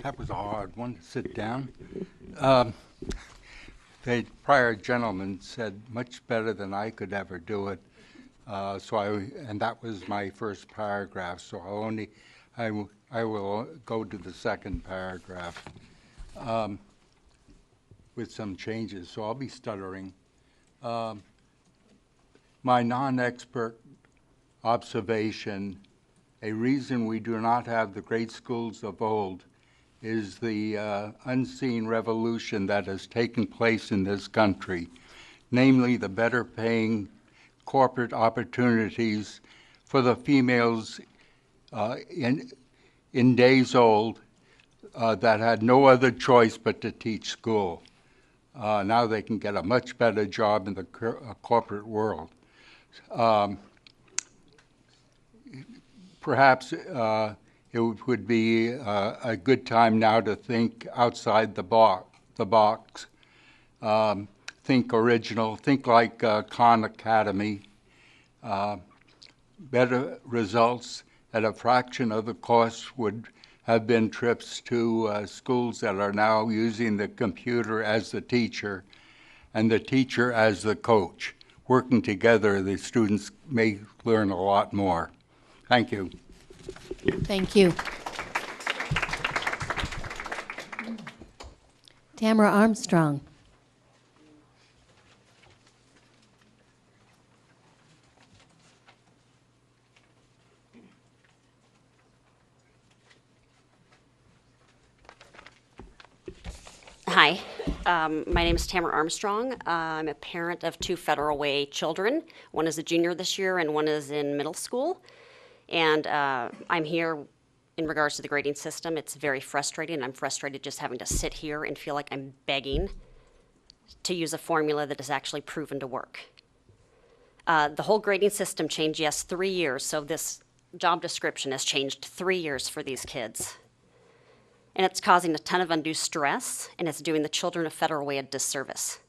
that was a hard one to sit down. The prior gentleman said much better than I could ever do it, and that was my first paragraph, so I'll only I will go to the second paragraph with some changes, so I'll be stuttering. My non-expert observation, a reason we do not have the great schools of old is the unseen revolution that has taken place in this country, namely the better paying corporate opportunities for the females in days old that had no other choice but to teach school. Now they can get a much better job in the corporate world. Perhaps it would be a good time now to think outside the box. Think original, think like Khan Academy. Better results at a fraction of the cost would have been trips to schools that are now using the computer as the teacher and the teacher as the coach. Working together, the students may learn a lot more. Thank you. Thank you. Tamara Armstrong. Hi, my name is Tamara Armstrong. I'm a parent of 2 Federal Way children. One is a junior this year and one is in middle school. And I'm here in regards to the grading system. It's very frustrating. I'm frustrated just having to sit here and feel like I'm begging to use a formula that is actually proven to work. The whole grading system changed, yes, 3 years. So this job description has changed 3 years for these kids. And it's causing a ton of undue stress, and it's doing the children of Federal Way a disservice.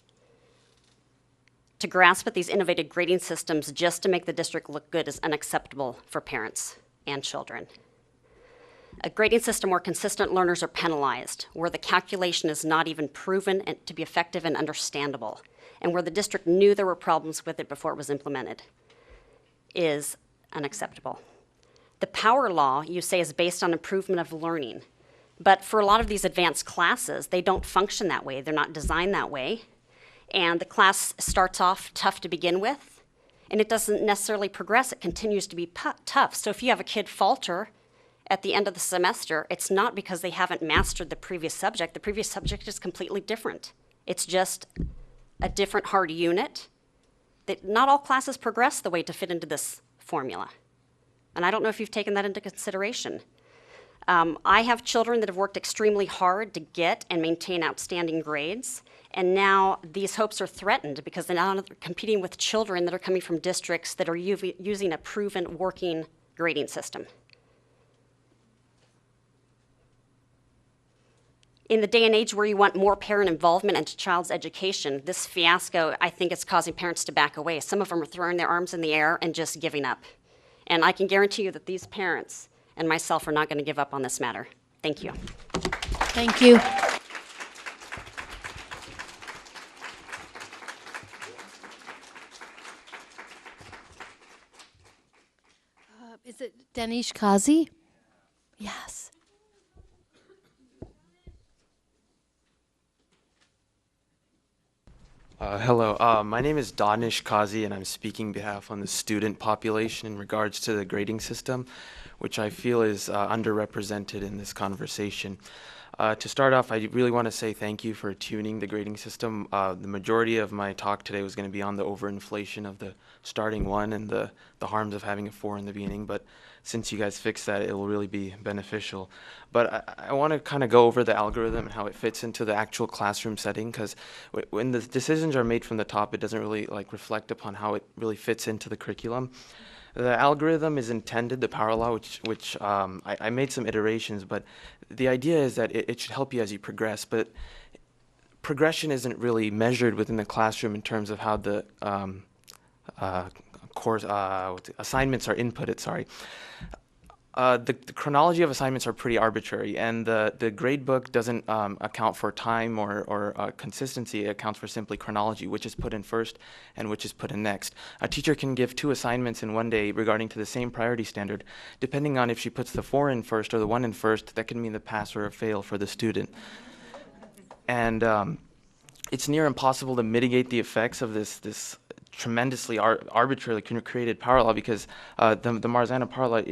To grasp at these innovative grading systems just to make the district look good is unacceptable for parents and children. A grading system where consistent learners are penalized, where the calculation is not even proven to be effective and understandable, and where the district knew there were problems with it before it was implemented, is unacceptable. The power law, you say, is based on improvement of learning. But for a lot of these advanced classes, they don't function that way. They're not designed that way. And the class starts off tough to begin with, and it doesn't necessarily progress. It continues to be tough. So if you have a kid falter at the end of the semester, it's not because they haven't mastered the previous subject. The previous subject is completely different. It's just a different hard unit. Not all classes progress the way to fit into this formula. And I don't know if you've taken that into consideration. I have children that have worked extremely hard to get and maintain outstanding grades, and now these hopes are threatened because they're now competing with children that are coming from districts that are using a proven working grading system. In the day and age where you want more parent involvement into child's education, this fiasco, I think, is causing parents to back away. Some of them are throwing their arms in the air and just giving up. And I can guarantee you that these parents and myself are not going to give up on this matter. Thank you. Thank you. Is it Danish Kazi? Yes. Hello, my name is Danish Kazi, and I'm speaking on behalf of the student population in regards to the grading system, which I feel is underrepresented in this conversation. To start off, I really want to say thank you for tuning the grading system. The majority of my talk today was going to be on the overinflation of the starting 1 and the harms of having a 4 in the beginning, but since you guys fixed that, it will really be beneficial. But I want to kind of go over the algorithm and how it fits into the actual classroom setting, because when the decisions are made from the top, it doesn't really reflect upon how it really fits into the curriculum. The algorithm is intended, the power law, which I made some iterations, but the idea is that it should help you as you progress, but progression isn't really measured within the classroom in terms of how the course assignments are inputted, The chronology of assignments are pretty arbitrary, and the grade book doesn't account for time or consistency. It accounts for simply chronology, which is put in first and which is put in next. A teacher can give 2 assignments in one day regarding to the same priority standard. Depending on if she puts the 4 in first or the 1 in first, that can mean the pass or a fail for the student. And it's near impossible to mitigate the effects of this tremendously arbitrarily created power law, because the Marzano power law,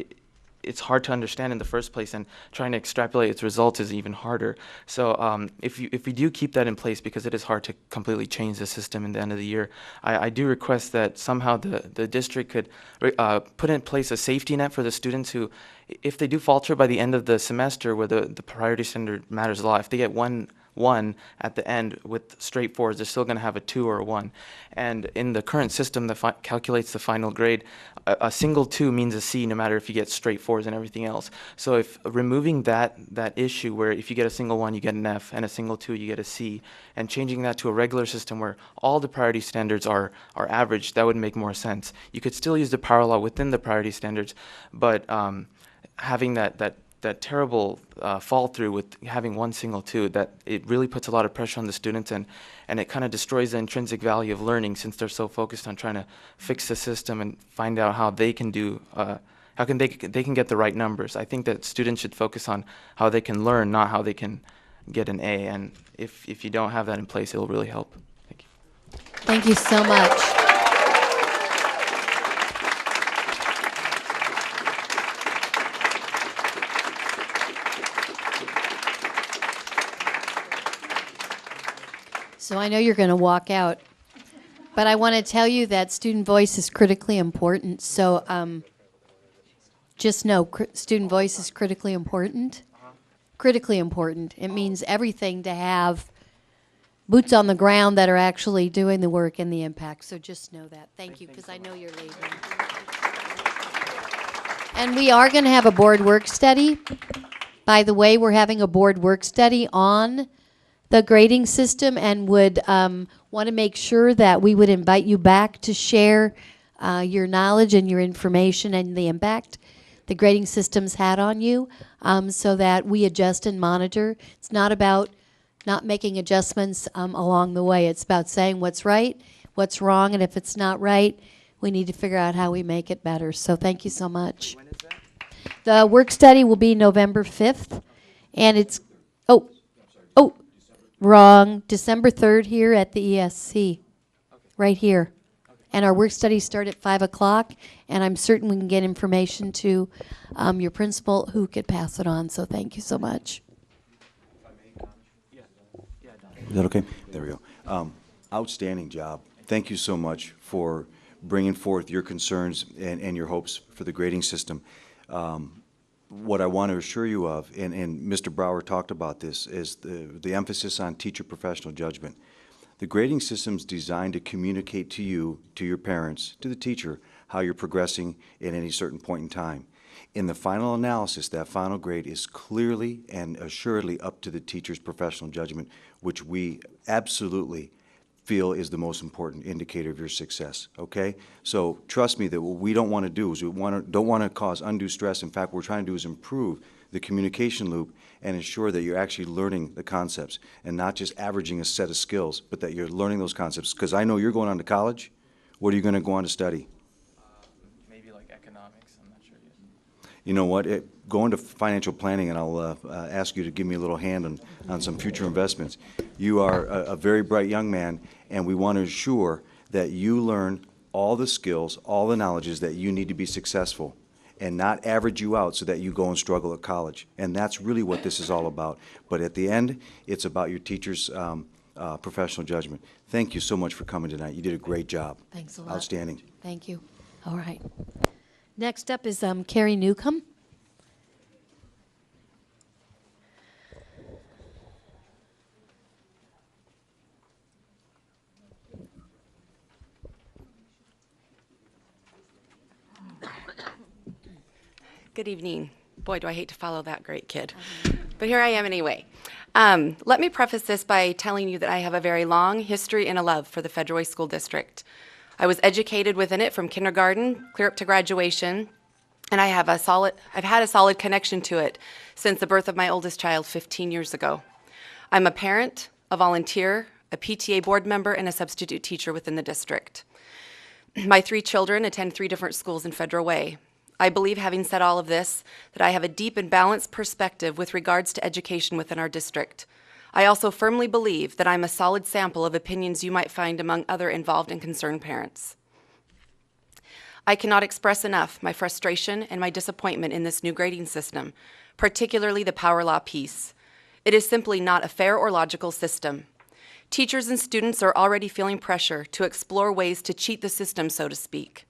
it's hard to understand in the first place, and trying to extrapolate its results is even harder. So if we do keep that in place, because it is hard to completely change the system in the end of the year, I do request that somehow the district could put in place a safety net for the students who, if they do falter by the end of the semester where the priority standard matters a lot, if they get one at the end with straight 4s, they're still going to have a 2 or a 1. And in the current system that calculates the final grade, a single 2 means a C no matter if you get straight 4s and everything else. So if removing that issue where if you get a single 1 you get an F and a single 2 you get a C, and changing that to a regular system where all the priority standards are averaged, that would make more sense. You could still use the power law within the priority standards, but having that terrible fall through with having one single 2, that it really puts a lot of pressure on the students, and it kind of destroys the intrinsic value of learning, since they're so focused on trying to fix the system and find out how they can do how can they can get the right numbers. I think that students should focus on how they can learn, not how they can get an A, and if you don't have that in place, it'll really help. Thank you. Thank you so much. So I know you're going to walk out, but I want to tell you that student voice is critically important. So just know student voice is critically important. Critically important. It means everything to have boots on the ground that are actually doing the work and the impact. So just know that. Thank you, because I know you're leaving. And we are going to have a board work study. By the way, we're having a board work study on the grading system, and would want to make sure that we would invite you back to share your knowledge and your information and the impact the grading system's had on you, so that we adjust and monitor. It's not about not making adjustments along the way. It's about saying what's right, what's wrong, and if it's not right, we need to figure out how we make it better. So thank you so much. When is that? The work study will be November 5th, and it's, wrong, December 3rd here at the ESC, right here. And our work studies start at 5 o'clock, and I'm certain we can get information to your principal who could pass it on. So thank you so much. Is that okay? There we go. Outstanding job. Thank you so much for bringing forth your concerns and your hopes for the grading system. What I want to assure you of, and Mr. Brower talked about this, is the emphasis on teacher professional judgment. The grading system's designed to communicate to you, to your parents, to the teacher, how you're progressing at any certain point in time. In the final analysis, that final grade is clearly and assuredly up to the teacher's professional judgment, which we absolutely feel is the most important indicator of your success, okay? So trust me that what we don't want to do is don't want to cause undue stress. In fact, what we're trying to do is improve the communication loop and ensure that you're actually learning the concepts and not just averaging a set of skills, but that you're learning those concepts. Because I know you're going on to college. What are you going to go on to study? Maybe like economics, I'm not sure yet. You know what? Go into financial planning, and I'll ask you to give me a little hand on some future investments. You are a very bright young man, and we want to ensure that you learn all the skills, all the knowledges that you need to be successful, and not average you out so that you go and struggle at college. And that's really what this is all about. But at the end, it's about your teacher's professional judgment. Thank you so much for coming tonight. You did a great job. Thanks a lot. Outstanding. Thank you. All right. Next up is Carrie Newcomb. Good evening. Boy, do I hate to follow that great kid. But here I am anyway. Let me preface this by telling you that I have a very long history and a love for the Federal Way School District. I was educated within it from kindergarten clear up to graduation, and I've had a solid connection to it since the birth of my oldest child 15 years ago. I'm a parent, a volunteer, a PTA board member, and a substitute teacher within the district. My 3 children attend 3 different schools in Federal Way. I believe, having said all of this, that I have a deep and balanced perspective with regards to education within our district. I also firmly believe that I'm a solid sample of opinions you might find among other involved and concerned parents. I cannot express enough my frustration and my disappointment in this new grading system, particularly the power law piece. It is simply not a fair or logical system. Teachers and students are already feeling pressure to explore ways to cheat the system, so to speak.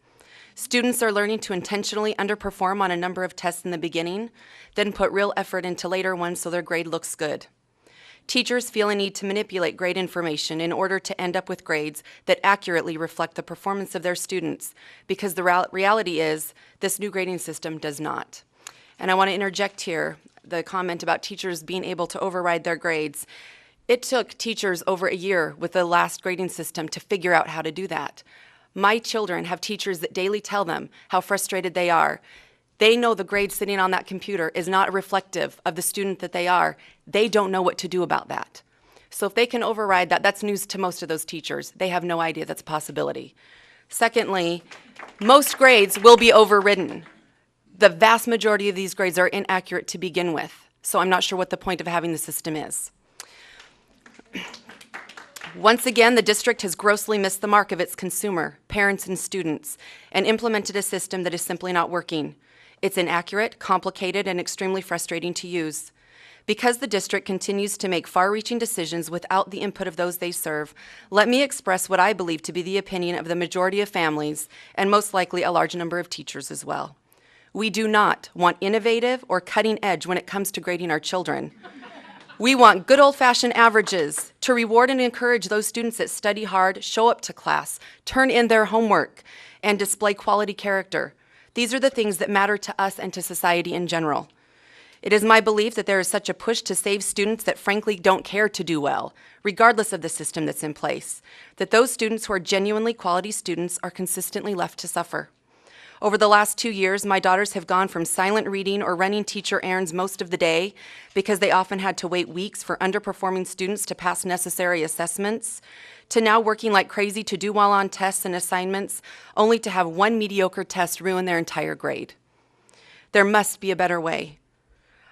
Students are learning to intentionally underperform on a number of tests in the beginning, then put real effort into later ones so their grade looks good. Teachers feel a need to manipulate grade information in order to end up with grades that accurately reflect the performance of their students, because the reality is this new grading system does not. And I want to interject here the comment about teachers being able to override their grades. It took teachers over a year with the last grading system to figure out how to do that. My children have teachers that daily tell them how frustrated they are. They know the grade sitting on that computer is not reflective of the student that they are. They don't know what to do about that. So if they can override that, that's news to most of those teachers. They have no idea that's a possibility. Secondly, most grades will be overridden. The vast majority of these grades are inaccurate to begin with, so I'm not sure what the point of having the system is. Once again, the district has grossly missed the mark of its consumer, parents and students, and implemented a system that is simply not working. It's inaccurate, complicated, and extremely frustrating to use. Because the district continues to make far-reaching decisions without the input of those they serve, let me express what I believe to be the opinion of the majority of families, and most likely a large number of teachers as well. We do not want innovative or cutting edge when it comes to grading our children. We want good old-fashioned averages to reward and encourage those students that study hard, show up to class, turn in their homework, and display quality character. These are the things that matter to us and to society in general. It is my belief that there is such a push to save students that frankly don't care to do well, regardless of the system that's in place, that those students who are genuinely quality students are consistently left to suffer. Over the last 2 years, my daughters have gone from silent reading or running teacher errands most of the day because they often had to wait weeks for underperforming students to pass necessary assessments, to now working like crazy to do well on tests and assignments, only to have one mediocre test ruin their entire grade. There must be a better way.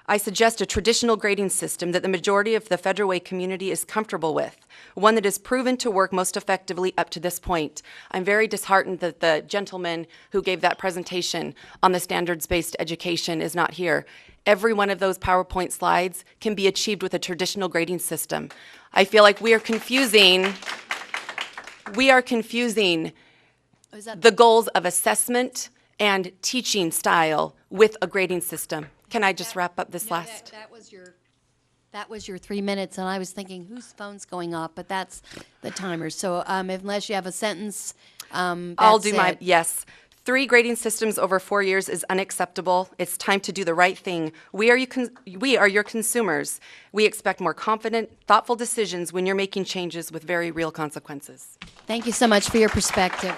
I suggest a traditional grading system that the majority of the Federal Way community is comfortable with, one that has proven to work most effectively up to this point. I'm very disheartened that the gentleman who gave that presentation on the standards-based education is not here. Every one of those PowerPoint slides can be achieved with a traditional grading system. I feel like we are confusing the goals of assessment and teaching style with a grading system. Can I just wrap up this last? That was your 3 minutes, and I was thinking, whose phone's going off? But that's the timer. So unless you have a sentence, I'll do my, yes. 3 grading systems over 4 years is unacceptable. It's time to do the right thing. We are your consumers. We expect more confident, thoughtful decisions when you're making changes with very real consequences. Thank you so much for your perspective.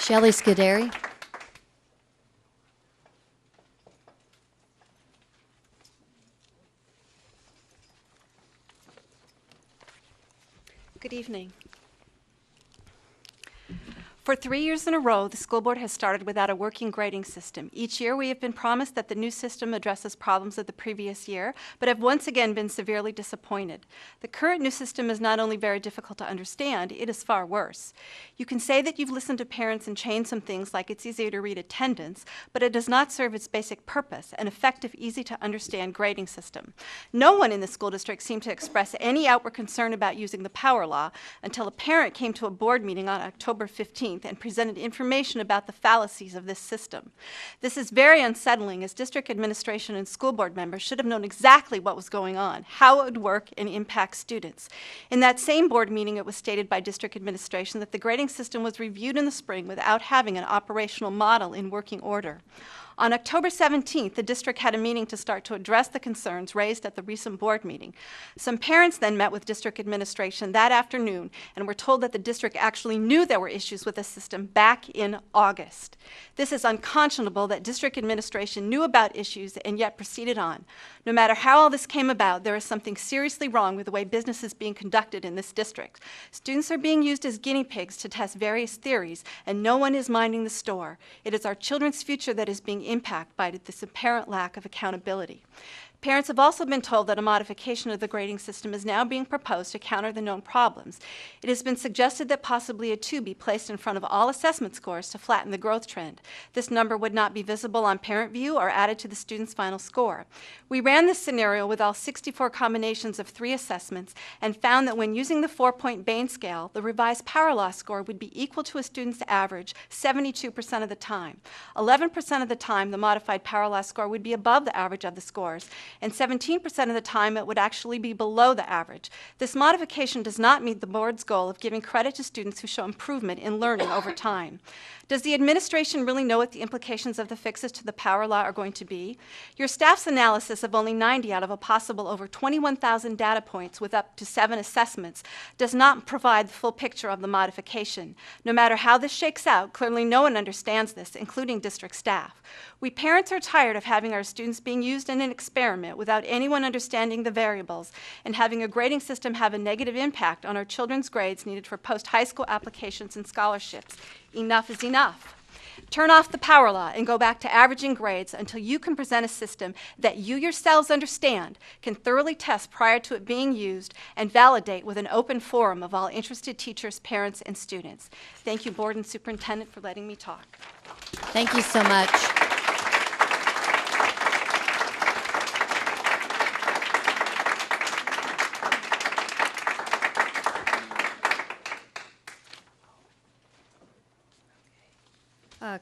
Shelley Scuderi. Good evening. For 3 years in a row, the school board has started without a working grading system. Each year, we have been promised that the new system addresses problems of the previous year, but have once again been severely disappointed. The current new system is not only very difficult to understand, it is far worse. You can say that you've listened to parents and changed some things like it's easier to read attendance, but it does not serve its basic purpose, an effective, easy-to-understand grading system. No one in the school district seemed to express any outward concern about using the power law until a parent came to a board meeting on October 15th and presented information about the fallacies of this system. This is very unsettling, as district administration and school board members should have known exactly what was going on, how it would work and impact students. In that same board meeting, it was stated by district administration that the grading system was reviewed in the spring without having an operational model in working order. On October 17th, the district had a meeting to start to address the concerns raised at the recent board meeting. Some parents then met with district administration that afternoon and were told that the district actually knew there were issues with the system back in August. This is unconscionable that district administration knew about issues and yet proceeded on. No matter how all this came about, there is something seriously wrong with the way business is being conducted in this district. Students are being used as guinea pigs to test various theories, and no one is minding the store. It is our children's future that is being impacted by this apparent lack of accountability. Parents have also been told that a modification of the grading system is now being proposed to counter the known problems. It has been suggested that possibly a 2 be placed in front of all assessment scores to flatten the growth trend. This number would not be visible on parent view or added to the student's final score. We ran this scenario with all 64 combinations of 3 assessments and found that when using the 4-point Bain scale, the revised power law score would be equal to a student's average 72% of the time. 11% of the time, the modified power law score would be above the average of the scores, and 17% of the time it would actually be below the average. This modification does not meet the board's goal of giving credit to students who show improvement in learning over time. Does the administration really know what the implications of the fixes to the power law are going to be? Your staff's analysis of only 90 out of a possible over 21,000 data points with up to 7 assessments does not provide the full picture of the modification. No matter how this shakes out, clearly no one understands this, including district staff. We parents are tired of having our students being used in an experiment without anyone understanding the variables and having a grading system have a negative impact on our children's grades needed for post-high school applications and scholarships. Enough is enough. Turn off the power law and go back to averaging grades until you can present a system that you yourselves understand, can thoroughly test prior to it being used, and validate with an open forum of all interested teachers, parents, and students. Thank you, Board and Superintendent, for letting me talk. Thank you so much.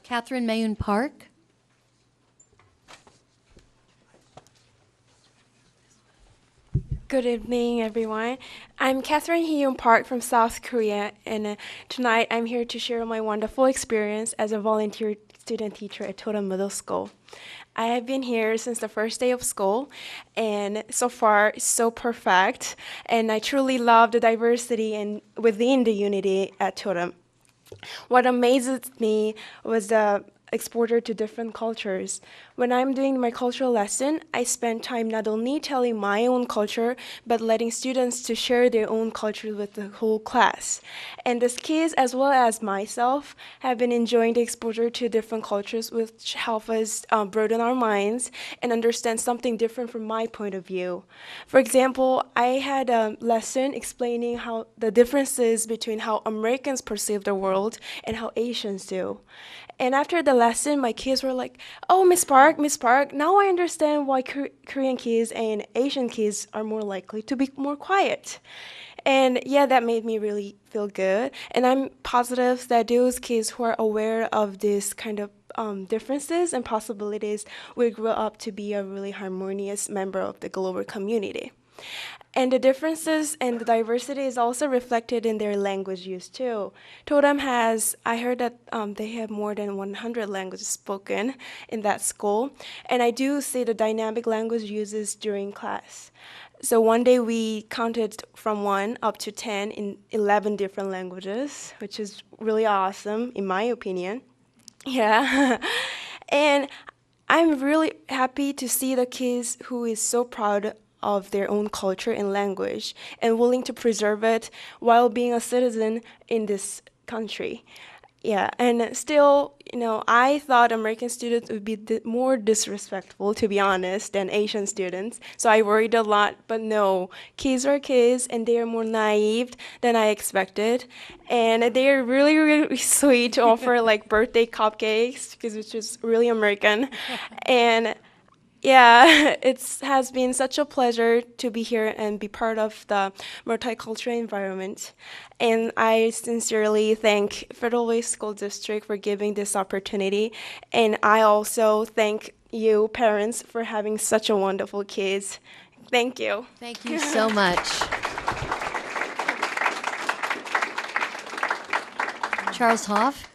Catherine Mayun Park. Good evening, everyone. I'm Catherine Hyun Park from South Korea, and tonight I'm here to share my wonderful experience as a volunteer student teacher at Totem Middle School. I have been here since the first day of school, and so far it's so perfect, and I truly love the diversity and within the unity at Totem. What amazes me was the exposure to different cultures. When I'm doing my cultural lesson, I spend time not only telling my own culture, but letting students to share their own culture with the whole class. And the kids, as well as myself, have been enjoying the exposure to different cultures, which help us broaden our minds and understand something different from my point of view. For example, I had a lesson explaining how the differences between how Americans perceive the world and how Asians do. And after the lesson, my kids were like, "Oh, Miss Park, now I understand why Korean kids and Asian kids are more likely to be more quiet." And yeah, that made me really feel good. And I'm positive that those kids who are aware of this kind of differences and possibilities will grow up to be a really harmonious member of the global community. And the differences and the diversity is also reflected in their language use too. Totem has, I heard that they have more than 100 languages spoken in that school. And I do see the dynamic language uses during class. So one day we counted from 1 up to 10 in 11 different languages, which is really awesome in my opinion. Yeah. And I'm really happy to see the kids who is so proud of their own culture and language and willing to preserve it while being a citizen in this country. Yeah, and still, I thought American students would be more disrespectful, to be honest, than Asian students. So I worried a lot, but no, kids are kids and they are more naive than I expected. And they are really, really sweet to offer like birthday cupcakes because it's just really American. And yeah, it has been such a pleasure to be here and be part of the multicultural environment. And I sincerely thank Federal Way School District for giving this opportunity. And I also thank you, parents, for having such a wonderful kids. Thank you. Thank you so much. Charles Hoff.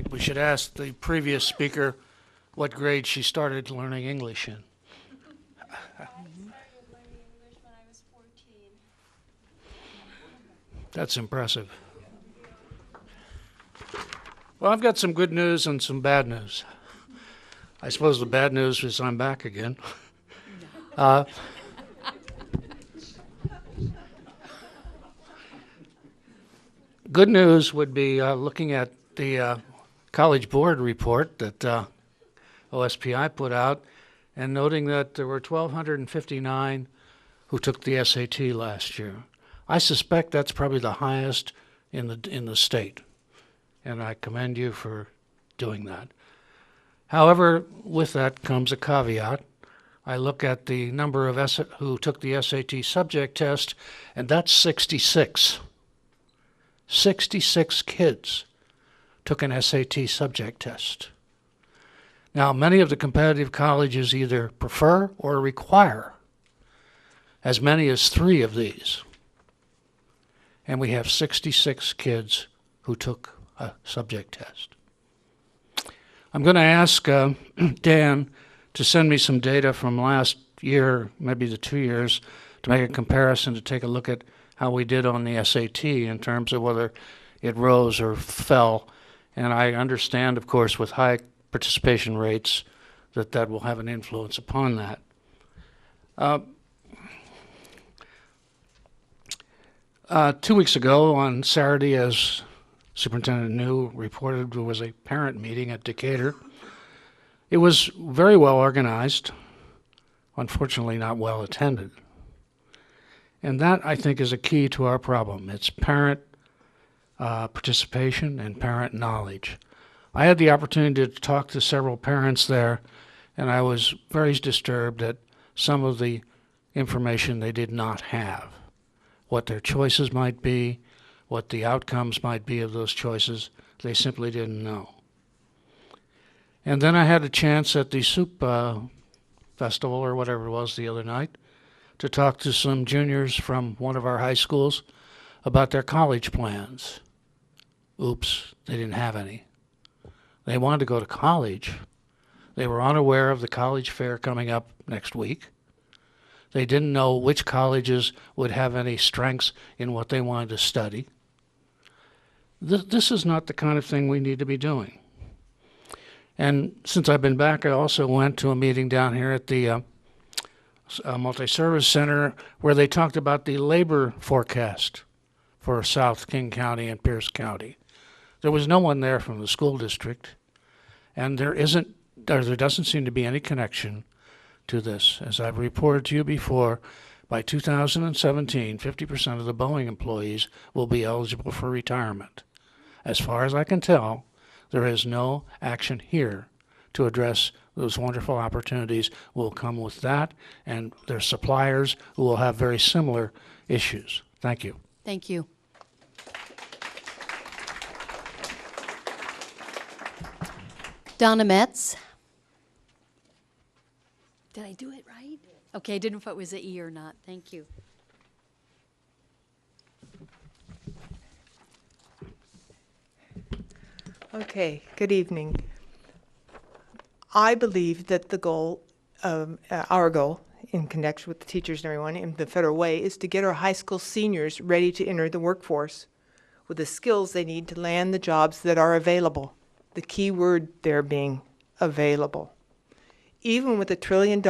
think we should ask the previous speaker what grade she started learning English in. That's impressive. Well, I've got some good news and some bad news. I suppose the bad news is I'm back again. Good news would be looking at the College Board report that OSPI put out and noting that there were 1,259 who took the SAT last year. I suspect that's probably the highest in the state, and I commend you for doing that. However, with that comes a caveat. I look at the number of who took the SAT subject test, and that's 66. 66 kids took an SAT subject test. Now, many of the competitive colleges either prefer or require as many as 3 of these. And we have 66 kids who took a subject test. I'm going to ask Dan to send me some data from last year, maybe the 2 years, to make a comparison, to take a look at how we did on the SAT in terms of whether it rose or fell. And I understand, of course, with high participation rates, that will have an influence upon that. 2 weeks ago on Saturday, as Superintendent New reported, there was a parent meeting at Decatur. It was very well organized, unfortunately not well attended. And that, I think, is a key to our problem. It's parent participation and parent knowledge. I had the opportunity to talk to several parents there, and I was very disturbed at some of the information they did not have, what their choices might be, what the outcomes might be of those choices. They simply didn't know. And then I had a chance at the soup festival or whatever it was the other night to talk to some juniors from one of our high schools about their college plans. Oops, they didn't have any. They wanted to go to college. They were unaware of the college fair coming up next week. They didn't know which colleges would have any strengths in what they wanted to study. This is not the kind of thing we need to be doing. And since I've been back, I also went to a meeting down here at the Multi-Service Center where they talked about the labor forecast for South King County and Pierce County. There was no one there from the school district, and there doesn't seem to be any connection to this. As I've reported to you before, by 2017, 50% of the Boeing employees will be eligible for retirement. As far as I can tell, there is no action here to address those wonderful opportunities will come with that, and their suppliers who will have very similar issues. Thank you. Thank you. Donna Metz. Did I do it right? Okay, didn't know if it was an E or not. Thank you. Okay, good evening. I believe that the goal, our goal, in connection with the teachers and everyone in the federal way, is to get our high school seniors ready to enter the workforce with the skills they need to land the jobs that are available. The key word there being available. Even with $1 trillion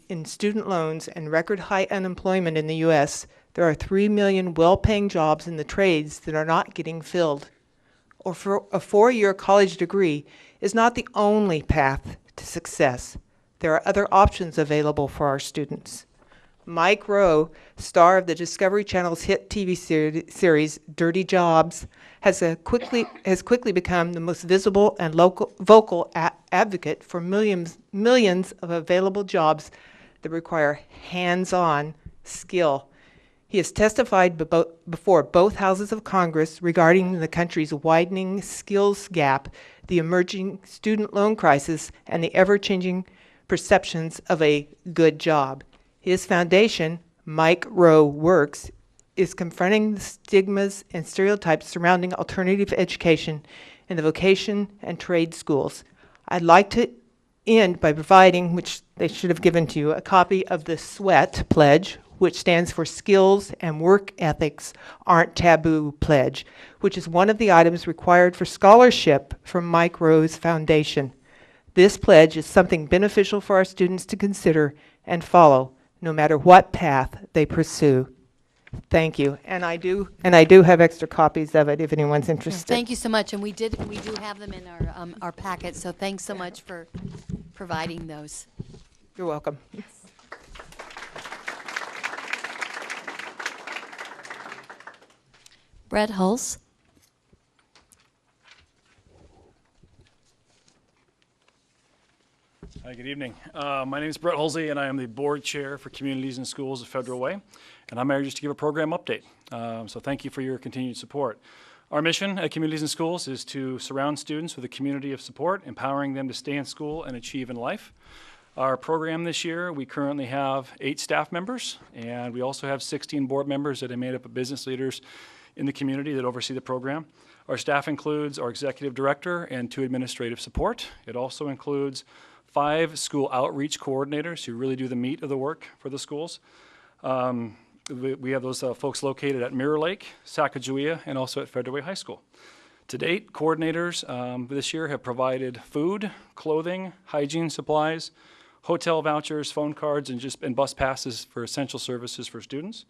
in student loans and record high unemployment in the U.S., there are 3 million well-paying jobs in the trades that are not getting filled. Or for a 4-year college degree is not the only path to success. There are other options available for our students. Mike Rowe, star of the Discovery Channel's hit TV series Dirty Jobs, has quickly become the most visible and vocal advocate for millions of available jobs that require hands-on skill. He has testified before both houses of Congress regarding the country's widening skills gap, the emerging student loan crisis, and the ever-changing perceptions of a good job. His foundation, Mike Rowe Works, is confronting the stigmas and stereotypes surrounding alternative education in the vocation and trade schools. I'd like to end by providing, which they should have given to you, a copy of the SWEAT pledge, which stands for Skills and Work Ethics Aren't Taboo pledge, which is one of the items required for scholarship from Mike Rose Foundation. This pledge is something beneficial for our students to consider and follow, no matter what path they pursue. Thank you. And I do have extra copies of it if anyone's interested. Thank you so much, and we do have them in our packet, so thanks so much for providing those. You're welcome. Brett Hulse. Hi, good evening. My name is Brett Hulsey, and I am the board chair for Communities and Schools of Federal Way, and I'm here just to give a program update. So thank you for your continued support. Our mission at Communities and Schools is to surround students with a community of support, empowering them to stay in school and achieve in life. Our program this year, we currently have 8 staff members, and we also have 16 board members that are made up of business leaders in the community that oversee the program. Our staff includes our executive director and 2 administrative support. It also includes 5 school outreach coordinators who really do the meat of the work for the schools. We have those folks located at Mirror Lake, Sacagawea, and also at Federal Way High School. To date, coordinators this year have provided food, clothing, hygiene supplies, hotel vouchers, phone cards, and bus passes for essential services for students.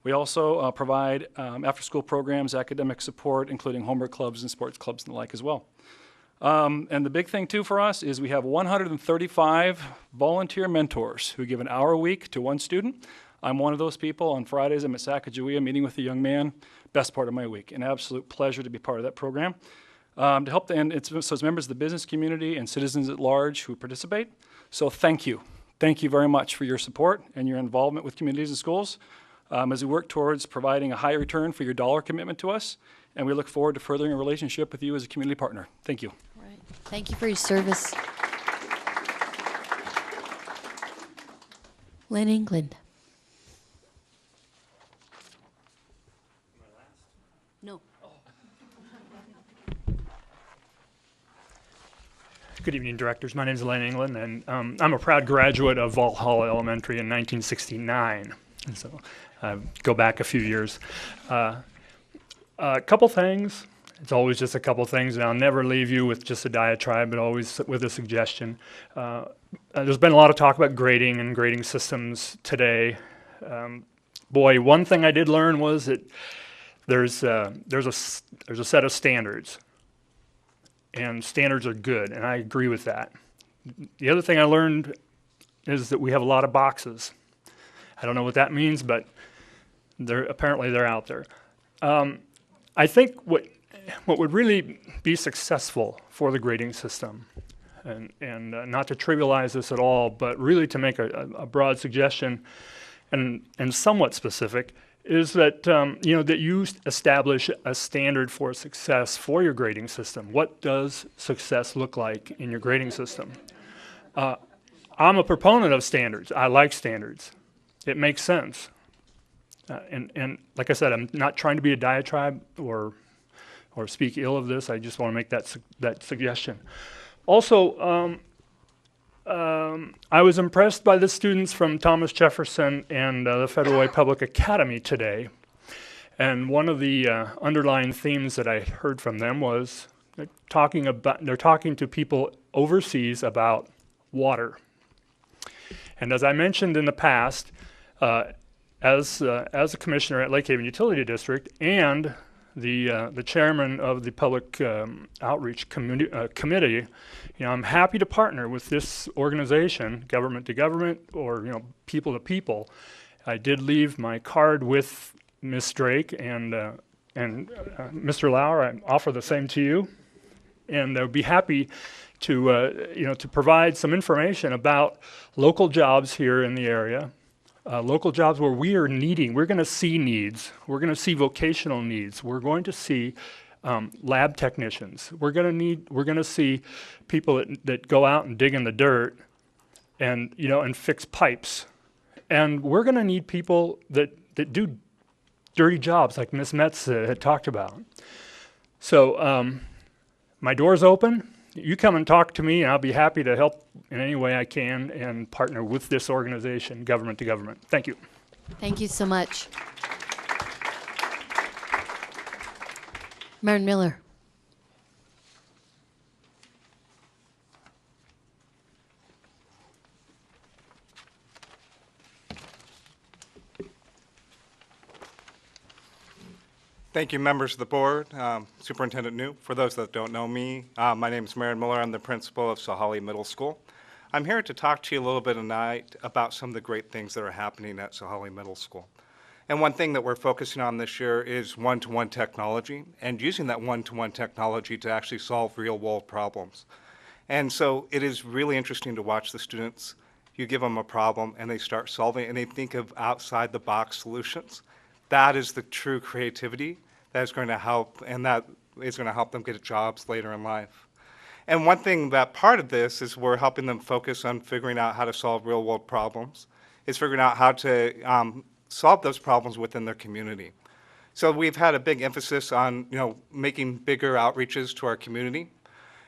We also provide after-school programs, academic support, including homework clubs and sports clubs and the like as well. And the big thing, too, for us is we have 135 volunteer mentors who give an hour a week to one student. I'm one of those people. On Fridays, I'm at Sacagawea meeting with a young man. Best part of my week. An absolute pleasure to be part of that program. To help, it's members of the business community and citizens at large who participate. So thank you. Thank you very much for your support and your involvement with Communities and Schools as we work towards providing a high return for your dollar commitment to us. And we look forward to furthering a relationship with you as a community partner. Thank you. All right. Thank you for your service. Lynn England. No. Good evening, directors. My name is Lynn England, and I'm a proud graduate of Valhalla Elementary in 1969. And so go back a few years. A couple things. It's always just a couple things, and I'll never leave you with just a diatribe, but always with a suggestion. There's been a lot of talk about grading and grading systems today. Boy, one thing I did learn was that there's a set of standards, and standards are good, and I agree with that. The other thing I learned is that we have a lot of boxes. I don't know what that means, but apparently they're out there. I think what would really be successful for the grading system, and not to trivialize this at all, but really to make a broad suggestion and somewhat specific, is that that you establish a standard for success for your grading system. What does success look like in your grading system? I'm a proponent of standards. I like standards. It makes sense. And like I said, I'm not trying to be a diatribe or speak ill of this. I just want to make that suggestion. Also, I was impressed by the students from Thomas Jefferson and the Federal Way Public Academy today. And one of the underlying themes that I heard from them was they're talking to people overseas about water. And as I mentioned in the past, as a commissioner at Lake Haven Utility District and the chairman of the Public Outreach Committee, I'm happy to partner with this organization, government to government or people to people. I did leave my card with Ms. Drake and Mr. Lauer. I offer the same to you, and I would be happy to to provide some information about local jobs here in the area. Local jobs where we're going to see needs. We're going to see vocational needs. We're going to see lab technicians. We're going to see people that go out and dig in the dirt and fix pipes. And we're going to need people that do dirty jobs like Ms. Metz had talked about. So my door's open. You come and talk to me, and I'll be happy to help in any way I can and partner with this organization, government to government. Thank you. Thank you so much. Marin Miller. Thank you, members of the board, Superintendent New. For those that don't know me, my name is Marin Miller. I'm the principal of Sahalee Middle School. I'm here to talk to you a little bit tonight about some of the great things that are happening at Sahalee Middle School. And one thing that we're focusing on this year is one-to-one technology and using that one-to-one technology to actually solve real-world problems. And so it is really interesting to watch the students. You give them a problem and they start solving it and they think of outside-the-box solutions. That is the true creativity that is going to help, and that is going to help them get jobs later in life. And one thing that part of this is we're helping them focus on figuring out how to solve real-world problems, is figuring out how to solve those problems within their community. So we've had a big emphasis on, making bigger outreaches to our community.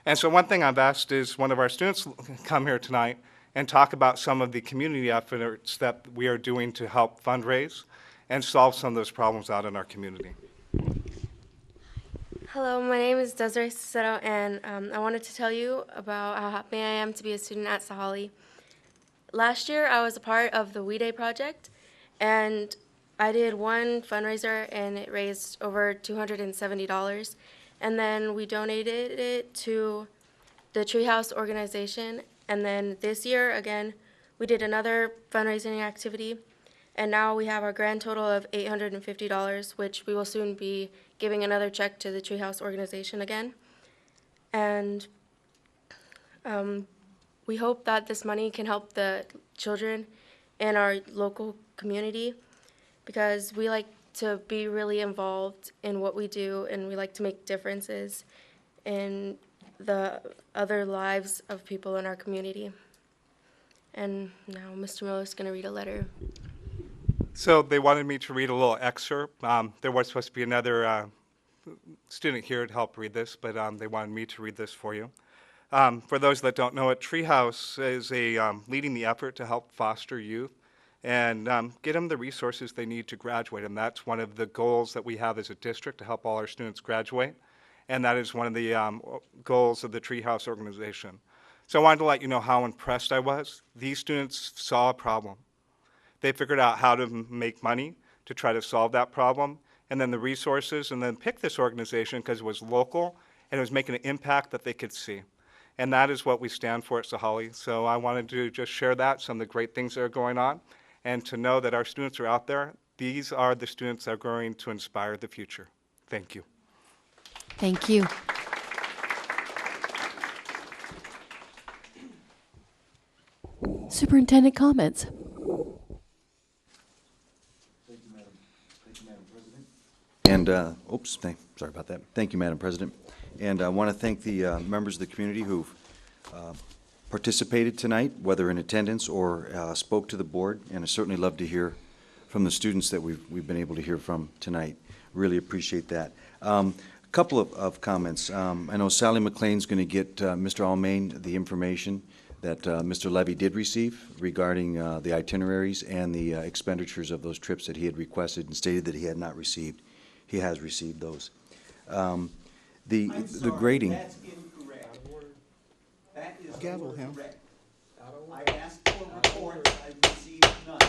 And so one thing I've asked is one of our students come here tonight and talk about some of the community efforts that we are doing to help fundraise and solve some of those problems out in our community. Hello, my name is Desiree Cicero, and I wanted to tell you about how happy I am to be a student at Sahalee. Last year, I was a part of the We Day project, and I did one fundraiser, and it raised over $270, and then we donated it to the Treehouse organization, and then this year, again, we did another fundraising activity, and now we have our grand total of $850, which we will soon be giving another check to the Treehouse organization again. And we hope that this money can help the children in our local community, because we like to be really involved in what we do, and we like to make differences in the other lives of people in our community. And now Mr. Miller is going to read a letter. So they wanted me to read a little excerpt. There was supposed to be another student here to help read this, but they wanted me to read this for you. For those that don't know it, Treehouse is leading the effort to help foster youth and get them the resources they need to graduate. And that's one of the goals that we have as a district, to help all our students graduate. And that is one of the goals of the Treehouse organization. So I wanted to let you know how impressed I was. These students saw a problem. They figured out how to make money to try to solve that problem, and then the resources, and then pick this organization because it was local and it was making an impact that they could see. And that is what we stand for at Sahalee. So I wanted to just share that, some of the great things that are going on, and to know that our students are out there. These are the students that are going to inspire the future. Thank you. Thank you. Superintendent comments. And, sorry about that. Thank you, Madam President. And I want to thank the members of the community who've participated tonight, whether in attendance or spoke to the board. And I certainly love to hear from the students that we've been able to hear from tonight. Really appreciate that. A couple of comments. I know Sally McLean's going to get Mr. Almain the information that Mr. Levy did receive regarding the itineraries and the expenditures of those trips that he had requested and stated that he had not received. He has received those. The grading. That's incorrect. That is Gavel him. incorrect. I asked for a report. I received none.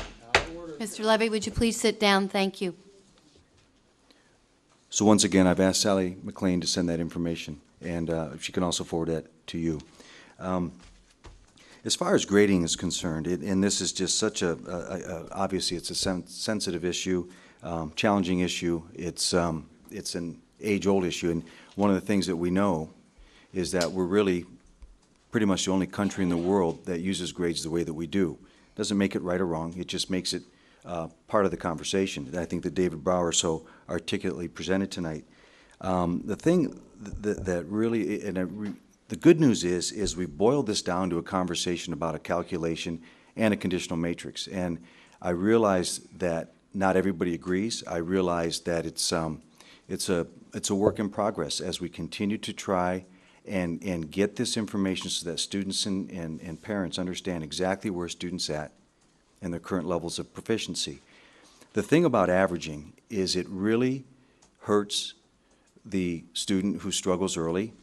Mr. Levy, would you please sit down? Thank you. So once again, I've asked Sally McLean to send that information, and she can also forward that to you. As far as grading is concerned, and this is just such obviously it's a sensitive issue, challenging issue. It's an age-old issue, and one of the things that we know is that we're really pretty much the only country in the world that uses grades the way that we do. Doesn't make it right or wrong, it just makes it part of the conversation that I think that David Brower so articulately presented tonight. The thing that really, the good news is we boiled this down to a conversation about a calculation and a conditional matrix, and I realize that not everybody agrees. I realize that it's a work in progress as we continue to try and get this information so that students and parents understand exactly where students at and their current levels of proficiency. The thing about averaging is it really hurts the student who struggles early.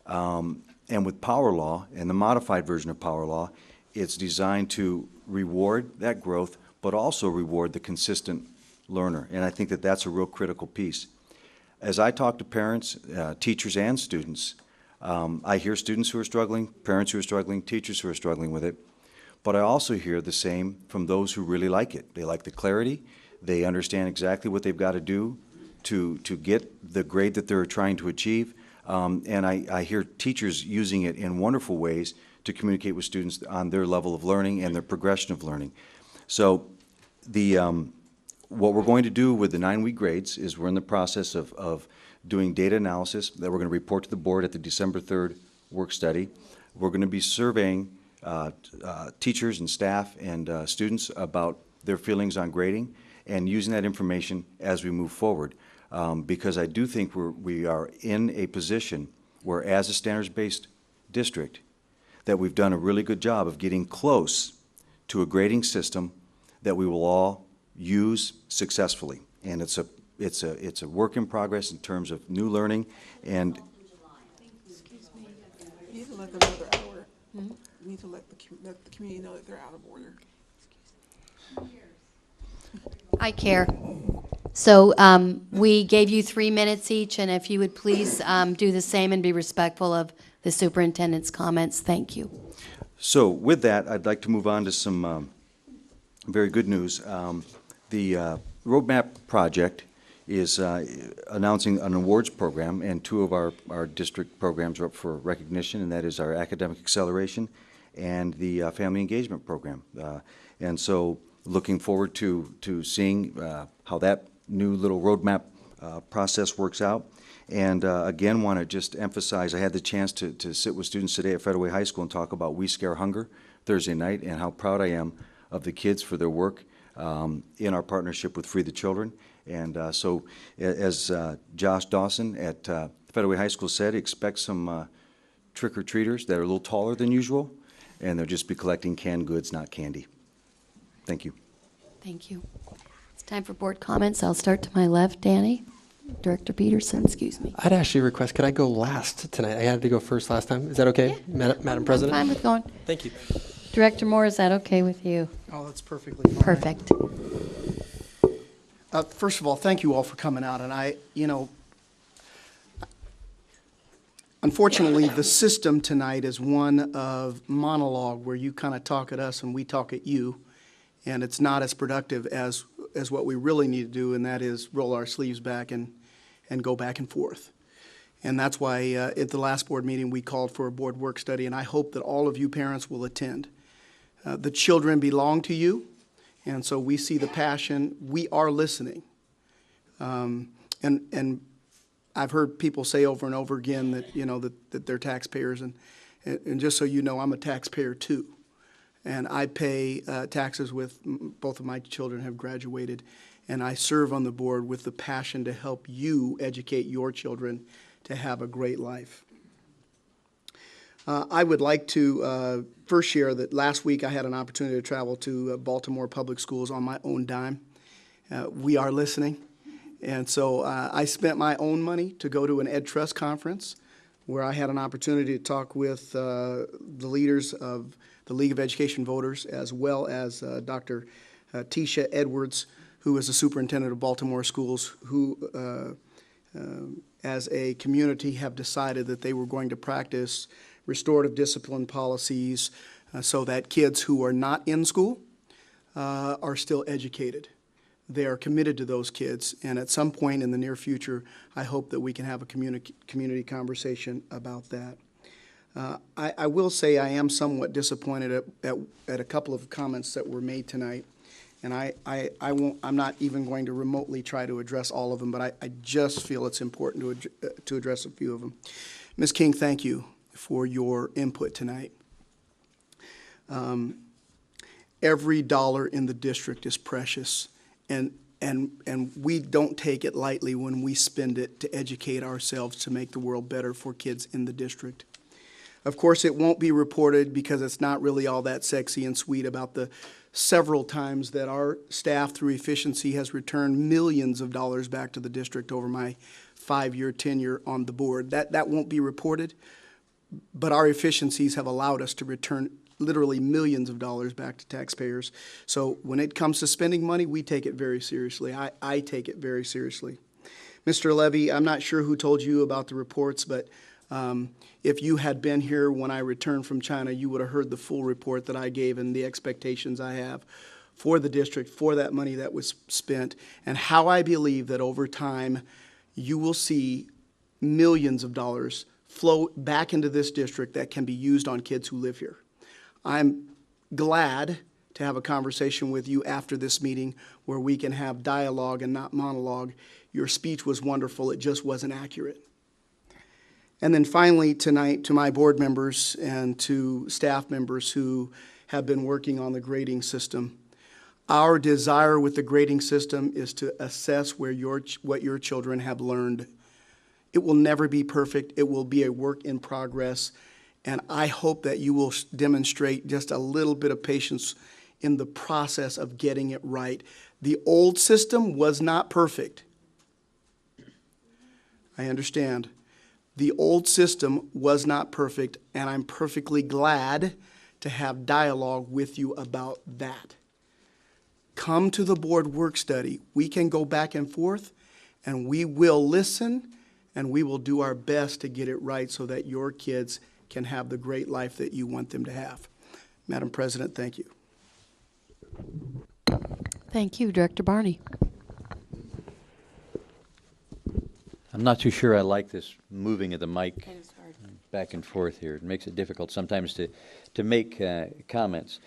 And with Power Law and the modified version of Power Law, it's designed to reward that growth, but also reward the consistent learner. And I think that that's a real critical piece. As I talk to parents, teachers, and students, I hear students who are struggling, parents who are struggling, teachers who are struggling with it. But I also hear the same from those who really like it. They like the clarity. They understand exactly what they've got to do to get the grade that they're trying to achieve. And I hear teachers using it in wonderful ways to communicate with students on their level of learning and their progression of learning. So what we're going to do with the 9-week grades is we're in the process of doing data analysis that we're going to report to the board at the December 3rd work study. We're going to be surveying teachers and staff and students about their feelings on grading and using that information as we move forward. Because I do think we are in a position where, as a standards-based district, that we've done a really good job of getting close to a grading system that we will all use successfully. And it's a work in progress in terms of new learning. And You need to let them know they're out of order. You need to let the community know that they're out of order. I care. So we gave you 3 minutes each, and if you would please do the same and be respectful of the superintendent's comments. Thank you. so with that, I'd like to move on to some very good news. The roadmap project is announcing an awards program, and 2 of our district programs are up for recognition, and that is our academic acceleration and the family engagement program. And so looking forward to seeing how that new little roadmap process works out. And again, want to just emphasize, I had the chance to sit with students today at Federal Way High School and talk about We Scare Hunger Thursday night, and how proud I am of the kids for their work in our partnership with Free the Children. And so as Josh Dawson at Federal Way High School said, expect some trick-or-treaters that are a little taller than usual, and they'll just be collecting canned goods, not candy. Thank you. Thank you. It's time for board comments. I'll start to my left. Danny? Director Peterson, excuse me. I'd actually request, could I go last tonight? I had to go first last time. Is that okay, Madam President? I'm fine with going. Thank you. Director Moore, is that okay with you? Oh, that's perfectly fine. Perfect. First of all, thank you all for coming out. And unfortunately, the system tonight is one of monologue, where you kind of talk at us and we talk at you. And it's not as productive as what we really need to do, and that is roll our sleeves back and go back and forth. And that's why at the last board meeting, we called for a board work study, and I hope that all of you parents will attend. The children belong to you, and so we see the passion. We are listening. And I've heard people say over and over again that, that they're taxpayers, and just so you know, I'm a taxpayer too. And I pay taxes with, both of my children have graduated, and I serve on the board with the passion to help you educate your children to have a great life. I would like to first share that last week I had an opportunity to travel to Baltimore Public Schools on my own dime. We are listening. And so I spent my own money to go to an Ed Trust conference, where I had an opportunity to talk with the leaders of the League of Education Voters, as well as Dr. Tisha Edwards, who is the superintendent of Baltimore Schools, who, as a community, have decided that they were going to practice restorative discipline policies so that kids who are not in school are still educated. They are committed to those kids, and at some point in the near future, I hope that we can have a community conversation about that. I will say I am somewhat disappointed at a couple of comments that were made tonight, and I'm not even going to remotely try to address all of them, but I just feel it's important to address a few of them. Ms. King, thank you for your input tonight. Every dollar in the district is precious, and and we don't take it lightly when we spend it to educate ourselves to make the world better for kids in the district. Of course, it won't be reported because it's not really all that sexy and sweet about the several times that our staff, through efficiency, has returned millions of dollars back to the district over my 5-year tenure on the board. That won't be reported, but our efficiencies have allowed us to return literally millions of dollars back to taxpayers. So when it comes to spending money, we take it very seriously. I take it very seriously. Mr. Levy, I'm not sure who told you about the reports, but if you had been here when I returned from China, you would have heard the full report that I gave and the expectations I have for the district, for that money that was spent, and how I believe that over time you will see millions of dollars flow back into this district that can be used on kids who live here. I'm glad to have a conversation with you after this meeting where we can have dialogue and not monologue. Your speech was wonderful. It just wasn't accurate. And then finally tonight, to my board members and to staff members who have been working on the grading system, our desire with the grading system is to assess what your children have learned. It will never be perfect. It will be a work in progress. And I hope that you will demonstrate just a little bit of patience in the process of getting it right. The old system was not perfect. I understand. The old system was not perfect, and I'm perfectly glad to have dialogue with you about that. Come to the board work study. We can go back and forth, and we will listen, and we will do our best to get it right so that your kids can have the great life that you want them to have. Madam President, thank you. Thank you, Director Barney. I'm not too sure I like this moving of the mic back and forth here. It makes it difficult sometimes to make comments.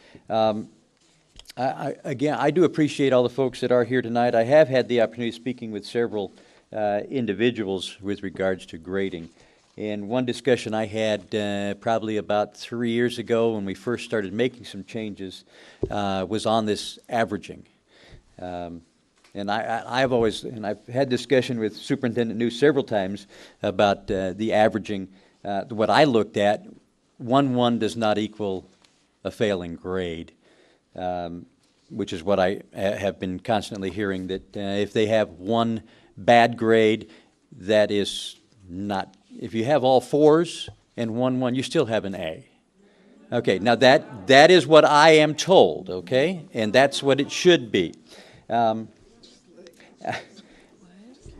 Again, I do appreciate all the folks that are here tonight. I have had the opportunity of speaking with several individuals with regards to grading. And one discussion I had probably about 3 years ago when we first started making some changes was on this averaging. And I've always, and I've had discussion with Superintendent New several times about the averaging. What I looked at, 1-1 does not equal a failing grade, which is what I have been constantly hearing, that if they have one bad grade, that is not, if you have all 4s and 1-1, you still have an A. Okay, now that is what I am told, okay? And that's what it should be.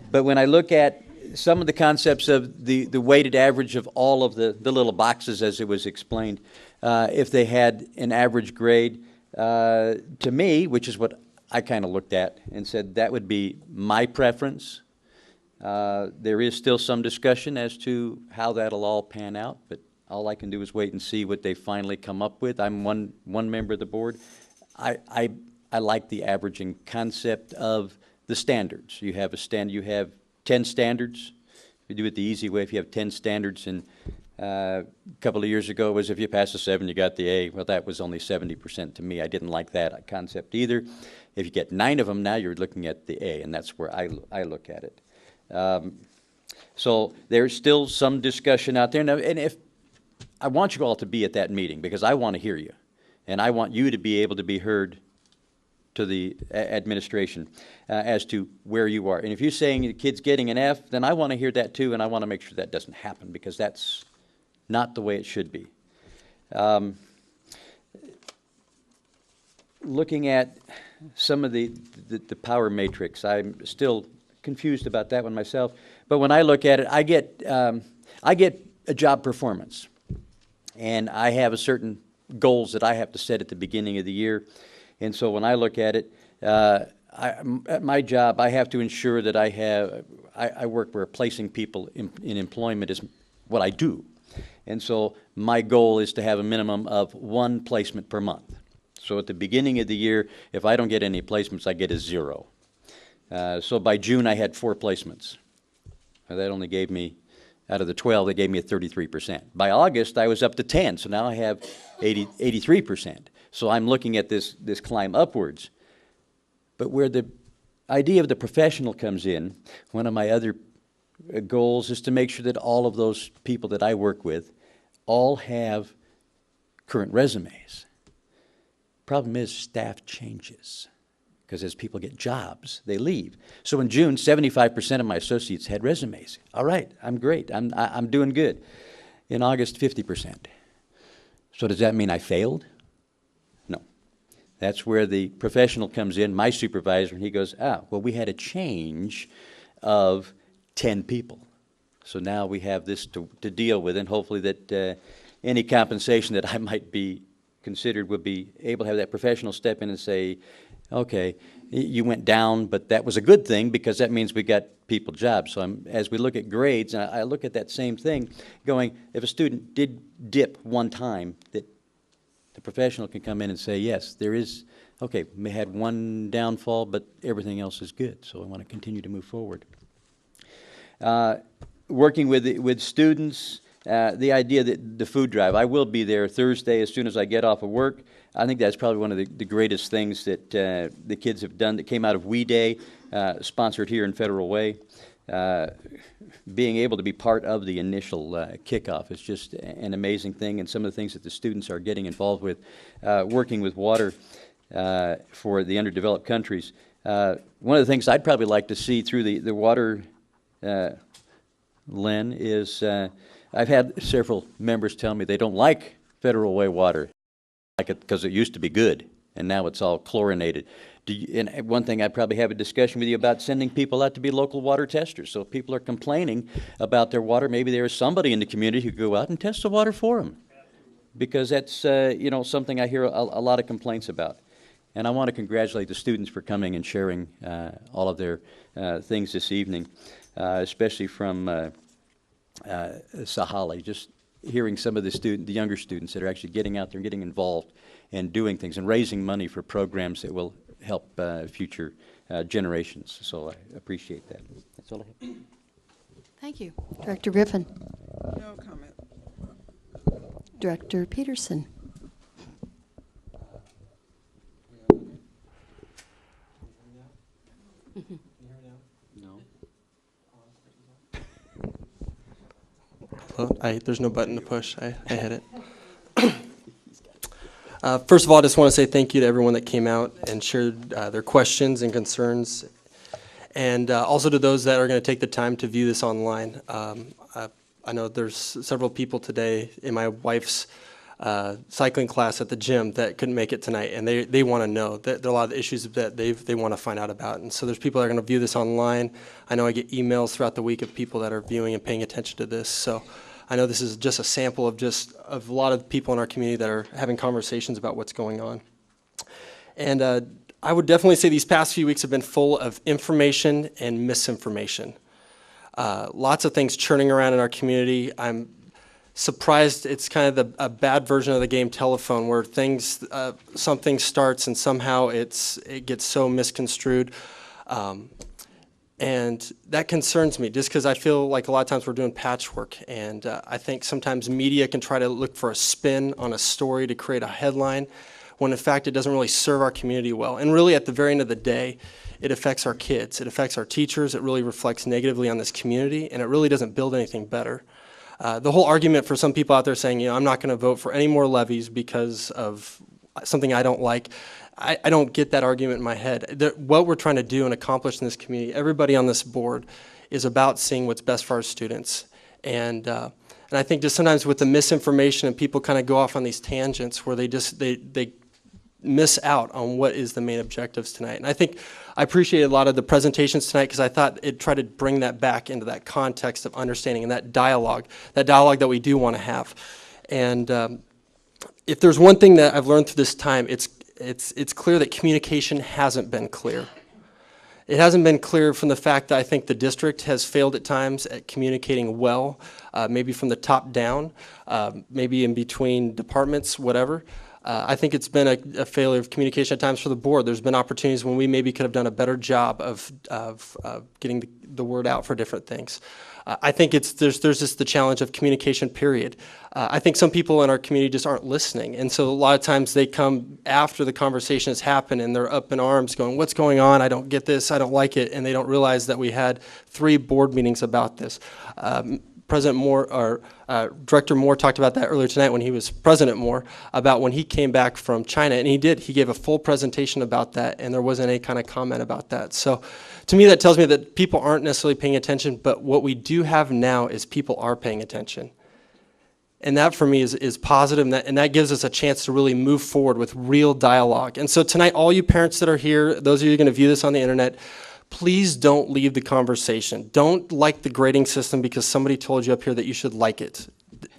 But when I look at some of the concepts of the weighted average of all of the little boxes as it was explained, if they had an average grade, to me, which is what I kind of looked at and said that would be my preference. There is still some discussion as to how that'll all pan out, but all I can do is wait and see what they finally come up with. I'm one member of the board. I like the averaging concept of the standards. You have you have 10 standards. You do it the easy way. If you have 10 standards, and a couple of years ago was if you pass a 7, you got the A. Well, that was only 70% to me. I didn't like that concept either. If you get 9 of them, now you're looking at the A, and that's where I look at it. So there's still some discussion out there. Now, and if I want you all to be at that meeting because I want to hear you, and I want you to be able to be heard to the administration as to where you are. And if you're saying the kid's getting an F, then I want to hear that too, and I want to make sure that doesn't happen because that's not the way it should be. Looking at some of the power matrix, I'm still confused about that one myself. But when I look at it, I get a job performance, and I have a certain goals that I have to set at the beginning of the year. And so when I look at it, at my job, I have to ensure that I work where placing people in employment is what I do. And so my goal is to have a minimum of 1 placement per month. So at the beginning of the year, if I don't get any placements, I get a 0. So by June, I had 4 placements. That only gave me, out of the 12, they gave me a 33%. By August, I was up to 10, so now I have 83%. So I'm looking at this climb upwards. But where the idea of the professional comes in. One of my other goals is to make sure that all of those people that I work with all have current resumes. Problem is, staff changes, because as people get jobs, they leave. So in June, 75% of my associates had resumes. All right, I'm great, I'm doing good. In August, 50%. So does that mean I failed? No. That's where the professional comes in, my supervisor, and he goes, well, we had a change of 10 people. So now we have this to deal with, and hopefully that any compensation that I might be considered would be able to have that professional step in and say, okay, you went down, but that was a good thing because that means we got people jobs. So as we look at grades, and I look at that same thing going, if a student did dip one time, that the professional can come in and say, yes, there is, okay, we had one downfall, but everything else is good. So I want to continue to move forward. Working with students, the idea that the food drive, I will be there Thursday as soon as I get off of work. I think that's probably one of the greatest things that the kids have done that came out of We Day, sponsored here in Federal Way. Being able to be part of the initial kickoff is just an amazing thing, and some of the things that the students are getting involved with, working with water for the underdeveloped countries. One of the things I'd probably like to see through the water Len, is I've had several members tell me they don't like Federal Way water, like it because it used to be good, and now it's all chlorinated. And one thing I'd probably have a discussion with you about sending people out to be local water testers. So if people are complaining about their water, maybe there is somebody in the community who could go out and test the water for them, because that's you know, something I hear a lot of complaints about. And I want to congratulate the students for coming and sharing all of their things this evening, especially from Sahali. Just hearing some of the younger students that are actually getting out there and getting involved and doing things and raising money for programs that will help future generations. So I appreciate that. That's all I have. Thank you. Director Griffin. No comment. Director Peterson. No. Well, there's no button to push. I hit it. First of all, I just want to say thank you to everyone that came out and shared their questions and concerns, and also to those that are going to take the time to view this online. I know there's several people today in my wife's cycling class at the gym that couldn't make it tonight, and they want to know. There are a lot of issues that they want to find out about, and so there's people that are going to view this online. I know I get emails throughout the week of people that are viewing and paying attention to this, so I know this is just a sample of a lot of people in our community that are having conversations about what's going on. And I would definitely say these past few weeks have been full of information and misinformation. Lots of things churning around in our community. I'm surprised it's kind of a bad version of the game telephone, where something starts and somehow it gets so misconstrued. And that concerns me, just because I feel like a lot of times we're doing patchwork, and I think sometimes media can try to look for a spin on a story to create a headline, when in fact it doesn't really serve our community well. And really at the very end of the day, it affects our kids, it affects our teachers, it really reflects negatively on this community, and it really doesn't build anything better. The whole argument for some people out there saying, you know, I'm not going to vote for any more levies because of something I don't like, I don't get that argument in my head. What we're trying to do and accomplish in this community, everybody on this board, is about seeing what's best for our students. And I think just sometimes with the misinformation and people kind of go off on these tangents where they miss out on what is the main objectives tonight. And I think I appreciated a lot of the presentations tonight, because I thought it tried to bring that back into that context of understanding and that dialogue that we do want to have. And if there's one thing that I've learned through this time, it's clear that communication hasn't been clear. It hasn't been clear from the fact that I think the district has failed at times at communicating well, maybe from the top down, maybe in between departments, whatever. I think it's been a failure of communication at times for the board. There's been opportunities when we maybe could have done a better job of getting the word out for different things. I think there's just the challenge of communication, period. I think some people in our community just aren't listening. And so a lot of times they come after the conversation has happened and they're up in arms going, what's going on? I don't get this. I don't like it. And they don't realize that we had 3 board meetings about this. President Moore, or Director Moore talked about that earlier tonight when he was President Moore, about when he came back from China, and he gave a full presentation about that, and there wasn't any kind of comment about that. So to me, that tells me that people aren't necessarily paying attention, but what we do have now is people are paying attention. And that for me is positive, and that gives us a chance to really move forward with real dialogue. And so tonight, all you parents that are here, those of you who are going to view this on the internet, please don't leave the conversation. Don't like the grading system because somebody told you up here that you should like it.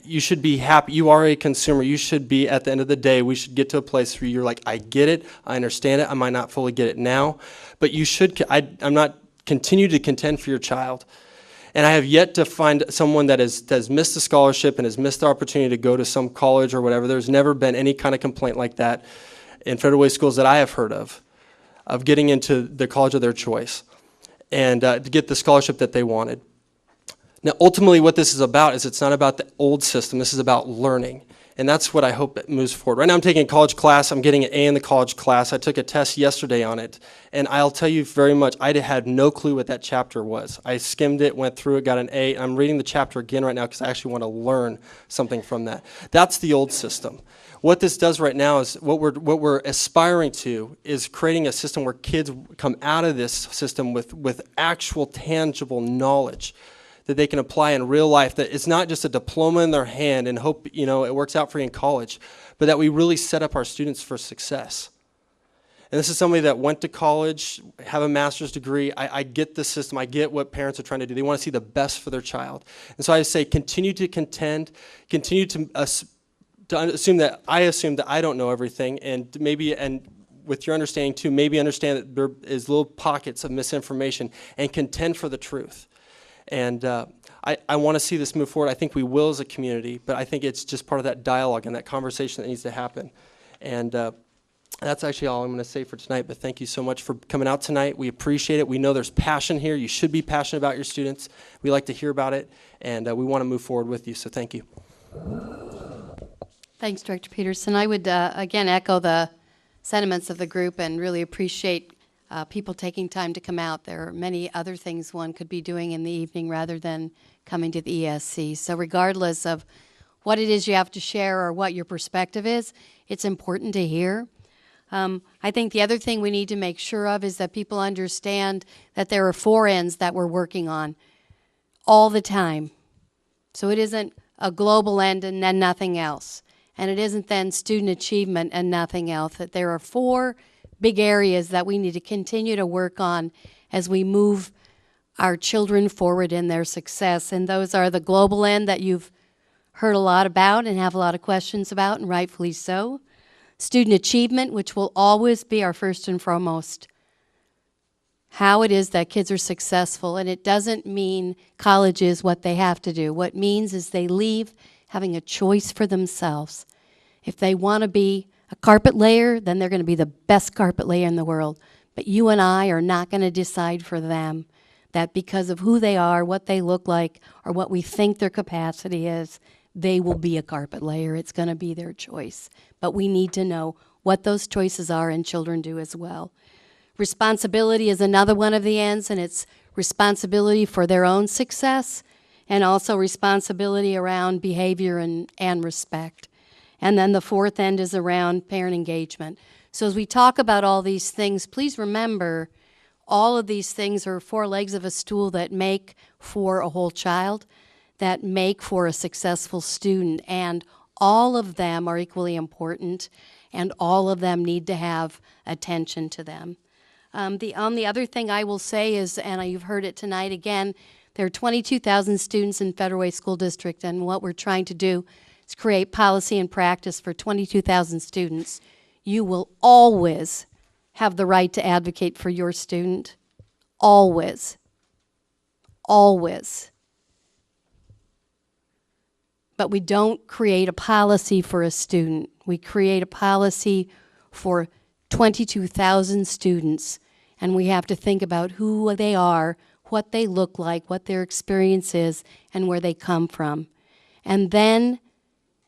You should be happy. You are a consumer. You should be, at the end of the day, we should get to a place where you're like, I get it, I understand it, I might not fully get it now, but you should, I'm not, continue to contend for your child. And I have yet to find someone that has missed a scholarship and has missed the opportunity to go to some college or whatever. There's never been any kind of complaint like that in federal way schools that I have heard of getting into the college of their choice and to get the scholarship that they wanted. Now, ultimately, what this is about is it's not about the old system. This is about learning. And that's what I hope it moves forward. Right now, I'm taking a college class. I'm getting an A in the college class. I took a test yesterday on it. And I'll tell you very much, I had no clue what that chapter was. I skimmed it, went through it, got an A. I'm reading the chapter again right now because I actually want to learn something from that. That's the old system. What this does right now is what we're aspiring to is creating a system where kids come out of this system with actual tangible knowledge that they can apply in real life, that it's not just a diploma in their hand and hope it works out for you in college, but that we really set up our students for success. And this is somebody that went to college, have a master's degree. I get the system. I get what parents are trying to do. They want to see the best for their child. And so I say continue to contend, continue to assume that I don't know everything, and with your understanding too, maybe understand that there is little pockets of misinformation, and contend for the truth. And I want to see this move forward. I think we will as a community, but I think it's just part of that dialogue and that conversation that needs to happen. And that's actually all I'm going to say for tonight, but thank you so much for coming out tonight. We appreciate it. We know there's passion here. You should be passionate about your students. We like to hear about it, and we want to move forward with you, so thank you. Thanks, Director Peterson. I would, again, echo the sentiments of the group and really appreciate people taking time to come out. There are many other things one could be doing in the evening rather than coming to the ESC. So regardless of what it is you have to share or what your perspective is, it's important to hear. I think the other thing we need to make sure of is that people understand that there are 4 ends that we're working on all the time. So it isn't a global end and then nothing else. And it isn't then student achievement and nothing else. That there are 4 big areas that we need to continue to work on as we move our children forward in their success. And those are the global end that you've heard a lot about and have a lot of questions about, and rightfully so. Student achievement, which will always be our first and foremost. How it is that kids are successful, and it doesn't mean college is what they have to do. What it means is they leave having a choice for themselves. If they want to be a carpet layer, then they're going to be the best carpet layer in the world. But you and I are not going to decide for them that because of who they are, what they look like, or what we think their capacity is, they will be a carpet layer. It's going to be their choice. But we need to know what those choices are, and children do as well. Responsibility is another one of the ends, and it's responsibility for their own success and also responsibility around behavior and respect. And then the 4th end is around parent engagement. So as we talk about all these things, please remember all of these things are 4 legs of a stool that make for a whole child, that make for a successful student, and all of them are equally important, and all of them need to have attention to them. The other thing I will say is, and you've heard it tonight again, there are 22,000 students in Federal Way School District, and what we're trying to do is create policy and practice for 22,000 students. You will always have the right to advocate for your student. Always. Always. but we don't create a policy for a student. We create a policy for 22,000 students, and we have to think about who they are, what they look like, what their experience is, and where they come from. And then,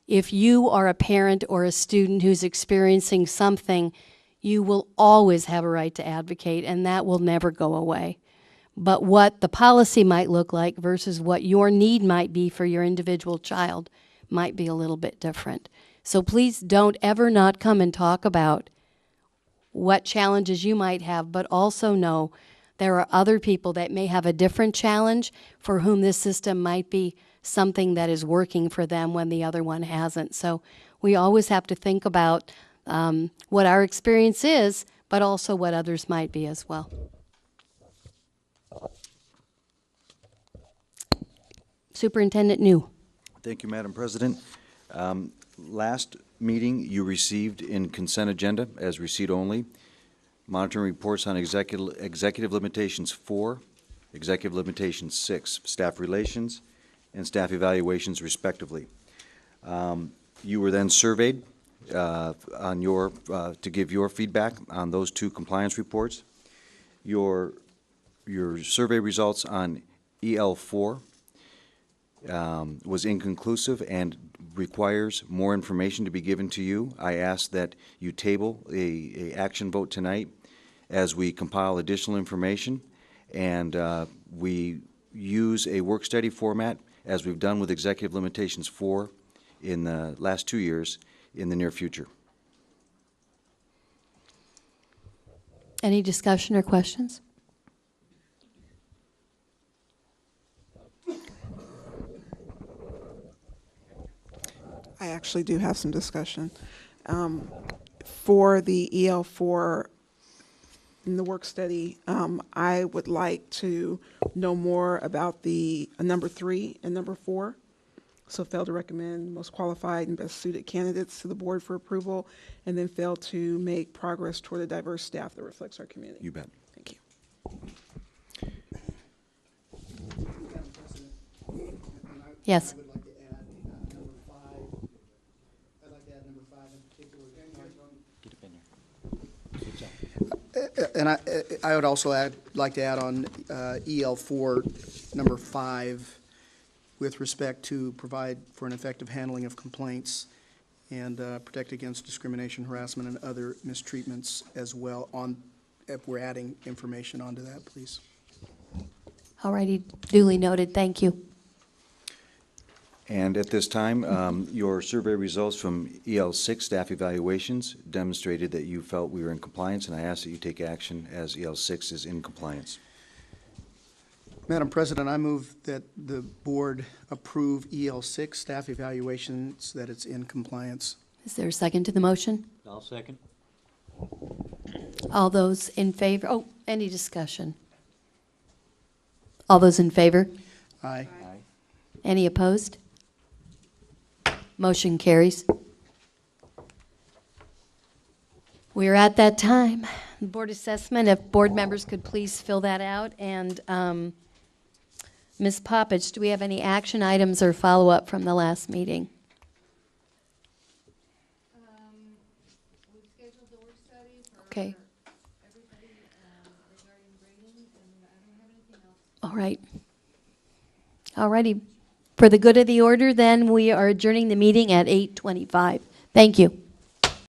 if you are a parent or a student who's experiencing something, you will always have a right to advocate, and that will never go away. But what the policy might look like versus what your need might be for your individual child might be a little bit different. So please don't ever not come and talk about what challenges you might have, but also know there are other people that may have a different challenge for whom this system might be something that is working for them when the other one hasn't. So we always have to think about what our experience is, but also what others might be as well. Superintendent New. Thank you, Madam President. Last meeting, you received in consent agenda as receipt only, monitoring reports on executive limitations 4, executive limitations 6, staff relations, and staff evaluations respectively. You were then surveyed on your, to give your feedback on those 2 compliance reports. Your survey results on EL4 was inconclusive and requires more information to be given to you. I ask that you table a action vote tonight as we compile additional information, and we use a work study format as we've done with executive limitations 4 in the last 2 years in the near future. Any discussion or questions? I actually do have some discussion. For the EL4 in the work study, I would like to know more about the number 3 and number 4. So fail to recommend most qualified and best suited candidates to the board for approval, and then fail to make progress toward a diverse staff that reflects our community. You bet. Thank you. Yes. And I would also like to add on EL4, number 5, with respect to provide for an effective handling of complaints and protect against discrimination, harassment, and other mistreatments as well. If we're adding information onto that, please. All righty, duly noted. Thank you. And at this time, your survey results from EL6 staff evaluations demonstrated that you felt we were in compliance, and I ask that you take action as EL6 is in compliance. Madam President, I move that the board approve EL6 staff evaluations, that it's in compliance. Is there a second to the motion? I'll second. All those in favor? Oh, any discussion? All those in favor? Aye. Any opposed? Motion carries. We are at that time. Board assessment, if board members could please fill that out. And Ms. Poppich, do we have any action items or follow-up from the last meeting? We've scheduled the work study for Okay. everybody regarding grading, and I don't have anything else. All right. All righty. For the good of the order, then, we are adjourning the meeting at 8:25. Thank you.